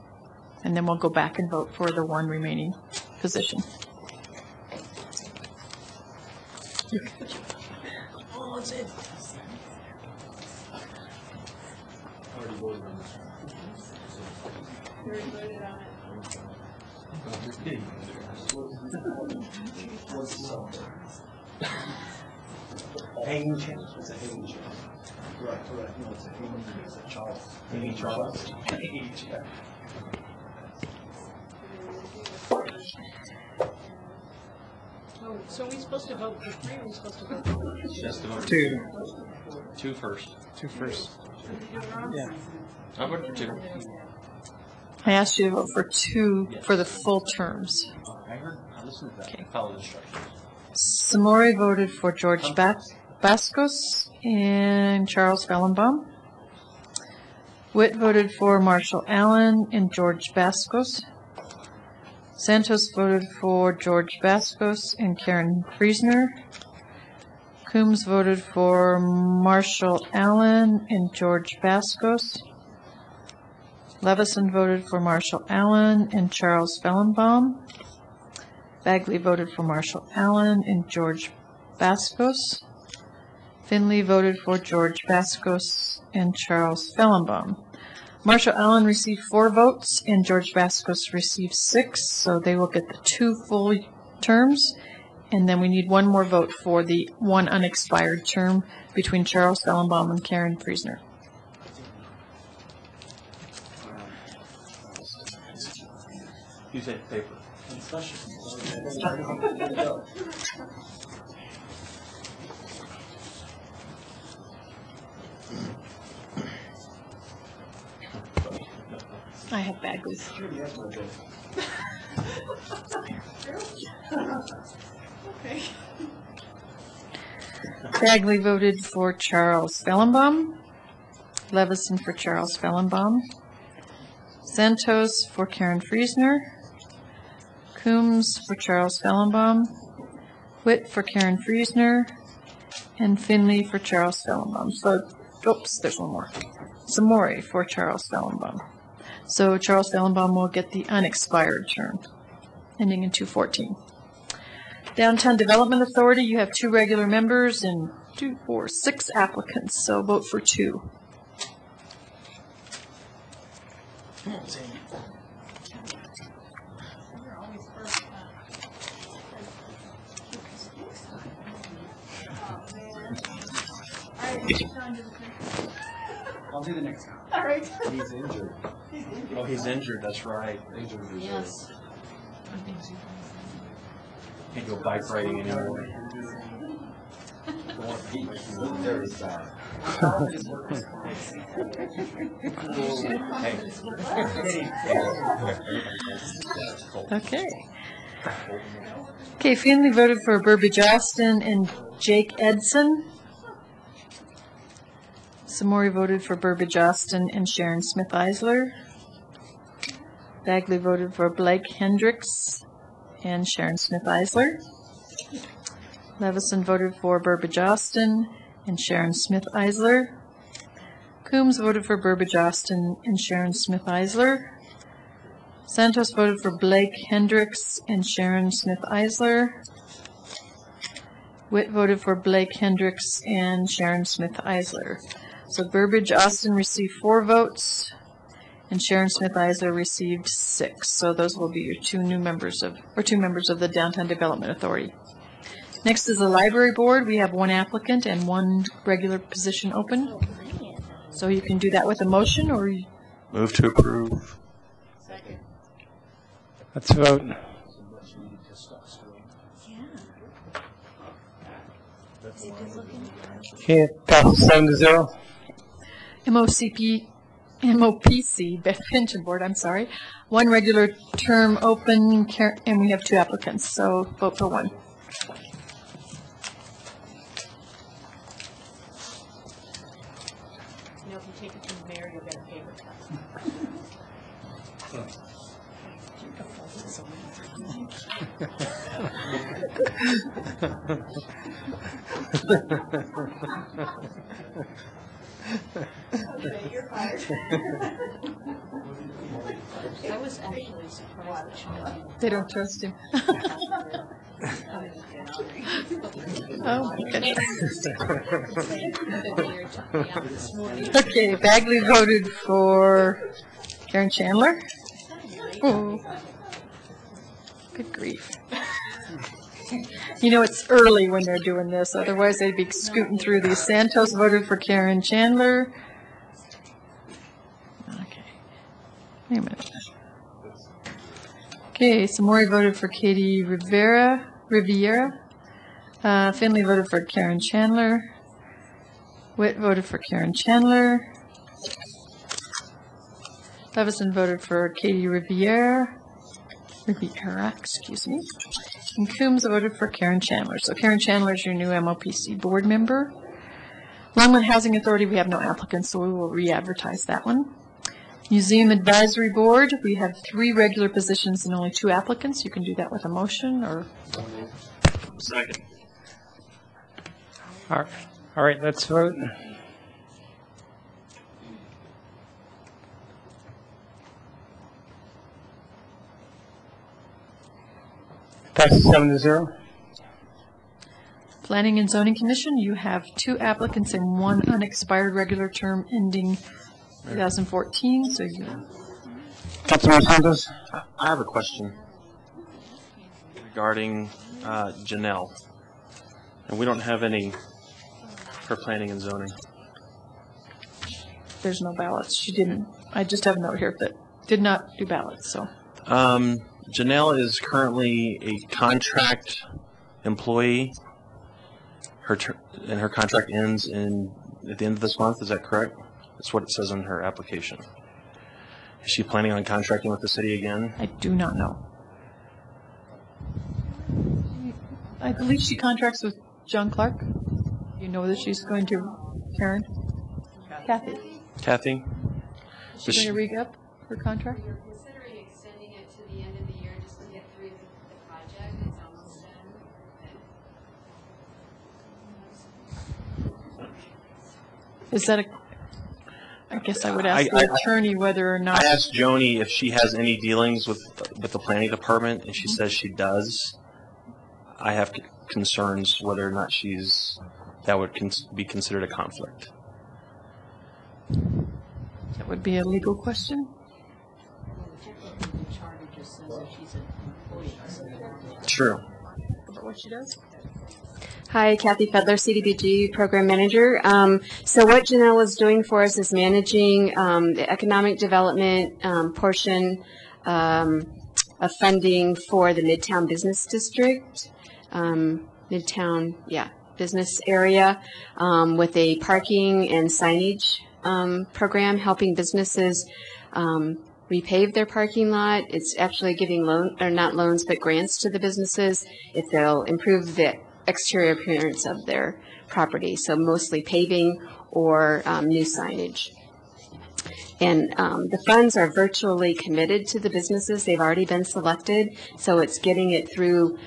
And then we'll go back and vote for the 1 remaining position. Oh, that's it. Already voted on this one. Already voted on it. Hanging chair. It's a hanging chair. Correct. No, it's a hanging chair. It's a Charles. Hanging Charles. Hanging chair. Oh, so are we supposed to vote for 3 or are we supposed to vote for 2? Just to vote. 2. 2 first. 2 first. Yeah. I voted for 2. I asked you to vote for 2 for the full terms. I listened to that. Okay. Follow the instructions. Samori voted for George Bascos and Charles Fellenbaum. Witt voted for Marshall Allen and George Bascos. Santos voted for George Bascos and Karen Friesner. Coombs voted for Marshall Allen and George Vascos. Levison voted for Marshall Allen and Charles Fellenbaum. Bagley voted for Marshall Allen and George Vascos. Finley voted for George Vascos and Charles Fellenbaum. Marshall Allen received 4 votes and George Vascos received 6, so they will get the 2 full terms. And then we need 1 more vote for the 1 unexpired term between Charles Fellenbaum and Karen Friesner. Use that paper. I have Bagley's. Okay. Bagley voted for Charles Fellenbaum. Levison for Charles Fellenbaum. Santos for Karen Friesner. Coombs for Charles Fellenbaum. Witt for Karen Friesner. And Finley for Charles Fellenbaum. So, oops, there's one more. Samori for Charles Fellenbaum. So Charles Fellenbaum will get the unexpired term, ending in 2/14. Downtown Development Authority, you have 2 regular members and 2, 4, 6 applicants, so vote for 2. I'll do the next one. All right. He's injured. Oh, he's injured, that's right. Injured reserve. Yes. Can't go bike riding anymore. Very sad. Okay. Okay, Finley voted for Burbage Austin and Jake Edson. Samori voted for Burbage Austin and Sharon Smith Eisler. Bagley voted for Blake Hendricks and Sharon Smith Eisler. Levison voted for Burbage Austin and Sharon Smith Eisler. Coombs voted for Burbage Austin and Sharon Smith Eisler. Santos voted for Blake Hendricks and Sharon Smith Eisler. Witt voted for Blake Hendricks and Sharon Smith Eisler. So Burbage Austin received 4 votes, and Sharon Smith Eisler received 6. So those will be your 2 members of the Downtown Development Authority. Next is the Library Board. We have 1 applicant and 1 regular position open. So you can do that with a motion, or Move to approve. Second. Let's vote. Okay, passes 7-0. MOPC, Pension Board, I'm sorry. 1 regular term open, and we have 2 applicants, so vote for 1. You know, if you take it to the mayor, you'll get a paper cut. Okay, you're fired. I was actually surprised that she didn't. They don't trust him. Oh, my goodness. Okay, Bagley voted for Karen Chandler. Oh, good grief. You know, it's early when they're doing this, otherwise they'd be scooting through these. Santos voted for Karen Chandler. Okay. Wait a minute. Okay, Samori voted for Katie Riviera. Finley voted for Karen Chandler. Witt voted for Karen Chandler. Levison voted for Katie Riviera, excuse me. And Coombs voted for Karen Chandler. So Karen Chandler is your new MOPC board member. Longmont Housing Authority, we have no applicants, so we will re-advertise that one. Museum Advisory Board, we have 3 regular positions and only 2 applicants. You can do that with a motion or... Second. All right, let's vote. Passes 7-0. Planning and Zoning Commission, you have 2 applicants and 1 unexpired regular term ending 2014, so you... Councilman Santos? I have a question regarding Janelle. And we don't have any for planning and zoning. There's no ballots. She didn't. I just have a note here that did not do ballots, so. Janelle is currently a contract employee. Her contract ends at the end of this month. Is that correct? That's what it says on her application. Is she planning on contracting with the city again? I do not know. I believe she contracts with John Clark. You know that she's going to, Karen? Kathy? Kathy? Is she going to re-up her contract? We're considering extending it to the end of the year just to get through the project. It's almost done. Is that I guess I would ask the attorney whether or not... I asked Joni if she has any dealings with the planning department, and she says she does. I have concerns whether or not that would be considered a conflict. That would be a legal question. True. About what she does? Hi, Kathy Fedler, CDBG Program Manager. So what Janelle is doing for us is managing the economic development portion of funding for the Midtown Business District, business area, with a parking and signage program helping businesses repave their parking lot. It's actually giving not loans, but grants to the businesses if they'll improve the exterior appearance of their property. So mostly paving or new signage. And the funds are virtually committed to the businesses. They've already been selected. So it's getting it through,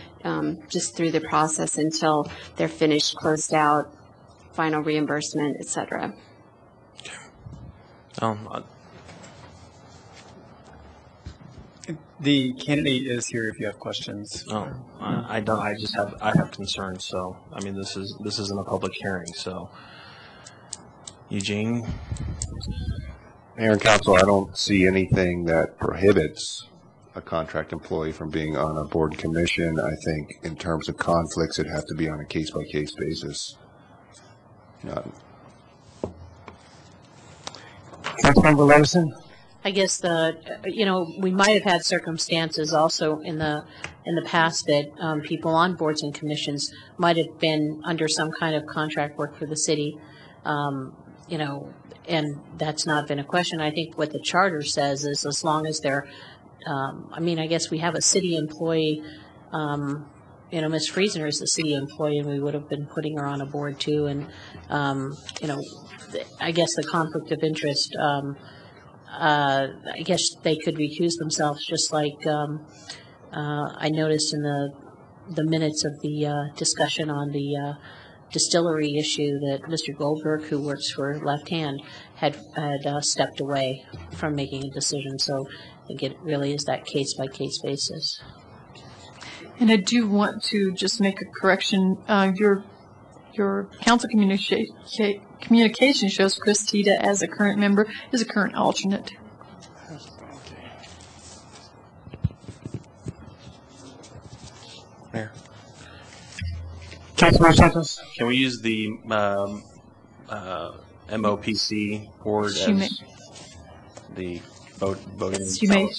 just through the process until they're finished, closed out, final reimbursement, et cetera. The candidate is here if you have questions. I don't. I have concerns. So I mean, this isn't a public hearing. So Eugene, Mayor and Council, I don't see anything that prohibits a contract employee from being on a board commission. I think in terms of conflicts, it'd have to be on a case-by-case basis. Councilmember Levison? I guess we might have had circumstances also in the past that people on boards and commissions might have been under some kind of contract work for the city, and that's not been a question. I think what the charter says is as long as they're, I guess we have a city employee, Ms. Friesner is a city employee, and we would have been putting her on a board too, and, I guess the conflict of interest, I guess they could recuse themselves, just like I noticed in the minutes of the discussion on the distillery issue that Mr. Goldberg, who works for Left Hand, had stepped away from making a decision. So I think it really is that case-by-case basis. And I do want to just make a correction. Your council communication shows Chris Tita as a current member, is a current alternate. Mayor. Councilman Santos? Can we use the MOPC board as the voting? You may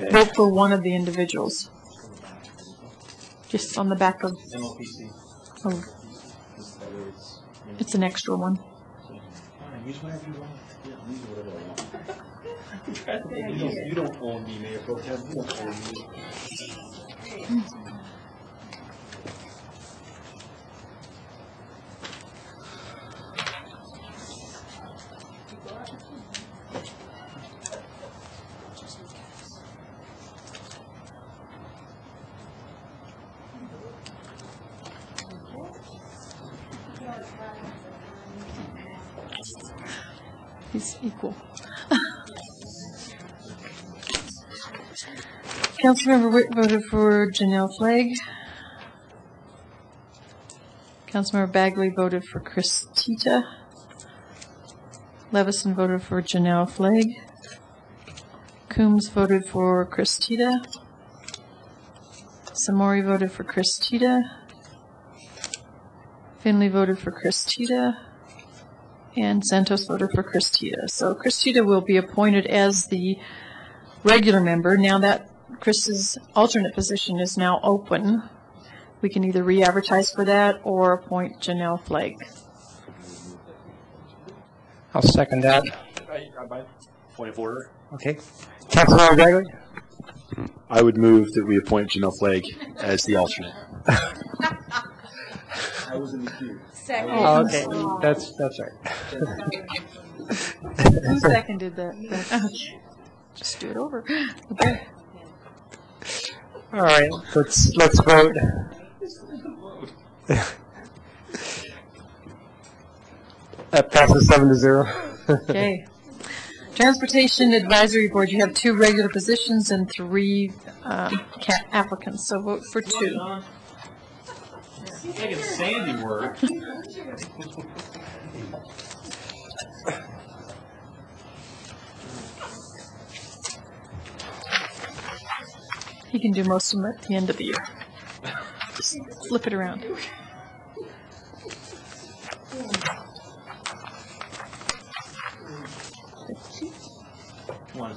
vote for one of the individuals. Just on the back of. MOPC. Oh. It's an extra one. Use whatever you want. Yeah, use whatever I want. You don't own me, Mayor Pro Tem. You don't own me. He's equal. Councilmember Witt voted for Janelle Flagg. Councilmember Bagley voted for Christita. Levison voted for Janelle Flagg. Coombs voted for Christita. Samori voted for Christita. Finley voted for Christita. And Santos voted for Christita. So Christita will be appointed as the regular member. Now that Chris's alternate position is now open, we can either re-advertise for that or appoint Janelle Flagg. I'll second that. Point of order. Okay. Councilmember Bagley? I would move that we appoint Janelle Flagg as the alternate. I was in the queue. Second. Oh, okay. That's right. Who seconded that? Just do it over. Okay. All right. Let's vote. That passes 7-0. Okay. Transportation Advisory Board, you have 2 regular positions and 3 applicants, so vote for 2. Making Sandy work. He can do most of them at the end of the year. Just flip it around.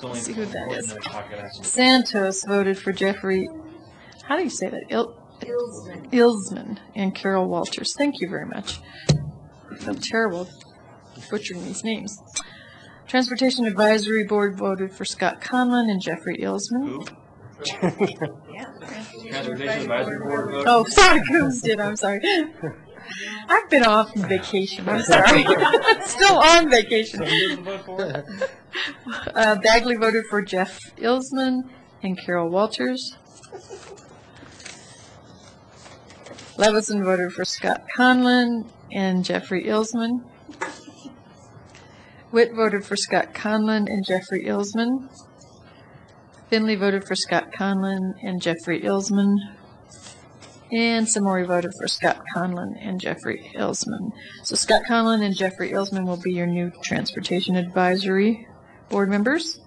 Let's see who that is. Santos voted for Jeffrey, how do you say that? Ilsman and Carol Walters. Thank you very much. I feel terrible butchering these names. Transportation Advisory Board voted for Scott Conlon and Jeffrey Ilsman. Transportation Advisory Board vote. Oh, sorry, Coombs did. I'm sorry. I've been off on vacation. I'm sorry. Still on vacation. Bagley voted for Jeff Ilsman and Carol Walters. Levison voted for Scott Conlon and Jeffrey Ilsman. Witt voted for Scott Conlon and Jeffrey Ilsman. Finley voted for Scott Conlon and Jeffrey Ilsman. And Samori voted for Scott Conlon and Jeffrey Ilsman. So Scott Conlon and Jeffrey Ilsman will be your new Transportation Advisory Board members.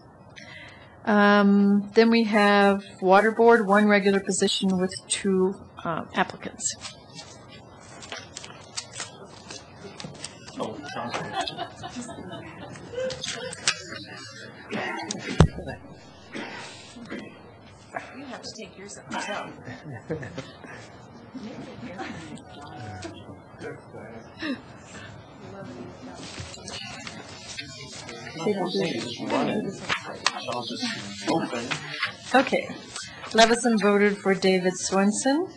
Then we have Water Board, 1 regular position with 2 applicants. You have to take yours up yourself. Okay. Levison voted for David Swenson.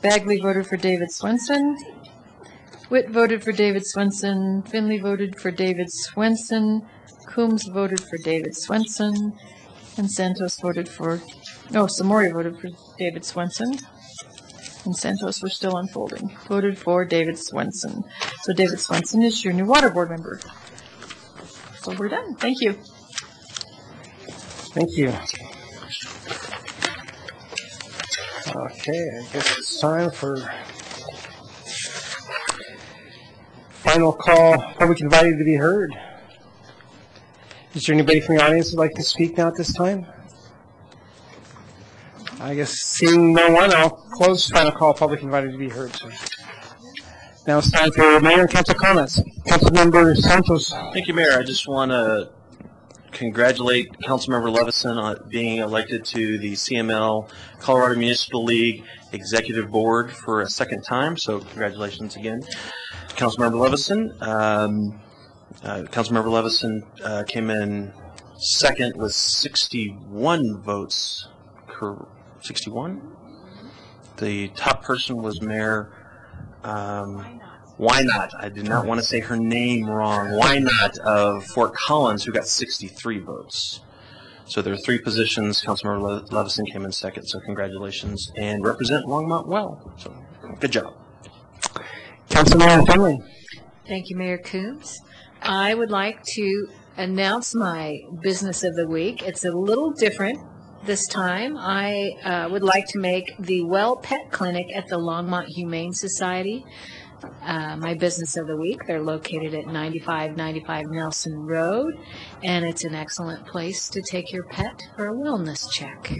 Bagley voted for David Swenson. Witt voted for David Swenson. Finley voted for David Swenson. Coombs voted for David Swenson. And Santos voted for, Samori voted for David Swenson. And Santos, we're still unfolding, voted for David Swenson. So David Swenson is your new Water Board member. So we're done. Thank you. Thank you. Okay, I guess it's time for final call, public invited to be heard. Is there anybody from the audience who'd like to speak now at this time? I guess seeing no one, I'll close final call, public invited to be heard. So now it's time for Mayor and Council comments. Councilmember Santos. Thank you, Mayor. I just want to congratulate Councilmember Levison on being elected to the CML Colorado Municipal League Executive Board for a second time. So congratulations again, Councilmember Levison. Councilmember Levison came in second with 61 votes. 61? The top person was Mayor Why Not? I did not want to say her name wrong. Why Not of Fort Collins, who got 63 votes. So there are 3 positions. Councilmember Levison came in second, so congratulations. And represent Longmont well. So good job. Councilman Finley. Thank you, Mayor Coombs. I would like to announce my business of the week. It's a little different this time. I would like to make the Well Pet Clinic at the Longmont Humane Society my business of the week. They're located at 9595 Nelson Road, and it's an excellent place to take your pet for a wellness check.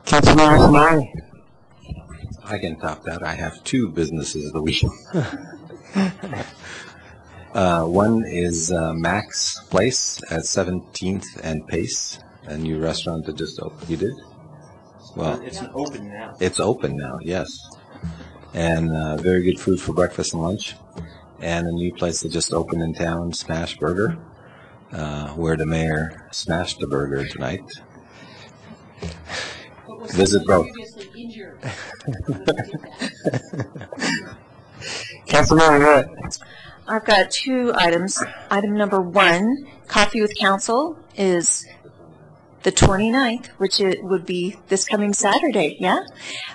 Councilmember Samari. I can top that. I have two businesses of the week. One is Mac's Place at 17th and Pace, a new restaurant that just opened. You did? Well, it's open now. It's open now, yes. And very good food for breakfast and lunch. And a new place that just opened in town, Smash Burger, where the mayor smashed the burger tonight. Visit both. Councilmember Witt. I've got two items. Item number one, Coffee with Council, is the 29th, which it would be this coming Saturday, yeah?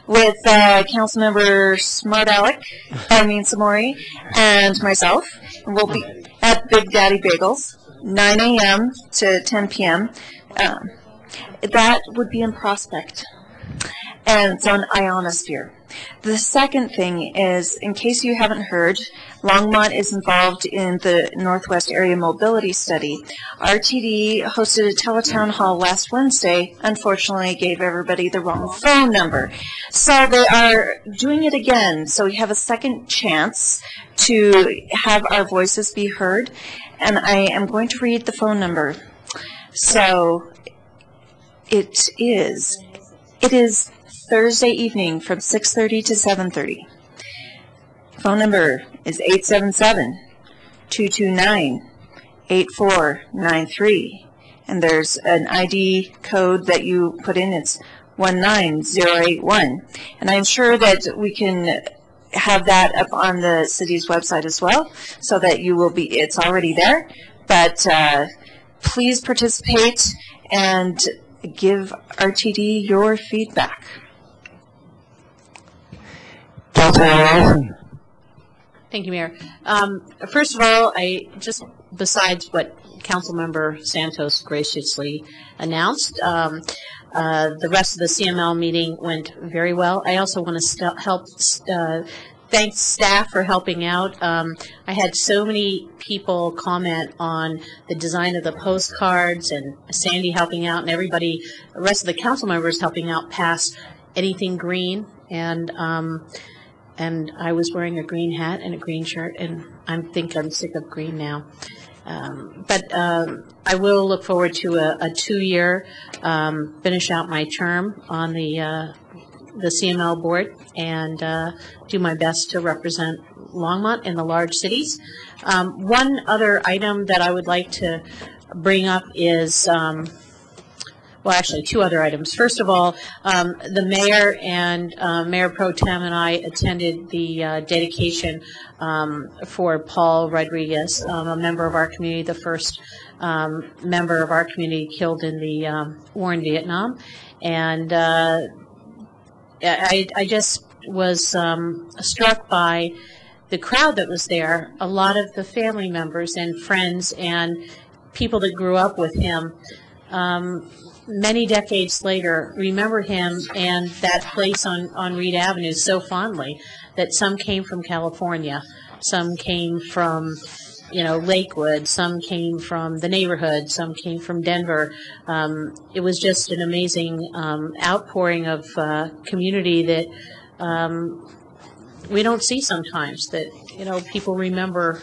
With Councilmember Samori, and myself. And we'll be at Big Daddy Bagels, 9 a.m. to 10 p.m. That would be in Prospect, and it's on Ionosphere. The second thing is, in case you haven't heard, Longmont is involved in the Northwest Area Mobility Study. RTD hosted a teletown hall last Wednesday, unfortunately gave everybody the wrong phone number. So they are doing it again, so we have a second chance to have our voices be heard, and I am going to read the phone number. So it is Thursday evening from 6:30 to 7:30. Phone number is 877-229-8493. And there's an ID code that you put in. It's 19081. And I'm sure that we can have that up on the city's website as well, so that you will be, it's already there. But please participate and give RTD your feedback. Thank you, Mayor. First of all, besides what Councilmember Santos graciously announced, the rest of the CML meeting went very well. I also want to thank staff for helping out. I had so many people comment on the design of the postcards, and Sandy helping out, and everybody, the rest of the council members helping out pass anything green. And I was wearing a green hat and a green shirt, and I think I'm sick of green now. But I will look forward to a 2-year, finish out my term on the CML board, and do my best to represent Longmont in the large cities. One other item that I would like to bring up is, well, actually, two other items. First of all, the mayor and Mayor Pro Tem and I attended the dedication for Paul Rodriguez, a member of our community, the first member of our community killed in the war in Vietnam. And I just was struck by the crowd that was there. A lot of the family members and friends and people that grew up with him, many decades later, remember him and that place on Reed Avenue so fondly, that some came from California, some came from, Lakewood, some came from the neighborhood, some came from Denver. It was just an amazing outpouring of community that we don't see sometimes, that, people remember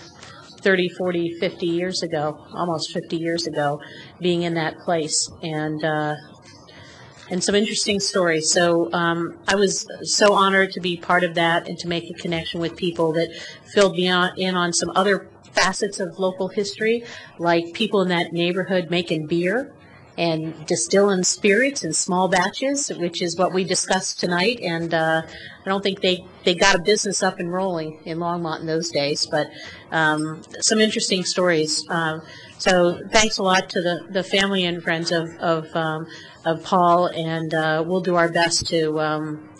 30, 40, 50 years ago, almost 50 years ago, being in that place, and some interesting stories. So I was so honored to be part of that and to make a connection with people that filled me in on some other facets of local history, like people in that neighborhood making beer and distill in spirits in small batches, which is what we discussed tonight. And I don't think they got a business up and rolling in Longmont in those days, but some interesting stories. So thanks a lot to the family and friends of Paul, and we'll do our best to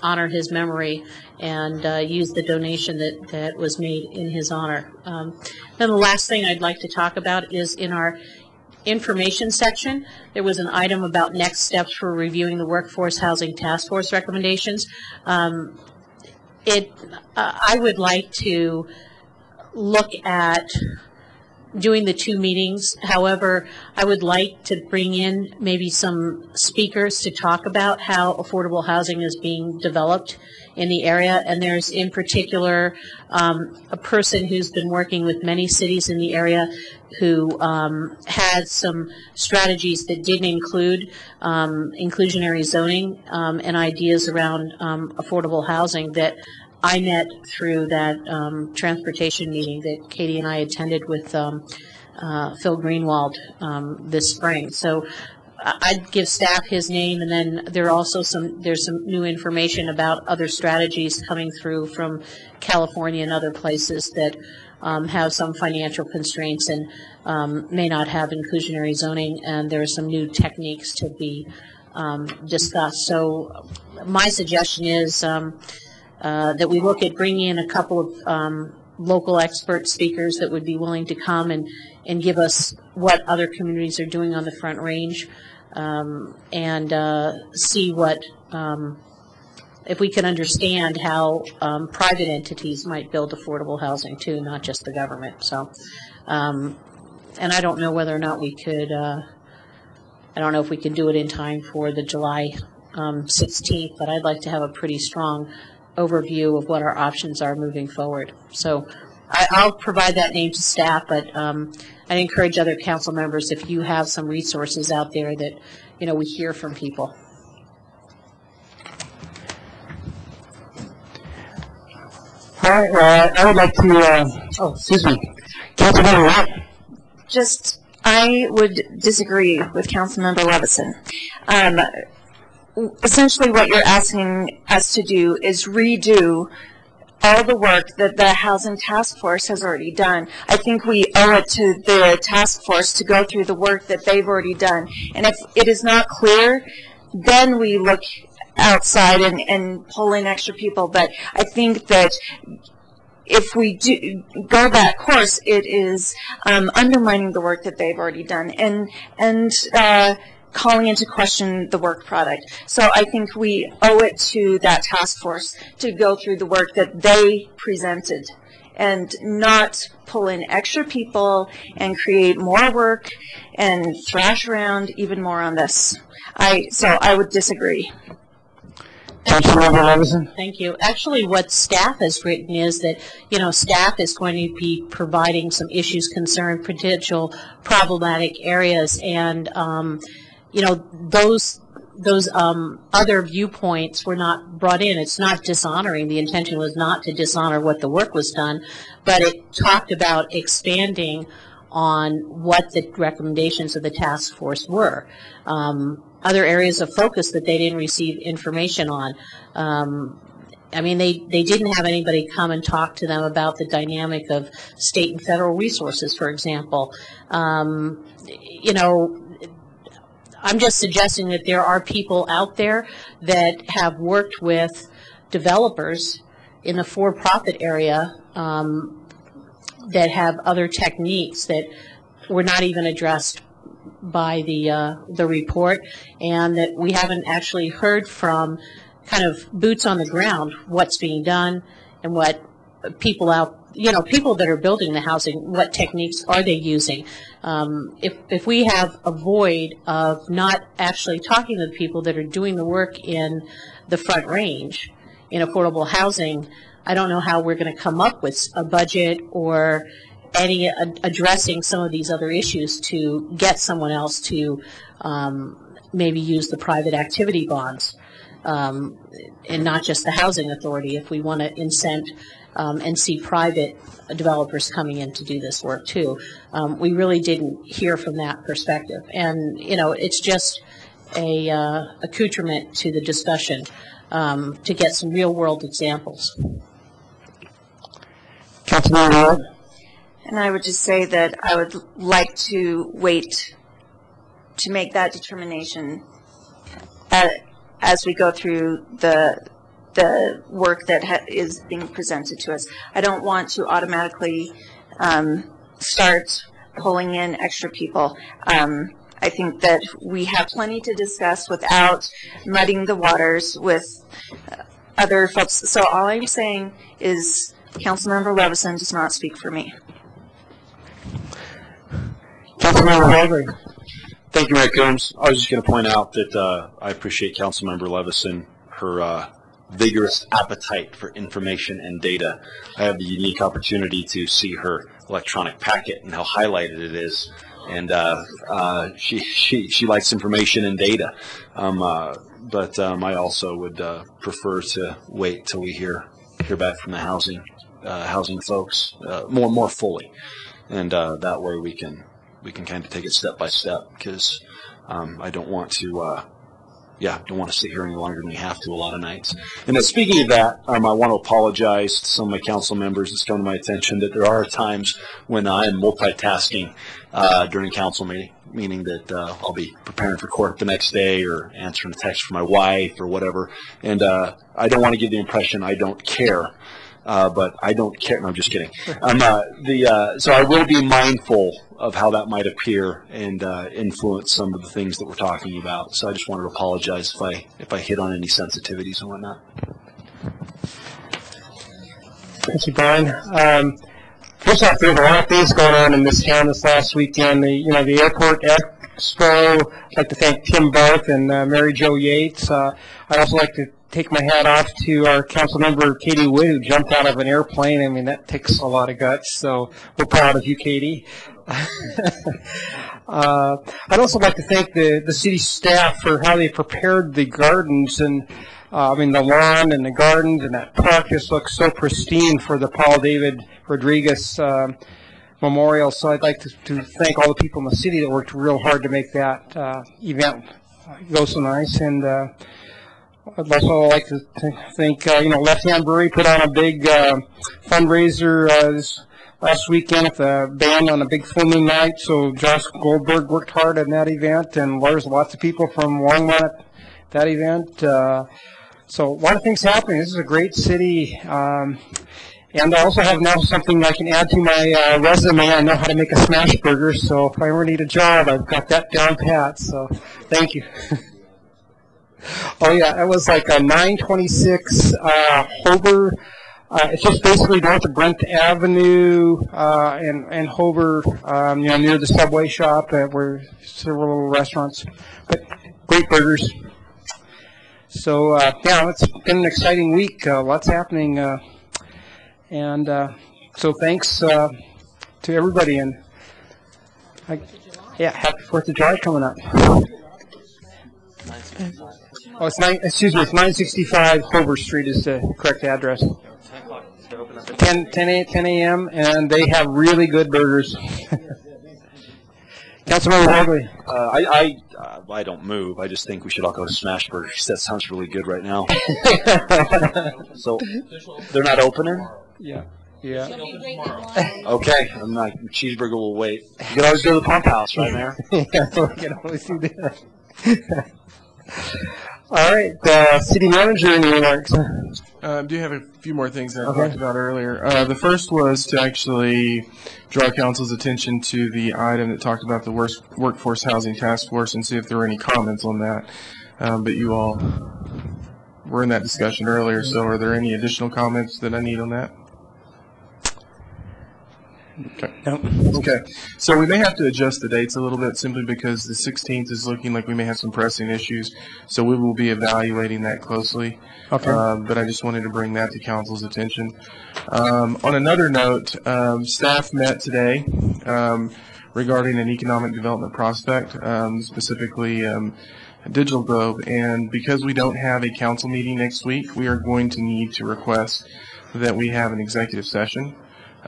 honor his memory and use the donation that was made in his honor. Then the last thing I'd like to talk about is in our information section, there was an item about next steps for reviewing the Workforce Housing Task Force recommendations. I would like to look at doing the 2 meetings. However, I would like to bring in maybe some speakers to talk about how affordable housing is being developed in the area. And there's in particular a person who's been working with many cities in the area who had some strategies that didn't include inclusionary zoning and ideas around affordable housing that I met through that transportation meeting that Katie and I attended with Phil Greenwald this spring. So I'd give staff his name, and then there's some new information about other strategies coming through from California and other places that have some financial constraints and may not have inclusionary zoning, and there are some new techniques to be discussed. So my suggestion is that we look at bringing in a couple of local expert speakers that would be willing to come and give us what other communities are doing on the Front Range, and see what, if we can understand how private entities might build affordable housing too, not just the government. So, and I don't know whether or not we could, I don't know if we can do it in time for the July 16th, but I'd like to have a pretty strong overview of what our options are moving forward. So I'll provide that name to staff, but I encourage other council members, if you have some resources out there that, you know, we hear from people. All right, I would like to, excuse me, Councilmember Watt. I would disagree with Councilmember Levison. Essentially what you're asking us to do is redo all the work that the Housing Task Force has already done. I think we owe it to the task force to go through the work that they've already done. And if it is not clear, then we look outside and pull in extra people. But I think that if we do go that course, it is undermining the work that they've already done and calling into question the work product. So I think we owe it to that task force to go through the work that they presented and not pull in extra people and create more work and thrash around even more on this. So I would disagree. Councilmember Levison. Thank you. Actually, what staff has written is that, you know, staff is going to be providing some issues, concern, potential problematic areas, and you know, those other viewpoints were not brought in. It's not dishonoring. The intention was not to dishonor what the work was done, but it talked about expanding on what the recommendations of the task force were. Other areas of focus that they didn't receive information on. I mean, they didn't have anybody come and talk to them about the dynamic of state and federal resources, for example. You know, I'm just suggesting that there are people out there that have worked with developers in the for-profit area that have other techniques that were not even addressed by the report, and that we haven't actually heard from kind of boots on the ground what's being done and what people out, you know, people that are building the housing, what techniques are they using. If we have a void of not actually talking to the people that are doing the work in the Front Range in affordable housing, I don't know how we're going to come up with a budget or any addressing some of these other issues to get someone else to maybe use the private activity bonds and not just the housing authority if we want to incent and see private developers coming in to do this work too. We really didn't hear from that perspective. And, it's just a accoutrement to the discussion to get some real-world examples. Councilmember. And I would just say that I would like to wait to make that determination as we go through the work that is being presented to us. I don't want to automatically start pulling in extra people. I think that we have plenty to discuss without muddying the waters with other folks. So all I'm saying is Councilmember Levison does not speak for me. Councilmember Hagler. Thank you, Mayor Coombs. I was just going to point out that I appreciate Councilmember Levison, her vigorous appetite for information and data. I have the unique opportunity to see her electronic packet and how highlighted it is. And she likes information and data. But I also would prefer to wait till we hear back from the housing folks more fully, and that way we can kind of take it step by step, because I don't want to sit here any longer than we have to a lot of nights. And speaking of that, I want to apologize to some of my council members. It's come to my attention that there are times when I am multitasking during council meeting, meaning that I'll be preparing for court the next day or answering a text from my wife or whatever. And I don't want to give the impression I don't care. But I don't care. No, I'm just kidding. So I will be mindful of how that might appear and influence some of the things that we're talking about. So I just wanted to apologize if I hit on any sensitivities and whatnot. Thank you, Brian. First off, there's a lot of things going on in this town this last weekend. The airport expo. I'd like to thank Tim Barth and Mary Jo Yates. I'd also like to take my hat off to our council member, Katie Wood, who jumped out of an airplane. I mean, that takes a lot of guts, so we're proud of you, Katie. I'd also like to thank the city staff for how they prepared the gardens and the lawn and the gardens, and that park just looks so pristine for the Paul David Rodriguez Memorial. So I'd like to thank all the people in the city that worked real hard to make that event go so nice. And I'd also like to thank, Left Hand Brewery put on a big fundraiser this last weekend with the band on a big full moon night. So Josh Goldberg worked hard on that event, and there's lots of people from Longmont at that event. So a lot of things happening. This is a great city. And I also have now something I can add to my resume. I know how to make a smash burger, so if I ever need a job, I've got that down pat. So thank you. Oh yeah, it was like a 926 Hover. It's just basically north of Brent Avenue and Hover, near the Subway shop where several little restaurants. But great burgers. So it's been an exciting week. Lots happening, so thanks to everybody. And happy 4th of July coming up. Oh, it's 965 Hover Street is the correct address. 10 a.m. and they have really good burgers. Councilmember Bagley. I don't move. I just think we should all go to Smash Burgers. That sounds really good right now. So they're not opening? Yeah. Okay, cheeseburger will wait. You can always go to the Pump House, right, Mayor? Yeah, we can always do that. All right, city manager, any remarks? Do have a few more things that I talked about earlier. The first was to actually draw council's attention to the item that talked about the workforce housing task force and see if there were any comments on that. But you all were in that discussion earlier, so are there any additional comments that I need on that? Okay. No. Okay. So we may have to adjust the dates a little bit simply because the 16th is looking like we may have some pressing issues. So we will be evaluating that closely. Okay. But I just wanted to bring that to council's attention. On another note, staff met today regarding an economic development prospect, specifically Digital Globe. And because we don't have a council meeting next week, we are going to need to request that we have an executive session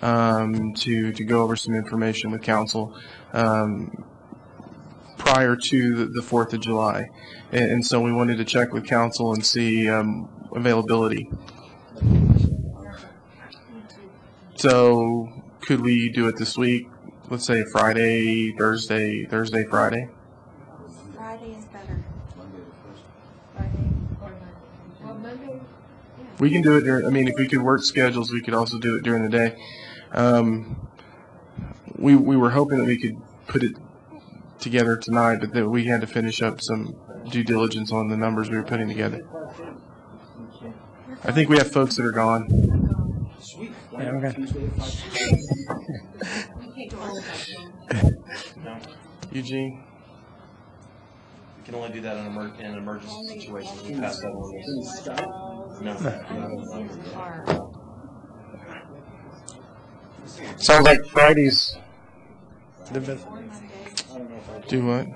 to go over some information with council prior to the 4th of July. And so we wanted to check with council and see availability. So could we do it this week? Let's say Friday, Thursday, Friday? Friday is better. We can do it during, I mean, if we could work schedules, we could also do it during the day. We were hoping that we could put it together tonight, but that we had to finish up some due diligence on the numbers we were putting together. I think we have folks that are gone. Yeah, okay. Eugene? We can only do that in an emergency situation. We pass that on. No. Sounds like Friday's the best. Do what?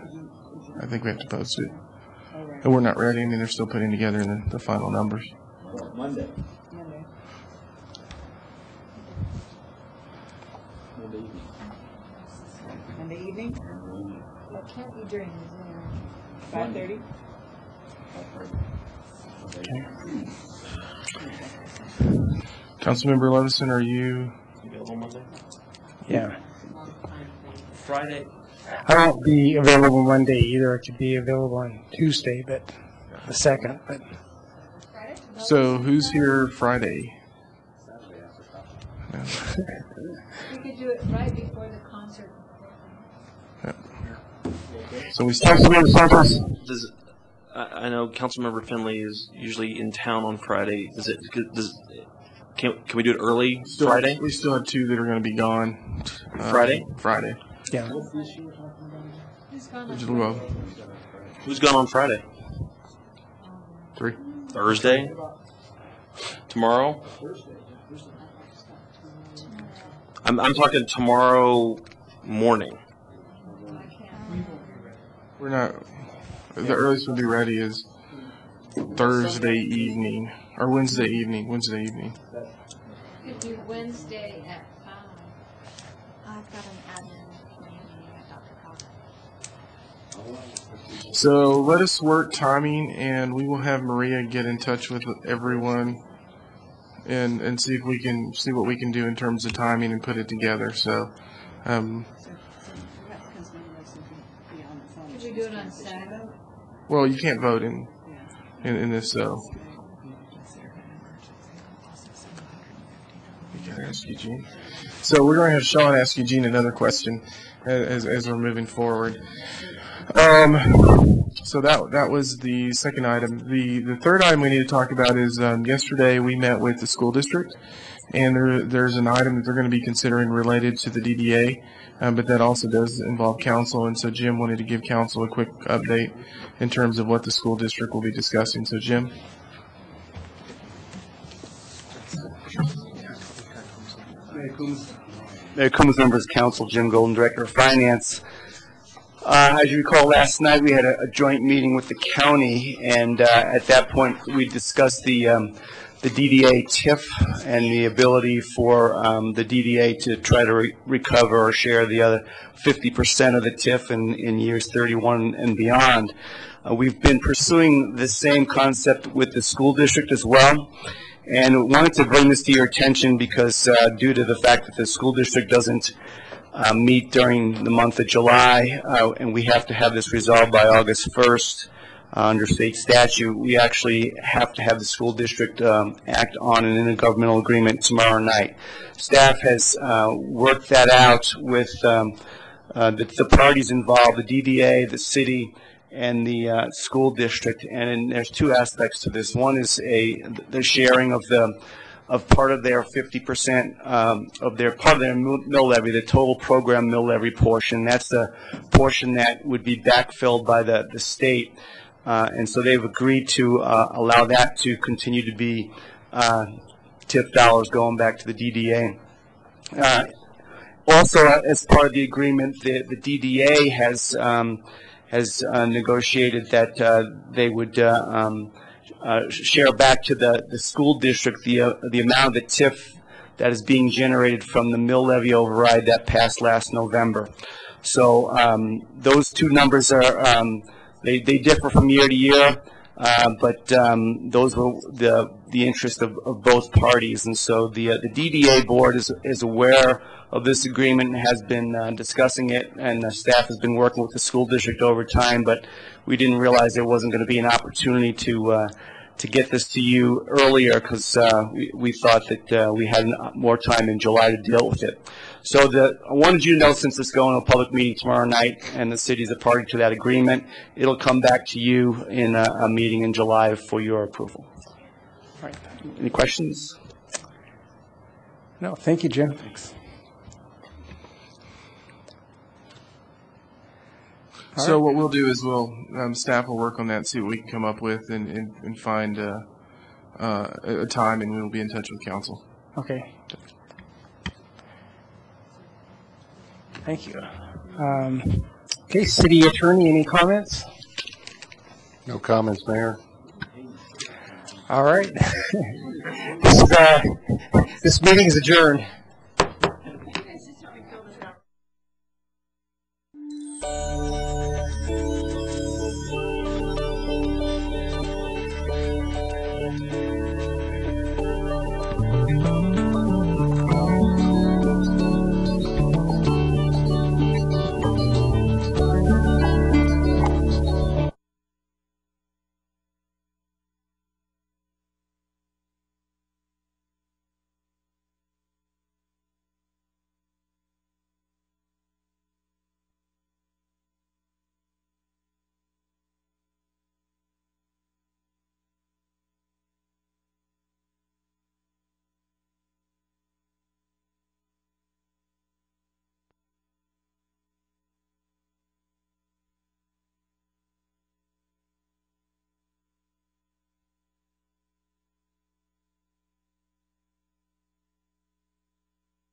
I think we have to post it. And we're not ready. I mean, they're still putting together the final numbers. Monday. Monday evening? Well, it can't be during the dinner. 5:30? Councilmember Levison, are you available Monday? Yeah. Friday. I won't be available Monday either. I could be available on Tuesday, but the 2nd. But So who's here Friday? We could do it right before the concert. So we start. I know Councilmember Finley is usually in town on Friday. Can we do it early Friday? We still have 2 that are going to be gone. Friday? Friday. Yeah. Who's gone on Friday? 3. Thursday? Tomorrow? I'm talking tomorrow morning. We're not. The earliest we'll be ready is Thursday evening or Wednesday evening. Wednesday evening. Could do Wednesday at 5. I've got an admin meeting at Dr. Cobb. So let us work timing, and we will have Maria get in touch with everyone and see if we can see what we can do in terms of timing and put it together. So. Could we do it on Saturday? Well, you can't vote in this, so. We gotta ask Eugene. So we're going to have Sean ask Eugene another question as we're moving forward. So that was the second item. The third item we need to talk about is yesterday we met with the school district, and there's an item that they're going to be considering related to the DDA, but that also does involve council. And so Jim wanted to give council a quick update in terms of what the school district will be discussing. So Jim. Mayor Coombs, members of council, Jim Golden, Director of Finance. As you recall, last night we had a joint meeting with the county, and at that point we discussed the DDA TIF and the ability for the DDA to try to recover or share the other 50% of the TIF in years 31 and beyond. We've been pursuing the same concept with the school district as well, and wanted to bring this to your attention because due to the fact that the school district doesn't meet during the month of July, and we have to have this resolved by August 1st under state statute, we actually have to have the school district act on an intergovernmental agreement tomorrow night. Staff has worked that out with the parties involved, the DDA, the city, and the school district, and there's 2 aspects to this. One is the sharing of part of their 50% of their mill levy, the total program mill levy portion. That's the portion that would be backfilled by the state, and so they've agreed to allow that to continue to be TIF dollars going back to the DDA. Also, as part of the agreement, the DDA has negotiated that they would share back to the school district the amount of the TIF that is being generated from the mill levy override that passed last November. So those two numbers are they differ from year to year, but those were the interest of both parties, and so the DDA board is aware of this agreement and has been discussing it, and the staff has been working with the school district over time, but we didn't realize there wasn't going to be an opportunity to get this to you earlier because we thought that we had more time in July to deal with it. So I wanted you to know, since it's going to a public meeting tomorrow night and the city is a party to that agreement, it'll come back to you in a meeting in July for your approval. All right. Any questions? No, thank you, Jim. Thanks. So what we'll do is staff will work on that, see what we can come up with, and find a time, and we'll be in touch with council. Okay. Thank you. Okay, city attorney, any comments? No comments, Mayor. All right. This meeting is adjourned.